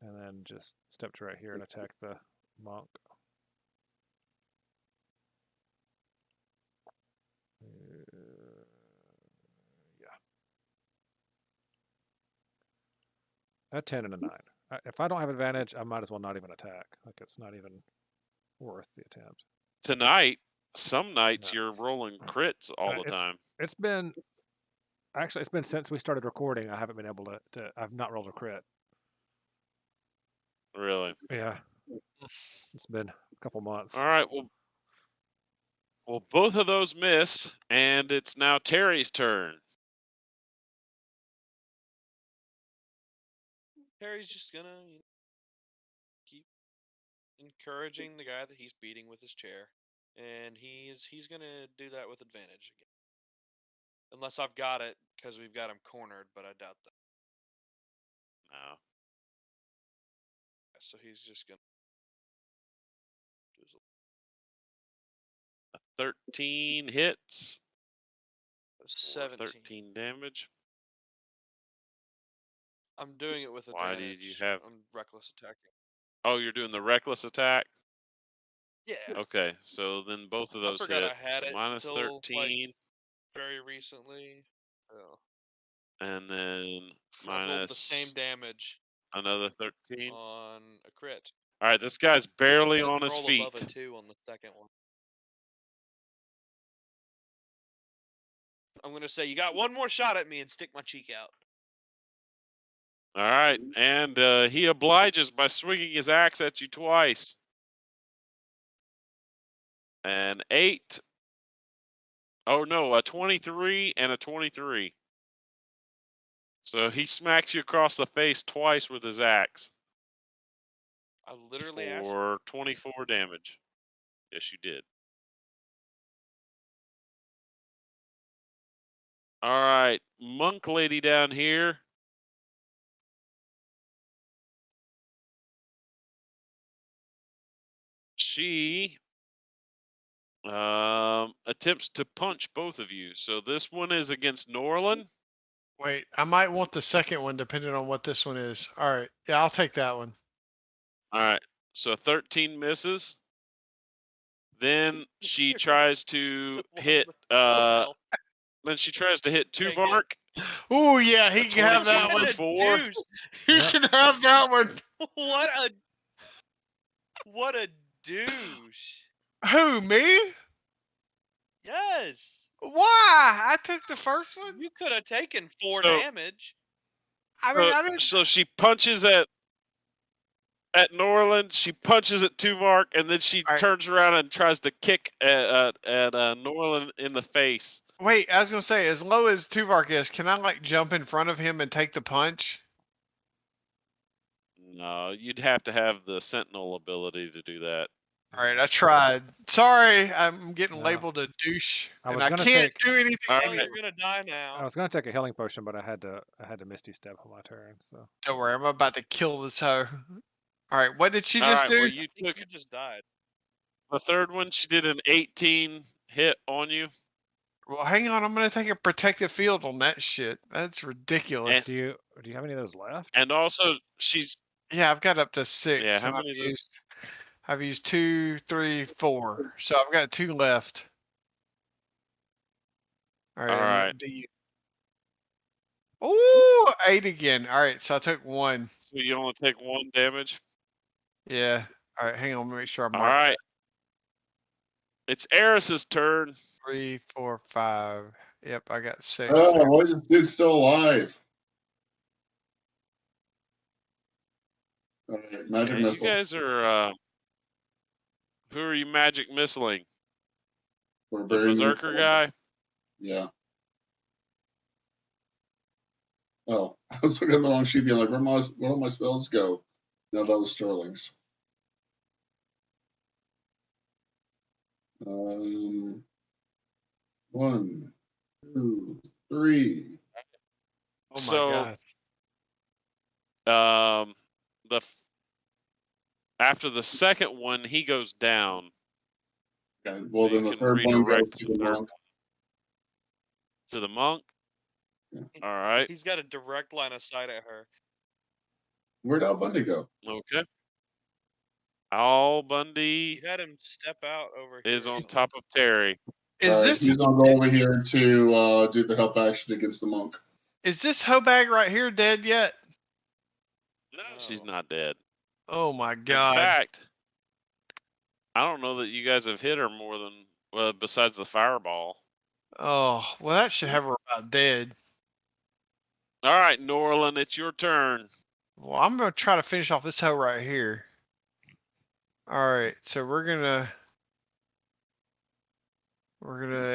and then just step to right here and attack the monk. Yeah. A 10 and a 9. If I don't have advantage, I might as well not even attack. Like, it's not even worth the attempt. Tonight, some nights No. you're rolling crits all the time. It's been Actually, it's been since we started recording. I haven't been able to. I've not rolled a crit. Really? Yeah, it's been a couple months. All right. Well, both of those miss, and it's now Terry's turn. Harry's just gonna keep encouraging the guy that he's beating with his chair, and he's gonna do that with advantage again, unless I've got it because we've got him cornered, but I doubt that. No. So he's just gonna do his 13 hits. For 17. 13 damage. I'm doing it with Why advantage. did you have? I'm reckless attacking. Oh, you're doing the reckless attack. Yeah. Okay, so then both of I those forgot hit. I had So it minus until 13, very recently. Oh. and then I rolled the same minus damage another 13. on a crit. All right, this guy's barely Didn't on his roll above a feet. 2 on the second one. I'm gonna say you got one more shot at me and stick my cheek out. All right, and he obliges by swinging his axe at you twice. An 8. Oh no, a 23 and a 23. So he smacks you across the face twice with his axe I literally asked for for 24 damage. Yes, you did. All right, monk lady down here. She attempts to punch both of you. So this one is against Norlin. Wait, I might want the second one depending on what this one is. All right. Yeah, I'll take that one. All right, so 13 misses. Then she You're tries to the one hit. with four health. Then she tries to hit Take it. Tuvark. Ooh, yeah, he A can have that 22 one. for What a 4. douche. He Yeah. can have that one. What a douche. Who, me? Yes. Why? I took the first one. You could have taken 4 So- damage. I mean, I didn't. So she punches at Norland. She punches at Tuvark, and then she All right. turns around and tries to kick at Norland in the face. Wait, I was gonna say, as low as Tuvark is, can I like jump in front of him and take the punch? No, you'd have to have the Sentinel ability to do that. All right, I tried. Sorry, I'm getting No. labeled a douche, I and was I gonna can't take- do anything. All Oh, right. you're gonna die now. I was gonna take a healing potion, but I had to Misty Step on my turn. So Don't worry, I'm about to kill this hoe. All right, what did she All just right, do? well, I you think took you just died. the third one. She did an 18 hit on you. Well, hang on, I'm gonna take a protective field on that shit. That's ridiculous. And- do you have any of those left? And also, she's Yeah, I've got up to 6. Yeah, how and many of those? I've used 2, 3, 4. So I've got 2 left. All right, All and right. Ooh, 8 again. All right, so I took 1. So you only take 1 damage. Yeah. All right, hang on, let me make sure I All mark it. right. It's Eris's turn. 3, 4, 5. Yep, I got 6. Oh, why is this dude still alive? All right, magic And you missile. guys are. Who are you magic missiling? We're The very berserker neutral. guy. Yeah. Oh, I was looking at the wrong sheet, being like, where do my spells go? No, that was Sterling's. 1, 2, 3. Oh my So, god. After the second one, he goes down. Okay, well, So then you the can third one goes redirect to the the third monk. to the monk. Yeah. All right. He's got a direct line of sight at her. Where'd Al Bundy go? Okay. Al Bundy You had him step out over here. is on top of Terry. Is All right, this he's gonna go over here to do the help action against the monk. Hobag right here dead yet? No, she's No. not dead. Oh my In god. fact, I don't know that you guys have hit her more than besides the fireball. Oh, well that should have her about dead. All right, Norland, it's your turn. Well, I'm gonna try to finish off this hoe right here. All right, so we're gonna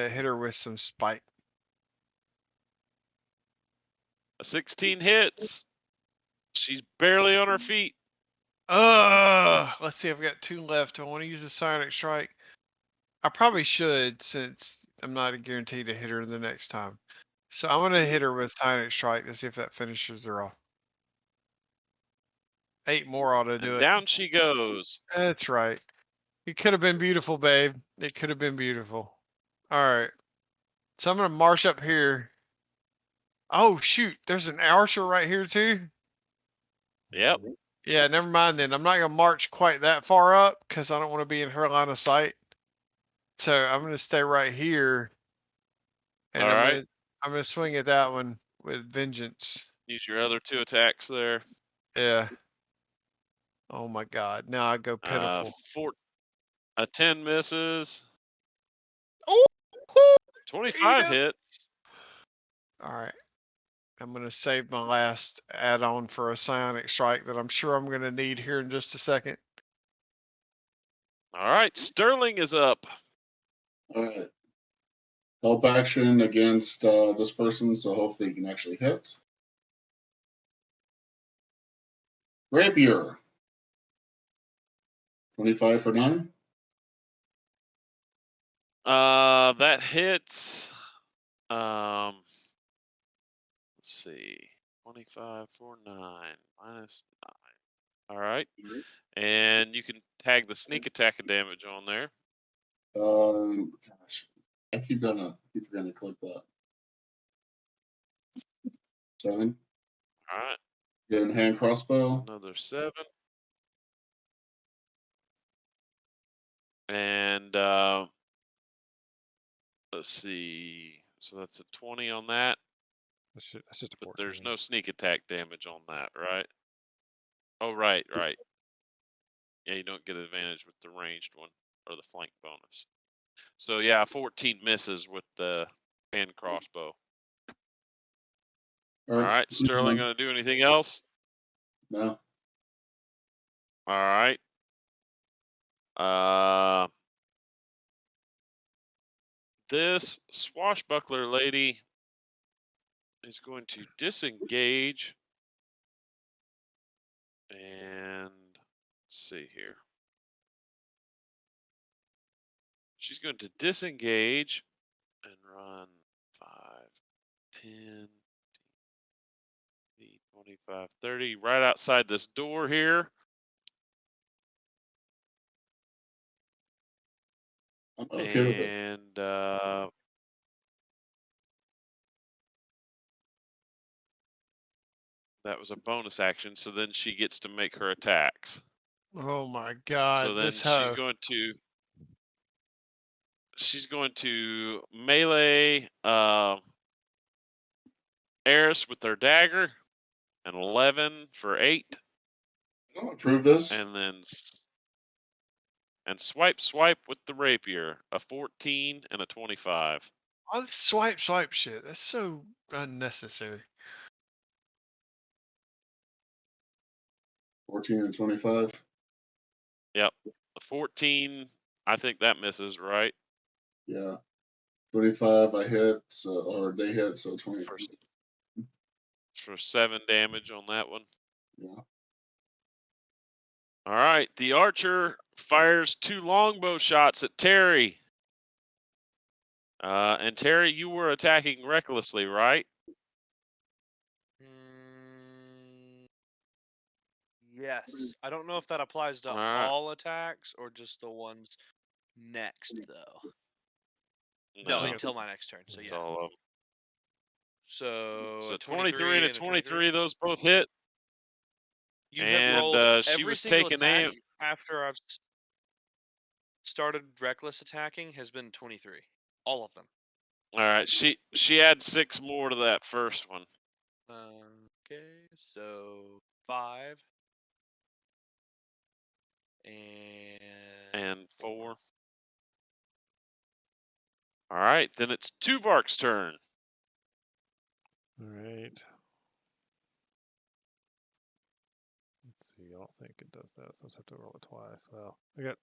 hit her with some spike. A 16 hits. She's barely on her feet. Let's see. I've got 2 left. I want to use a psionic strike. I probably should, since I'm not guaranteed to hit her the next time. So I'm gonna hit her with psionic strike to see if that finishes her off. 8 more ought to do And it. down she goes. That's right. It could have been beautiful, babe. It could have been beautiful. All right. So I'm gonna march up here. Oh shoot! There's an archer right here too. Yep. Yeah, never mind then. I'm not gonna march quite that far up because I don't want to be in her line of sight. So I'm gonna stay right here, and All right. I'm gonna swing at that one with vengeance. Use your other 2 attacks there. Yeah. Oh my God! Now I go pitiful. A 10 misses. Oh, 25 hits. All right. I'm gonna save my last add-on for a psionic strike that I'm sure I'm gonna need here in just a second. All right, Sterling is up. All right. Help action against this person, so hopefully he can actually hit. Rapier. 25 for 9. That hits. Let's see. 25 for 9 minus 9. All right. And you can tag the sneak attack of damage on there. Gosh, I keep forgetting to click that. 7. All right. Get in hand That's crossbow. another 7. And let's see. So that's a 20 on that. That's just a 14. But there's no sneak attack damage on that, right? Oh, right. Yeah, you don't get advantage with the ranged one or the flank bonus. So yeah, 14 misses with the hand crossbow. All right, Sterling gonna do anything else? No. All right. This swashbuckler lady is going to disengage. And let's see here. She's going to disengage and run 5, 10, 25, 30, right outside this door here. I'm okay with this. And that was a bonus action, so then she gets to make her attacks. Oh my So God! then This hoe. she's going to melee Eris with her dagger, an 11 for 8, I don't approve this. and then swipe with the rapier, a 14 and a 25. Oh, this swipe shit. That's so unnecessary. 14 and 25. Yep, a 14. I think that misses, right? Yeah. 25 I hit, or they hit, so 20. For 7 damage on that one. Yeah. All right, the archer fires 2 longbow shots at Terry. And Terry, you were attacking recklessly, right? Yes. I don't know if that applies to All right. all attacks or just the ones next, though. No, No, until my next turn. So it's yeah. all of them. So, So a 23 and a 23. 23, those both hit. You And have rolled she every was single taking attack aim. after I've started reckless attacking has been 23. All of them. All right, she had 6 more to that first one. Okay, so 5 And 4. All right, then it's Tuvark's turn. All right. Let's see. I don't think it does that, so I just have to roll it twice. Well, we got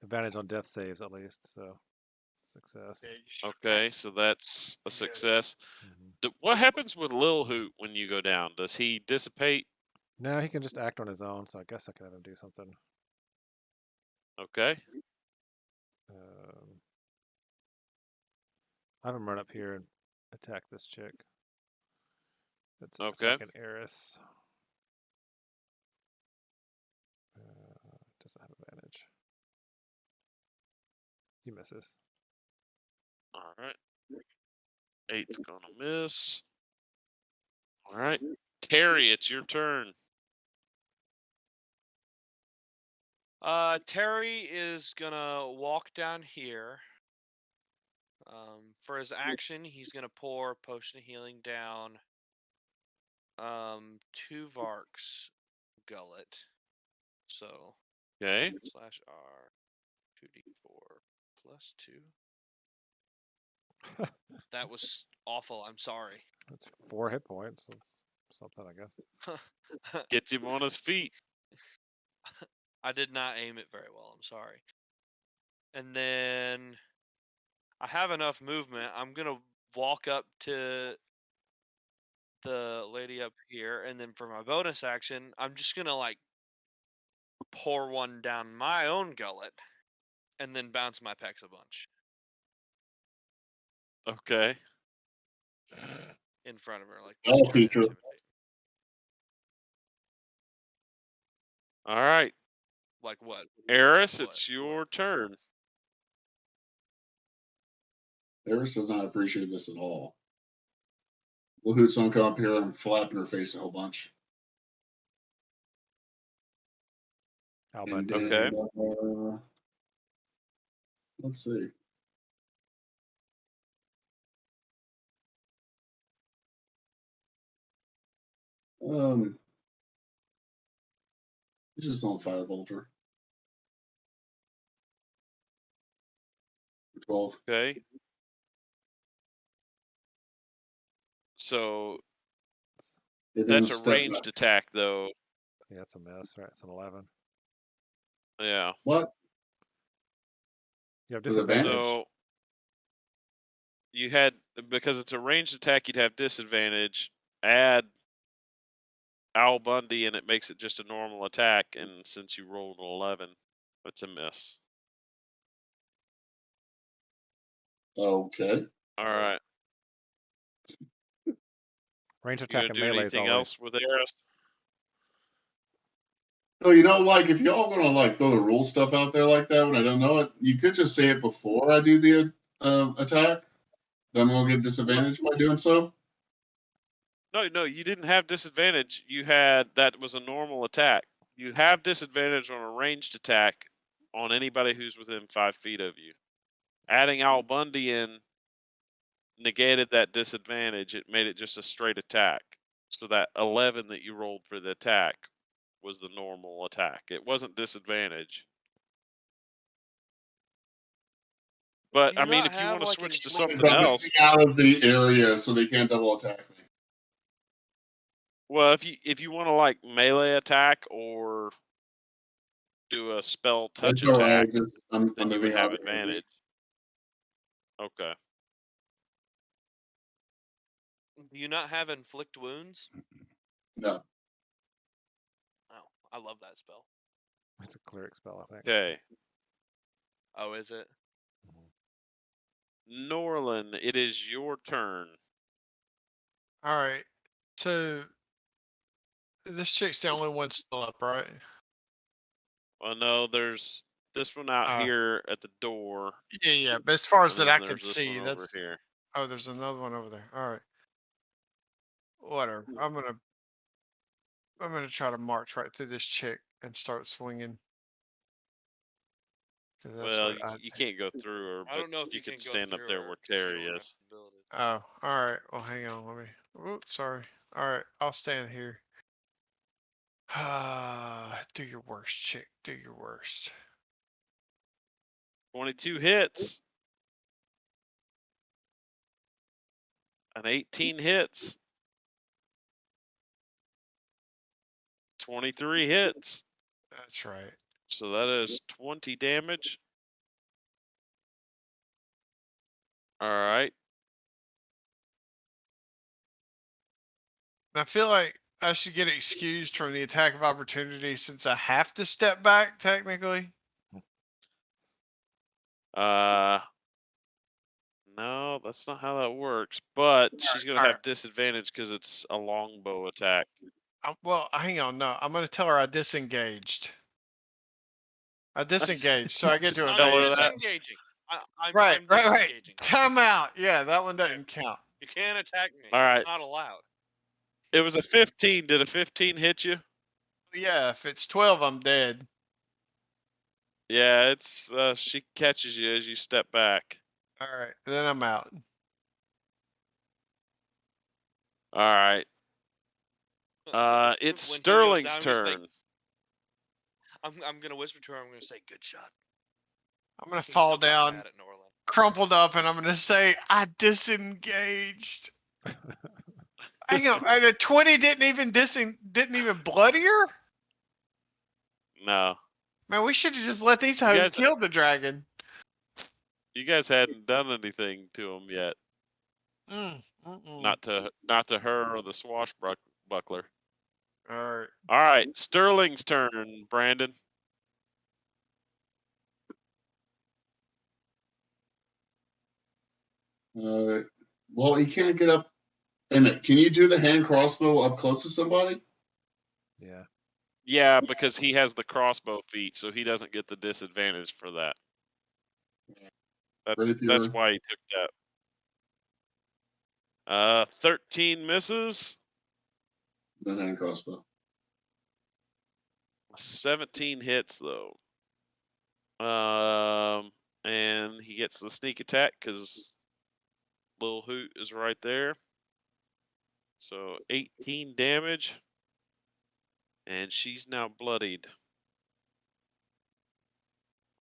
advantage on death saves at least, so it's a success. Yeah, you should Okay, pass. so that's a You good. success. Mhm. What happens with Lil Hoot when you go down? Does he dissipate? No, he can just act on his own, so I guess I can have him do something. Okay. Have him run up here and attack this chick. That's Okay. attacking Eris. Doesn't have advantage. He misses. All right. 8's gonna miss. All right. Terry, it's your turn. Terry is gonna walk down here. For his action, he's gonna pour potion of healing down. 2 Vark's gullet. So Okay. /R 2d4 plus 2. That was awful. I'm sorry. That's 4 hit points. That's something, I guess. Gets him on his feet. I did not aim it very well. I'm sorry. And then I have enough movement. I'm gonna walk up to the lady up here, and then for my bonus action, I'm just gonna like pour one down my own gullet, and then bounce my pecs a bunch Okay. in front of her, like I'll just try to teach her. intimidate. All right. Like what? Eris, What? it's your turn. Eris does not appreciate this at all. Well, Hoot's gonna come up here and flap in her face a whole bunch. Al And Bundy. then, Okay. let's see. It's just on Firebolt her. 12. Okay. So And then that's a step ranged back. attack, though. Yeah, it's a miss, right? It's an 11. Yeah. What? You have With advantage? disadvantage. So you had, because it's a ranged attack, you'd have disadvantage. Add Al Bundy, and it makes it just a normal attack. And since you rolled an 11, it's a miss. Okay. All right. Range You attack gonna and do melee is anything always. else with Eris? So like if y'all gonna like throw the rule stuff out there like that when I don't know it, you could just say it before I do the attack. Then I'm gonna get disadvantage by doing so. No, you didn't have disadvantage. You had, that was a normal attack. You have disadvantage on a ranged attack on anybody who's within 5 feet of you. Adding Al Bundy in negated that disadvantage. It made it just a straight attack. So that 11 that you rolled for the attack was the normal attack. It wasn't disadvantage. But Do I you mean, not if you have want to like switch to inflict something I'm else, moving out of the area so they can't double attack me. well, if you want to like melee attack or do a spell touch It's all right. attack, I'm then you would moving out have of the area. advantage. Okay. Do you not have inflict wounds? No. Oh, I love that spell. It's a cleric spell, I think. Okay. Oh, is it? Norlin, it is your turn. All right. So this chick's the only one still up, right? Well, no, there's this one out Oh. here at the door, Yeah. But as far as and that then I can there's this see, one over that's here. oh, there's another one over there. All right. Whatever. I'm gonna try to march right through this chick and start swinging. 'Cause that's Well, what I. you can't go through her, I but don't know if you you could can go stand up through there her where 'cause you Terry don't have is. the ability. Oh, all right. Well, hang on. Let me. Oops, sorry. All right, I'll stand here. Do your worst, chick. Do your worst. 22 hits. An 18 hits. 23 hits. That's right. So that is 20 damage. All right. I feel like I should get excused from the attack of opportunity since I have to step back technically. No, that's not how that works. But she's going to all have right. disadvantage because it's a longbow attack. Well, hang on. No, I'm going to tell her I disengaged. I disengaged, so I get Just to tell I'm her evade that. disengaging. I'm Right. disengaging. Time out. Yeah, that one Yeah. doesn't count. You can't attack me. All right. Not allowed. It was a 15. Did a 15 hit you? Yeah, if it's 12, I'm dead. Yeah, it's she catches you as you step back. All right, then I'm out. All right. It's When he goes Sterling's down, I'm gonna say, turn. I'm gonna whisper to her. I'm gonna say, "Good shot." I'm gonna He's fall still kind of down, mad at Norland. crumpled up, and I'm gonna say I disengaged. Hang on, and a 20 didn't even bloody her. No, Man, we should have just let these you hoes guys, kill the dragon. you guys hadn't done anything to him yet. Mm-mm. Not to her or the swashbuckler. All right. All right, Sterling's turn. Brandon. Well, he can't get up. Wait a minute. Can you do the hand crossbow up close to somebody? Yeah. Yeah, because he has the crossbow feat, so he doesn't get the disadvantage for that. Rapier. That's why he took that. 13 misses. The hand crossbow. 17 hits though. And he gets the sneak attack because Lil Hoot is right there. So 18 damage. And she's now bloodied.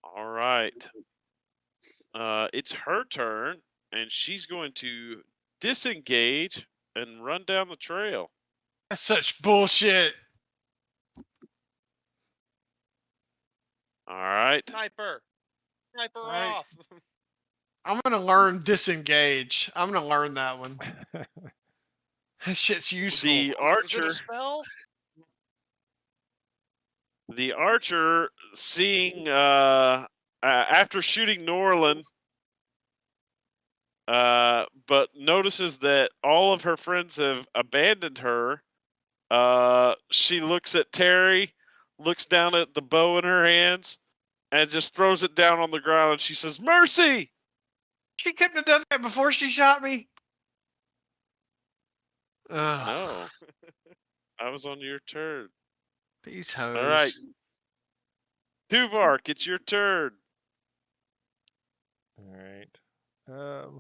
All right. It's her turn, and she's going to disengage and run down the trail. That's such bullshit. All right. Sniper All right. off. I'm gonna learn disengage. I'm gonna learn that one. That shit's useful. The Is it a archer, spell? seeing after shooting Norland, but notices that all of her friends have abandoned her. She looks at Terry, looks down at the bow in her hands, and just throws it down on the ground. And she says, "Mercy!" She couldn't have done that before she shot me. Ugh, No, I was on your turn. these hoes. All right, Tuvark, it's your turn. All right. Hmm.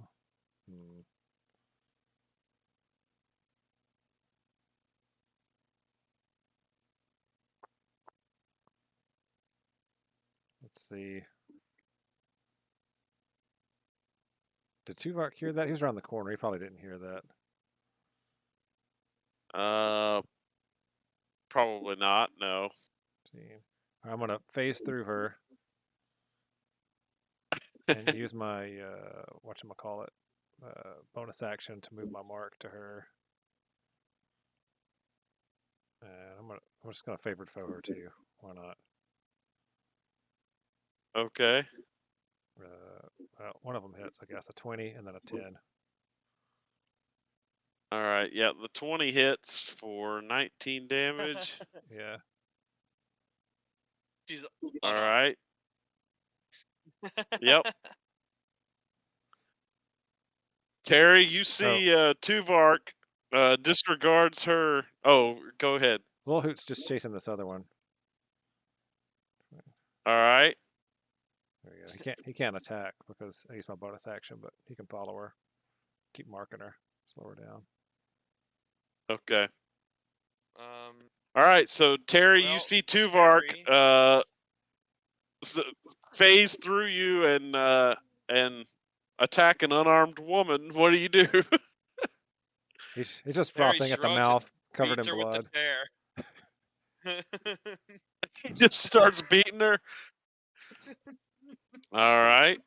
Let's see. Did Tuvok hear that? He was around the corner. He probably didn't hear that. Probably not. No. I'm gonna phase through her and use my whatchamacallit, bonus action to move my mark to her. And I'm just gonna favored foe her too. Why not? Okay. Well, one of them hits, I guess, a 20 and then a 10. All right. Yeah, the 20 hits for 19 damage. Yeah. She's All right. Yep. Terry, you see Tuvark disregards her. Oh, go ahead. Lil Hoot's just chasing this other one. All right. There we go. He can't attack because I used my bonus action, but he can follow her. Keep marking her. Slow her down. Okay. All right. So Terry, you well, see Tuvark Terry- phase through you and attack an unarmed woman. What do you do? He's just Terry frothing at the shrugs and mouth, covered beats in her with the blood. chair. He just starts beating her. All right.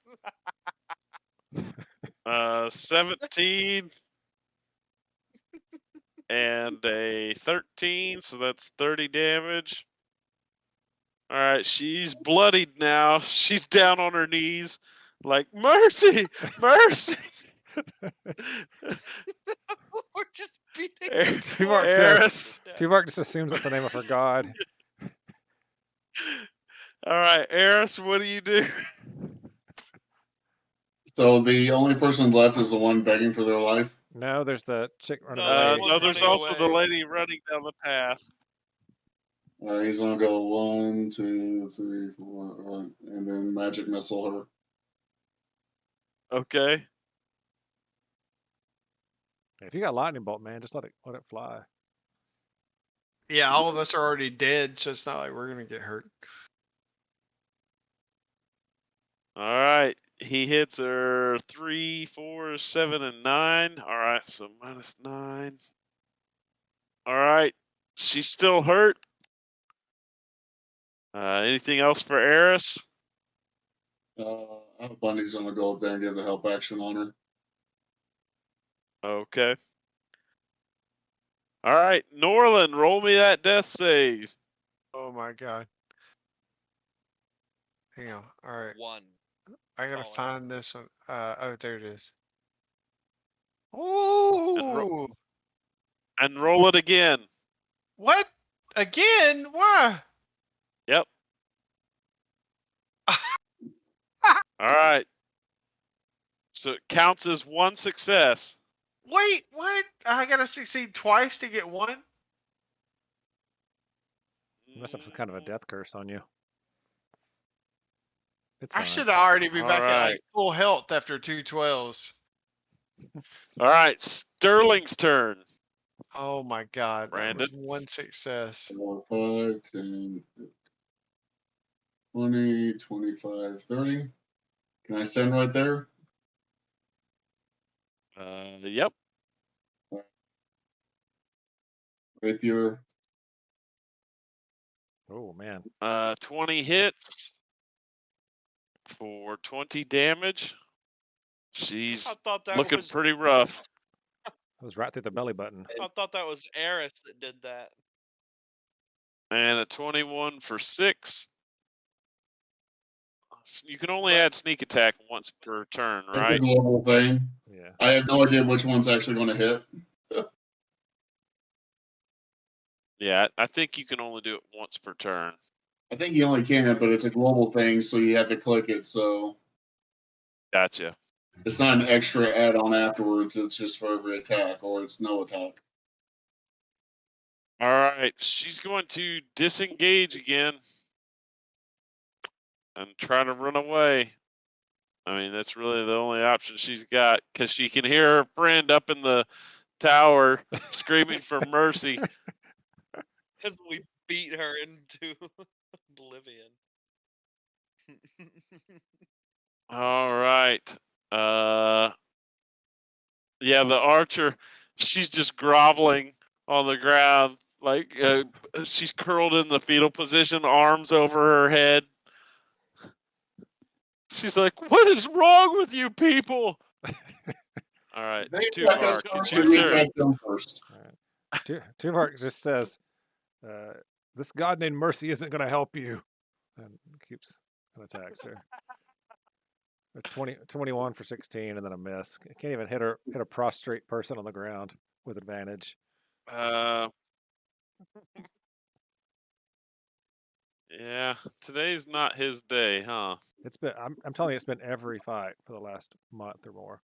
17 and a 13, so that's 30 damage. All right, she's bloodied now. She's down on her knees, like, mercy, mercy. We're just beating Tuvark Eris. Tuvark just assumes that's the name of her god. All right, Eris, what do you do? So the only person left is the one begging for their life. No, there's the chick running No, there's away. one No, there's running also the away. lady running down the path. All right, he's gonna go 1, 2, 3, 4, and then magic missile her. Okay. If you got lightning bolt, man, just let it fly. Yeah, all of us are already dead, so it's not like we're gonna get hurt. All right. He hits her 3, 4, 7, and 9. All right, so -9. All right. She's still hurt. Anything else for Eris? Bundy's gonna go up there and give the help action on her. Okay. All right, Norland, roll me that death save. Oh my god. Hang on. All right. 1. I gotta Oh, I find this one. Oh, there it is. And, Oh, and roll it again. what? Again? Why? Yep. All right. So it counts as one success. Wait, what? I gotta succeed twice to get one? You must have some kind of a death curse on you. It's I fine. should already be All back at right. like full health after 2 12s. All right, Sterling's turn. Oh my god, that was Brandon. one success. 4, 5, 10, 20, 25, 30. Can I stand right there? Yep. Rapier. Oh man. 20 hits for 20 damage. I She's thought that looking was pretty rough. It was right through the belly button. I thought that was Eris that did that. And a 21 for 6. You can only But- add sneak attack once per turn, It's a right? global thing. Yeah. I have no idea which one's actually going to hit. Yeah, I think you can only do it once per turn. I think you only can, but it's a global thing, so you have to click it. So Gotcha. it's not an extra add-on afterwards. It's just for every attack, or it's no attack. All right, she's going to disengage again and try to run away. I mean, that's really the only option she's got because she can hear her friend up in the tower screaming for mercy. And we beat her into oblivion. All right. Yeah, the archer, she's just groveling on the ground, like she's curled in the fetal position, arms over her head. She's like, "What is wrong with you people?" All right, They attack us Tuvark, it's first, your or we turn. attack them first. Tuvark just says, "This god named Mercy isn't going to help you," and keeps and attacks her. 21 for 16, and then a miss. Can't even hit a prostrate person on the ground with advantage. Yeah, today's not his day, huh? It's been I'm telling you, it's been every fight for the last month or more.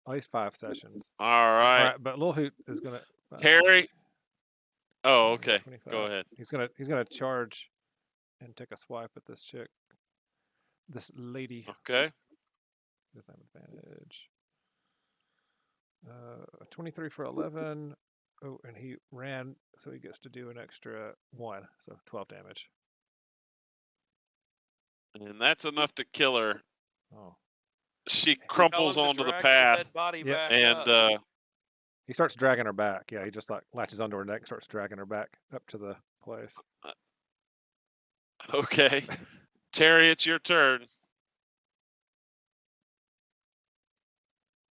At least 5 sessions. All All right, right, but Lil Hoot is gonna Terry. Oh, 20, okay. 25. Go ahead. He's gonna charge and take a swipe at this chick. This lady Okay. does have advantage. 23 for 11. Oh, and he ran, so he gets to do an extra 1, so 12 damage. And that's enough to kill her. Oh, She Tell crumples him to onto the drag path, dead body Yep. back and up. He starts dragging her back. Yeah, he just like latches onto her neck and starts dragging her back up to the place. Okay. Terry, it's your turn.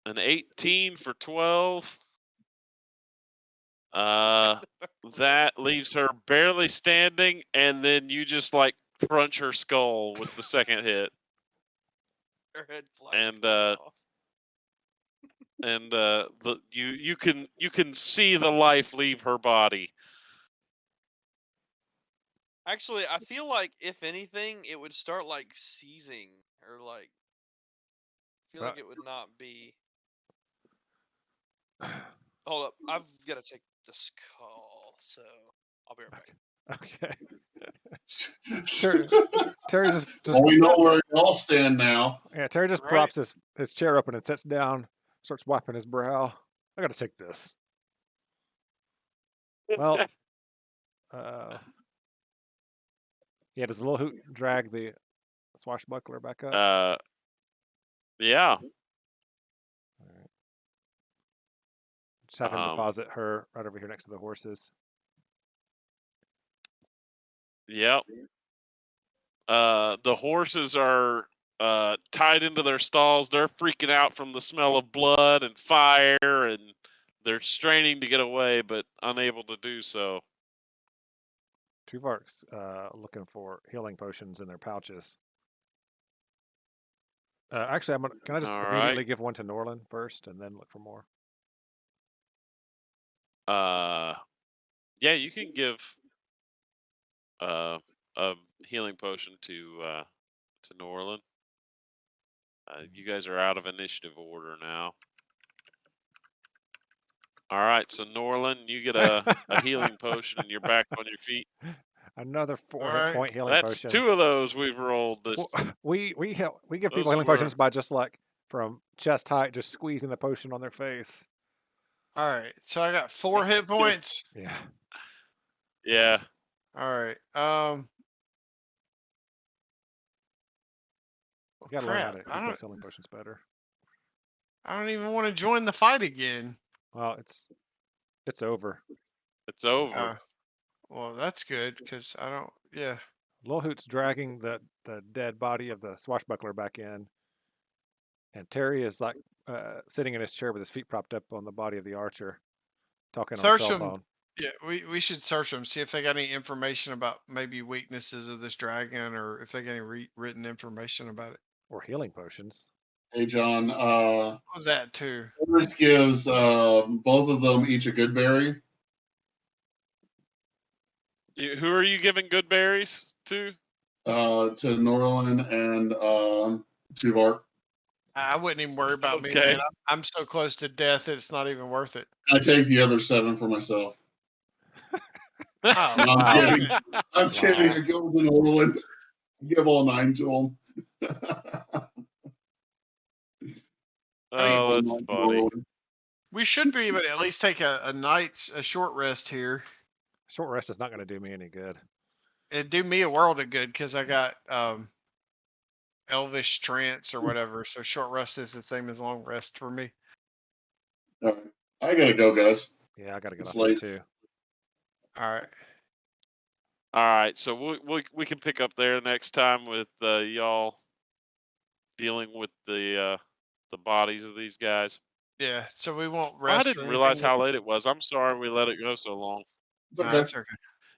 An 18 for 12. That leaves her barely standing, and then you just like crunch her skull with the second hit. Her head flies And clean off. and you can see the life leave her body. Actually, I feel like if anything, it would start like seizing or like. I feel like it would not be. Hold up, I've got to take this call, so I'll be right back. Okay. Terry just well, we know where y'all stand now. yeah, Terry just Right. props his chair open and sits down, starts wiping his brow. I gotta take this. Well, yeah, does the little hoot drag the swashbuckler back up? Yeah. Just have him deposit her right over here next to the horses. Yep. The horses are tied into their stalls. They're freaking out from the smell of blood and fire, and they're straining to get away, but unable to do so. Tuvark's looking for healing potions in their pouches. Actually, can I just All immediately right. give one to Norlin first and then look for more? Yeah, you can give a healing potion to Norlin. You guys are out of initiative order now. All right, so Norlin, you get a healing potion and you're back on your feet. Another 4 hit Alright. point healing That's potion. 2 of those we've rolled this. Well, we give people Those healing potions were- by just like from chest height, just squeezing the potion on their face. Alright. So I got 4 hit points. Yeah. Yeah. Alright. You gotta learn how Crap. to use those healing potions better. I don't even want to join the fight again. Well, it's over. It's over. Well, that's good because I don't. Yeah. Lil Hoot's dragging the dead body of the swashbuckler back in, and Terry is like sitting in his chair with his feet propped up on the body of the archer, talking on a Search cell them. phone. Yeah, we should search them, see if they got any information about maybe weaknesses of this dragon, or if they got any written information about it. Or healing potions. Hey, John. What was that too? Forrest gives both of them each a good berry. Who are you giving good berries to? To Norlin and Tuvark. I wouldn't even worry about me, Okay. man. I'm so close to death that it's not even worth it. I take the other 7 for myself. Oh, No, I'm Wow. kidding. I'm kidding. Wow. I go to Norlin. I give all 9 to him. Oh, that's funny. we should be able to at least take a short rest here. Short rest is not going to do me any good. It'd do me a world of good because I got Elvish trance or whatever. So short rest is the same as long rest for me. All right. I gotta go, guys. Yeah, I got to get It's off here late. too. All right. All right, so we can pick up there next time with y'all dealing with the bodies of these guys. Yeah. So we won't I rest. didn't realize how late it was. I'm sorry we let it go so long. No, that's okay.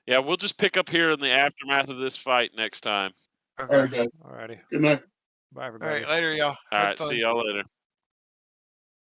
Yeah, we'll just pick up here in the aftermath of this fight next time. Okay. All right, guys. Alrighty. Good night. Bye, All everybody. right. Later, y'all. All Have right, fun. see y'all later.